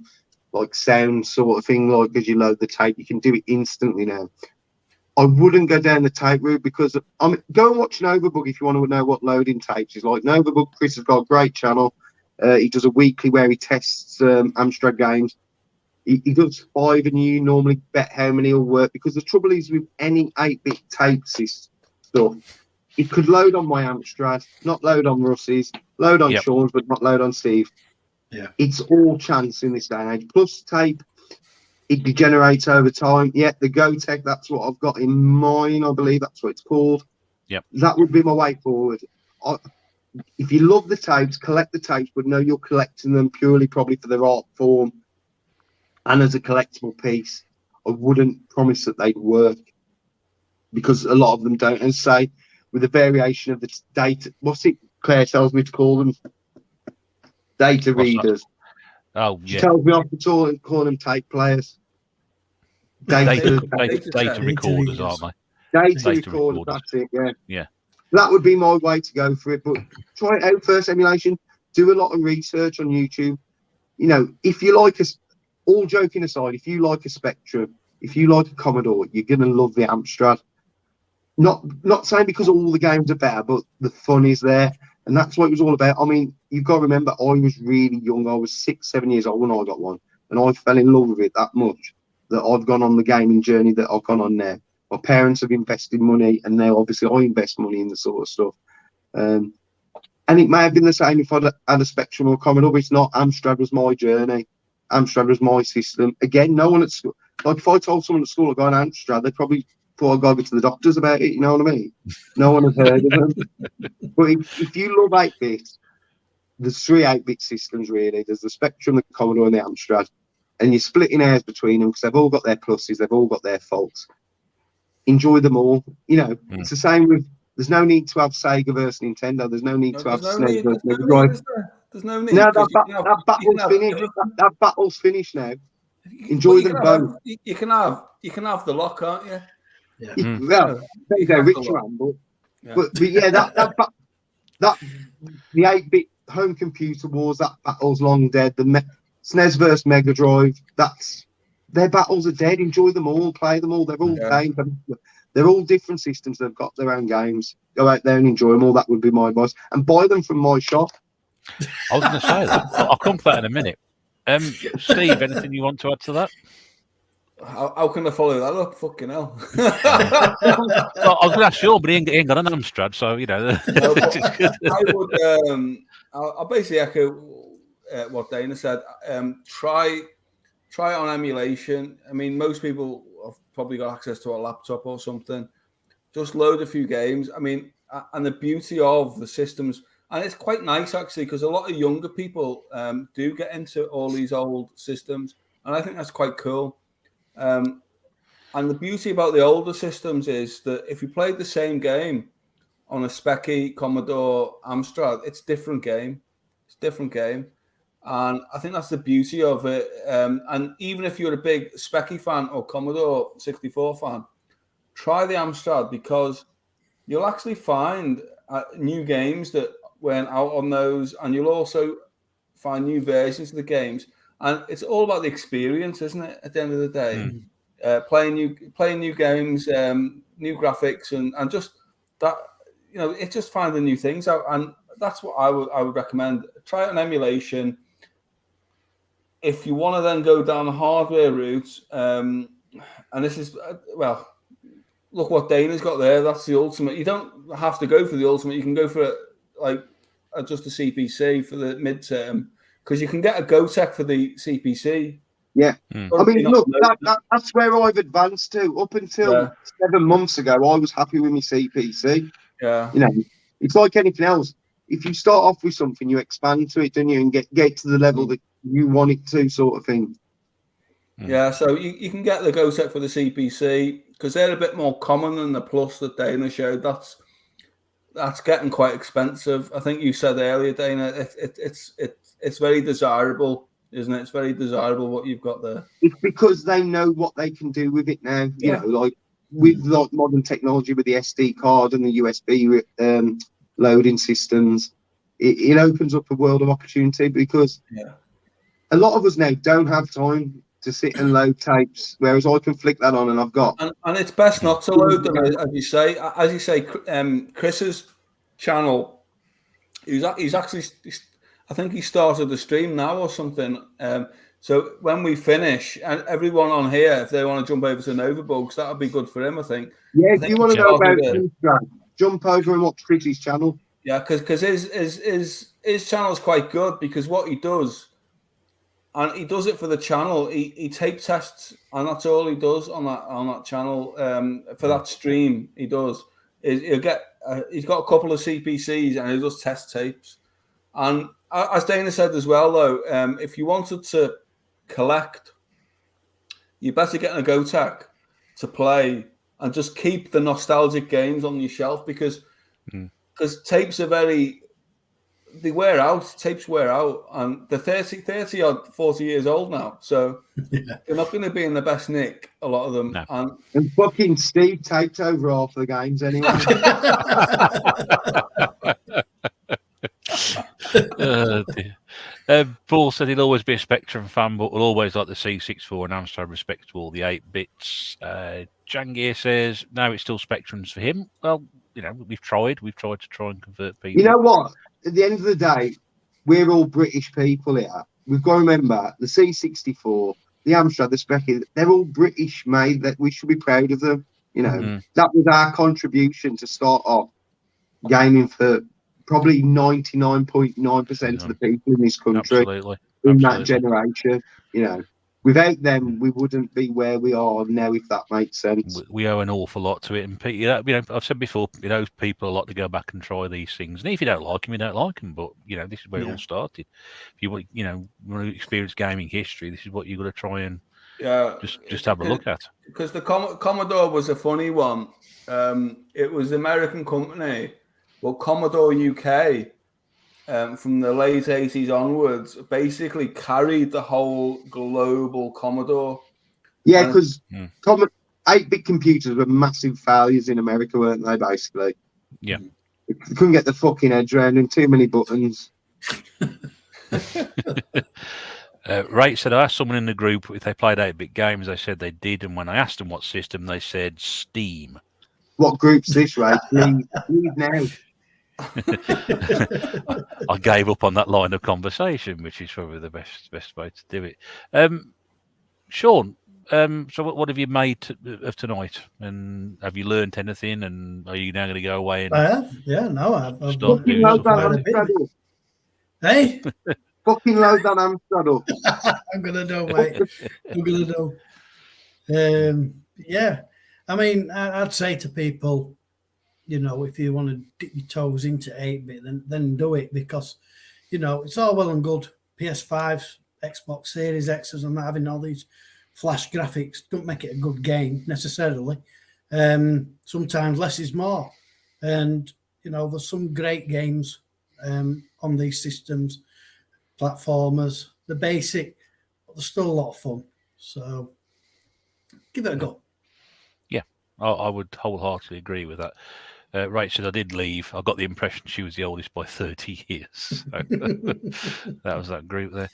like sound sort of thing, like as you load the tape, you can do it instantly now. I wouldn't go down the tape route because go and watch Novabug if you want to know what loading tapes is like. Novabug, Chris has got a great channel. He does a weekly where he tests Amstrad games. He does 5 and you normally bet how many will work, because the trouble is with any 8-bit tape stuff, it could load on my Amstrad, not load on Russ's, load on Sean's, but not load on Steve. Yeah, it's all chance in this day and age. Plus tape, it degenerates over time. Yeah, the GoTech, that's what I've got in mine, I believe that's what it's called. Yep. That would be my way forward. If you love the tapes, collect the tapes, but know you're collecting them purely probably for their art form. and as a collectible piece, I wouldn't promise that they'd work because a lot of them don't. And say with the variation of the data, what's it? Claire tells me to call them data readers. Oh, She yeah. tells me off to call them tape players. Data Data recorders, readers. aren't they? Data Data recorders, recorders. that's it, yeah. Yeah. That would be my way to go for it. But try it out first, emulation. Do a lot of research on YouTube. You know, if you like us, all joking aside, if you like a Spectrum, if you like a Commodore, you're gonna love the Amstrad. Not saying because all the games are better, but the fun is there. And that's what it was all about. I mean, you've got to remember, I was really young. I was 6, 7 years old when I got one. And I fell in love with it that much that I've gone on the gaming journey that I've gone on now. My parents have invested money, and now obviously I invest money in the sort of stuff. And it may have been the same if I'd had a Spectrum or Commodore, but it's not. Amstrad was my journey. Amstrad was my system. Again, no one at school, like if I told someone at school I'd go on Amstrad, they probably thought I'd go to the doctors about it, you know what I mean? No one had heard of them. But if you love 8-bit, there's 3 8-bit systems really. There's the Spectrum, the Commodore, and the Amstrad. And you're splitting hairs between them because they've all got their pluses, they've all got their faults. Enjoy them all. You know, it's the same with, there's no need to have Sega versus Nintendo. There's no need to have SNES versus Mega Drive. There's no need. No, that battle's finished. That battle's finished now. Enjoy them both. You can have the lot, can't you? Yeah. Well, there you go, Rich Ramble. But yeah, that the 8-bit home computer wars, that battle's long dead. The SNES versus Mega Drive, their battles are dead. Enjoy them all, play them all. They're all games. They're all different systems. They've got their own games. Go out there and enjoy them all. That would be my advice. And buy them from my shop. I was going to say that. I'll come to that in a minute. Steve, anything you want to add to that? How can I follow that up? Fucking hell. Well, I was going to ask you, but he ain't got an Amstrad, so, you know. I'll basically echo what Dana said. Try it on emulation. I mean, most people have probably got access to a laptop or something. Just load a few games. I mean, and the beauty of the systems, and it's quite nice actually, because a lot of younger people do get into all these old systems, and I think that's quite cool. And the beauty about the older systems is that if you played the same game on a Speccy, Commodore, Amstrad, it's a different game. It's a different game. And I think that's the beauty of it. And even if you're a big Speccy fan or Commodore 64 fan, try the Amstrad, because you'll actually find new games that went out on those, and you'll also find new versions of the games. And it's all about the experience, isn't it? At the end of the day, playing new games, new graphics, and just that, you know, it's just finding new things out. And that's what I would recommend. Try it on emulation. If you want to then go down the hardware route, and this is well, look what Dana's got there. That's the ultimate. You don't have to go for the ultimate. You can go for just a CPC for the midterm, because you can get a GoTech for the CPC. Yeah. I mean, look, that's where I've advanced to. Up until 7 months ago, I was happy with my CPC. Yeah. You know, it's like anything else. If you start off with something, you expand to it, don't you, and get to the level that you want it to, sort of thing. Yeah, so you can get the GoTech for the CPC, because they're a bit more common than the Plus that Dana showed. That's getting quite expensive. I think you said earlier, Dana, it's very desirable, isn't it? It's very desirable what you've got there. It's because they know what they can do with it now. You know, like with modern technology, with the SD card and the USB loading systems, it opens up a world of opportunity, because a lot of us now don't have time to sit and load tapes, whereas I can flick that on and I've got. And it's best not to load them, as you say. As you say, Chris's channel, he's actually, I think he started the stream now or something. So when we finish, and everyone on here, if they want to jump over to Novabugs, that would be good for him, I think. Yeah, if you want to know about Amstrad, jump over and watch Chris's channel. Yeah, because his channel is quite good, because what he does, and he does it for the channel. He tape tests, and that's all he does on that channel. For that stream, he does. He'll get. He's got a couple of CPCs, and he does test tapes. And as Dana said as well, though, if you wanted to collect you're better getting a GoTac to play and just keep the nostalgic games on your shelf because tapes are they wear out. Tapes wear out, and they're 30 or 40 years old now, so they're not going to be in the best nick. A lot of them, No. And fucking Steve taped over half the games anyway. Paul said he'll always be a Spectrum fan, but will always like the C64 and Amstrad, respect to all the 8-bits. Jangir says no, it's still Spectrums for him. Well, we've tried to try and convert people. You know what? At the end of the day, we're all British people here. We've got to remember the C64, the Amstrad, the Spectrum, they're all British made. That we should be proud of them. That was our contribution to start off gaming for probably 99.9% of the people in this country. Absolutely. In that generation. Without them, we wouldn't be where we are now, if that makes sense. We owe an awful lot to it. And I've said before, people a lot to go back and try these things. And if you don't like them, you don't like them. But this is where it all started. If you want, want to experience gaming history, this is what you've got to try and just have a look at. Because the Commodore was a funny one. It was an American company, well, Commodore UK. From the late 80s onwards, basically carried the whole global Commodore. Yeah, because 8-bit computers were massive failures in America, weren't they, basically? Yeah. They couldn't get the fucking edge around and too many buttons. Right, said I asked someone in the group if they played 8-bit games. They said they did, and when I asked them what system, they said Steam. What group's this, right? Leave now. I gave up on that line of conversation, which is probably the best way to do it. Sean, so what have you made of tonight? And have you learnt anything? And are you now going to go away? And I have. Yeah, no, I've fucking load that Amstrad up. Hey, fucking load that Amstrad up. I'm gonna do, mate. I'm gonna do. Yeah, I mean, I'd say to people, if you want to dip your toes into 8-bit, then do it, because, it's all well and good. PS5s, Xbox Series X's and having all these flash graphics don't make it a good game necessarily. Sometimes less is more. And, there's some great games on these systems, platformers, the basic, but there's still a lot of fun. So give it a go. Yeah, I would wholeheartedly agree with that. Rachel, I did leave. I got the impression she was the oldest by 30 years. So that was that group there.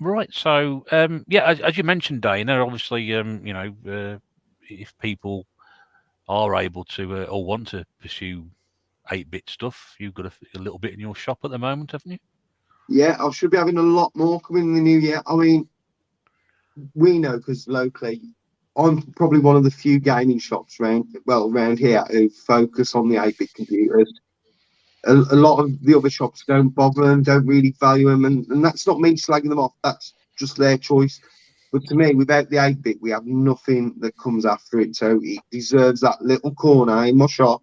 Right. So, as you mentioned, Dana, obviously, if people are able to or want to pursue 8-bit stuff, you've got a little bit in your shop at the moment, haven't you? Yeah, I should be having a lot more coming in the new year. I mean, we know because locally, I'm probably one of the few gaming shops around here who focus on the 8-bit computers. A lot of the other shops don't bother them, don't really value them, and that's not me slagging them off. That's just their choice. But to me, without the 8-bit, we have nothing that comes after it. So it deserves that little corner in my shop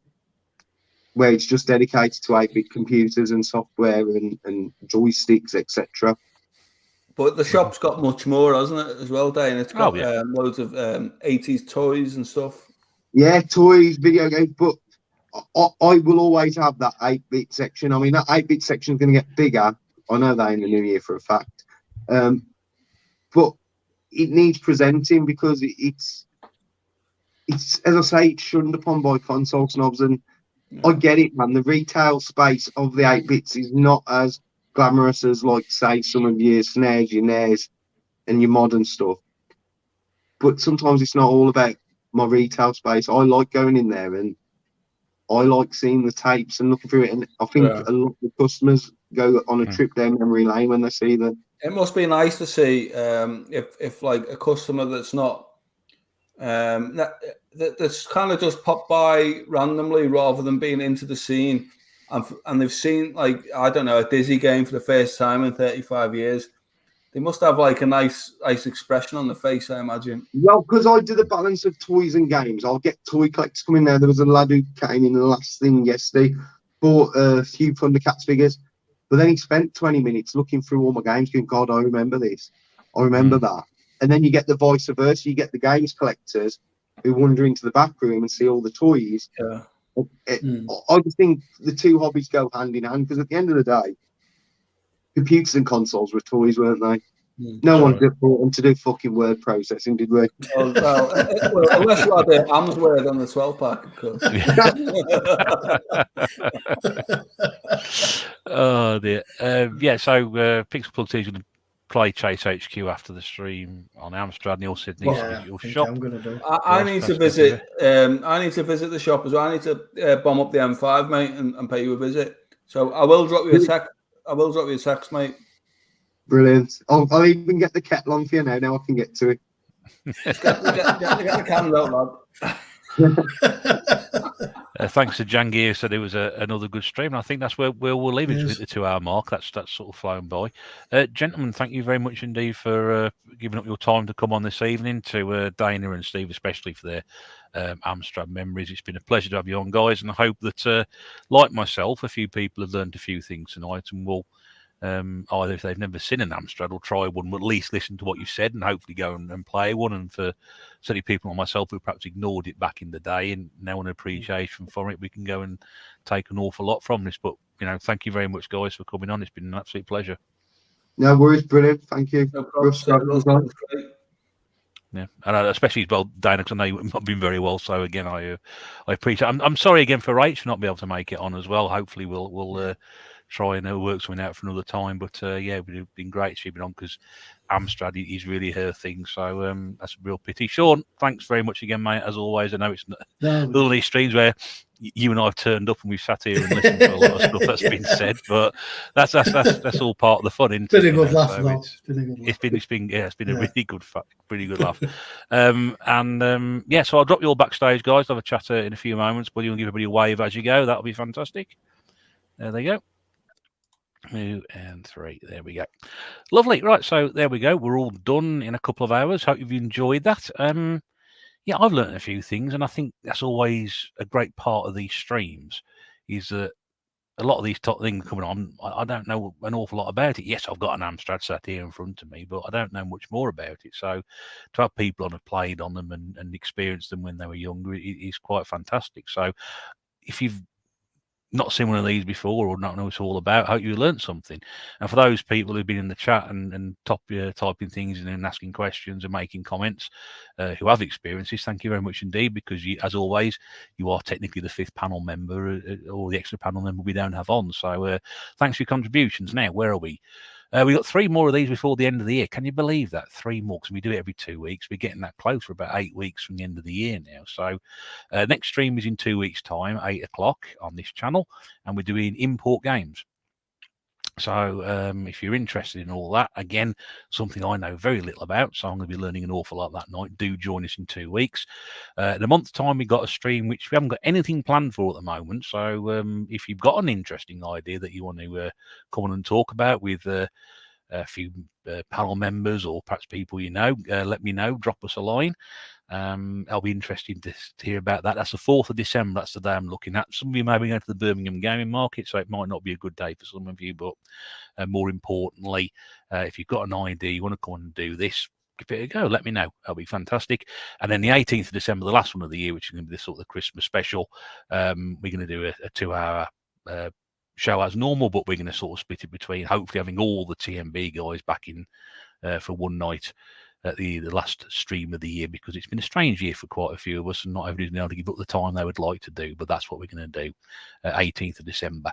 where it's just dedicated to 8-bit computers and software and joysticks, etc. But the shop's got much more, hasn't it, as well, Dane? It's got loads of 80s toys and stuff. Yeah, toys, video games, but I will always have that 8-bit section. I mean, that 8-bit section is going to get bigger. I know that in the new year for a fact. But it needs presenting because it's as I say, it's shunned upon by console snobs. And I get it, man. The retail space of the 8-bits is not as glamorous as, like, say, some of your SNES, your NES, and your modern stuff. But sometimes it's not all about my retail space. I like going in there and I like seeing the tapes and looking through it. And I think a lot of customers go on a trip down memory lane when they see them. It must be nice to see if like a customer that's not that's kind of just popped by randomly rather than being into the scene. And they've seen, like, I don't know, a Dizzy game for the first time in 35 years. They must have, like, a nice expression on the face, I imagine. Well, because I do the balance of toys and games. I'll get toy collectors coming there. There was a lad who came in the last thing yesterday, bought a few Thundercats figures, but then he spent 20 minutes looking through all my games going, God, I remember this. I remember that. And then you get the vice versa. You get the games collectors who wander into the back room and see all the toys. Yeah. I just think the two hobbies go hand in hand, because at the end of the day, computers and consoles were toys, weren't they? No one bought them to do fucking word processing, did we? Well, unless you had the Amstrad on the 12-pack, of course. Oh dear. Yeah, so Pixel Plug T's going to play Chase HQ after the stream on Amstrad, and he also needs to visit your shop. I'm gonna do. I need to visit. I need to visit the shop as well. I need to bomb up the M5, mate, and pay you a visit. So I will drop you a text. I will drop you a text, mate. Brilliant. I'll even get the kettle on for you now. Now I can get to it. Get the cans out, lad. Thanks to Jangir, said it was another good stream, and I think that's where we'll leave it at the 2 hour mark. That's sort of flown by. Gentlemen, thank you very much indeed for giving up your time to come on this evening, to Dana and Steve especially for their Amstrad memories. It's been a pleasure to have you on, guys, and I hope that like myself, a few people have learned a few things tonight and will either, if they've never seen an Amstrad, or try one, or at least listen to what you said and hopefully go and play one. And for certainly people like myself who perhaps ignored it back in the day and now an appreciation for it, we can go and take an awful lot from this. But thank you very much, guys, for coming on. It's been an absolute pleasure. No worries, brilliant. Thank you. No problem. Yeah, and especially as well, Dana, because I know you've not been very well. So again, I appreciate. I'm sorry again for Rach for not being able to make it on as well. Hopefully, we'll try and work something out for another time. But yeah, it would have been great to be on, because Amstrad is really her thing. So that's a real pity. Sean, thanks very much again, mate. As always, I know it's all these streams where you and I have turned up and we've sat here and listened to a lot of stuff that's been said, but that's all part of the fun. It's been a good laugh. It's been a really good laugh. Yeah, so I'll drop you all backstage, guys. I'll have a chat in a few moments, but you'll give everybody a wave as you go. That'll be fantastic. There they go. 2 and 3. There we go. Lovely. Right, so there we go. We're all done in a couple of hours. Hope you've enjoyed that. Yeah, I've learned a few things, and I think that's always a great part of these streams, is that a lot of these top things coming on, I don't know an awful lot about it. Yes, I've got an Amstrad sat here in front of me, but I don't know much more about it. So to have people on have played on them and experienced them when they were younger is quite fantastic. So if you've not seen one of these before or not know what it's all about, I hope you learned something. And for those people who've been in the chat and typing things and asking questions and making comments, who have experiences, thank you very much indeed, because you, as always, you are technically the 5th panel member or the extra panel member we don't have on. So thanks for your contributions. Now, where are we? We've got 3 more of these before the end of the year. Can you believe that? 3 more, because we do it every 2 weeks. We're getting that close. We're about 8 weeks from the end of the year now. So next stream is in 2 weeks' time, 8 o'clock on this channel, and we're doing import games. So if you're interested in all that, again, something I know very little about, so I'm going to be learning an awful lot that night. Do join us in 2 weeks. In a month's time, we've got a stream which we haven't got anything planned for at the moment. So if you've got an interesting idea that you want to come on and talk about with a few panel members or perhaps people you know, let me know. Drop us a line. I'll be interested to hear about that. That's the 4th of December. That's the day I'm looking at. Some of you may be going to the Birmingham Gaming Market, so it might not be a good day for some of you. But more importantly, if you've got an idea, you want to come on and do this, give it a go. Let me know. That'll be fantastic. And then the 18th of December, the last one of the year, which is going to be the sort of the Christmas special, we're going to do a 2-hour show as normal, but we're going to sort of split it between hopefully having all the tNb guys back in for one night at the last stream of the year, because it's been a strange year for quite a few of us and not everybody's been able to give up the time they would like to do, but that's what we're going to do 18th of December.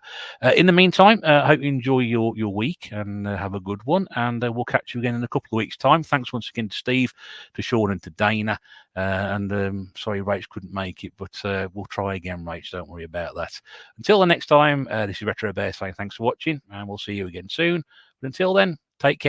In the meantime, I hope you enjoy your week and have a good one, and we'll catch you again in a couple of weeks' time. Thanks once again to Steve, to Sean and to Dana, and sorry Rach couldn't make it, but we'll try again, Rach, don't worry about that. Until the next time, this is Retro Bear saying thanks for watching, and we'll see you again soon, but until then, take care.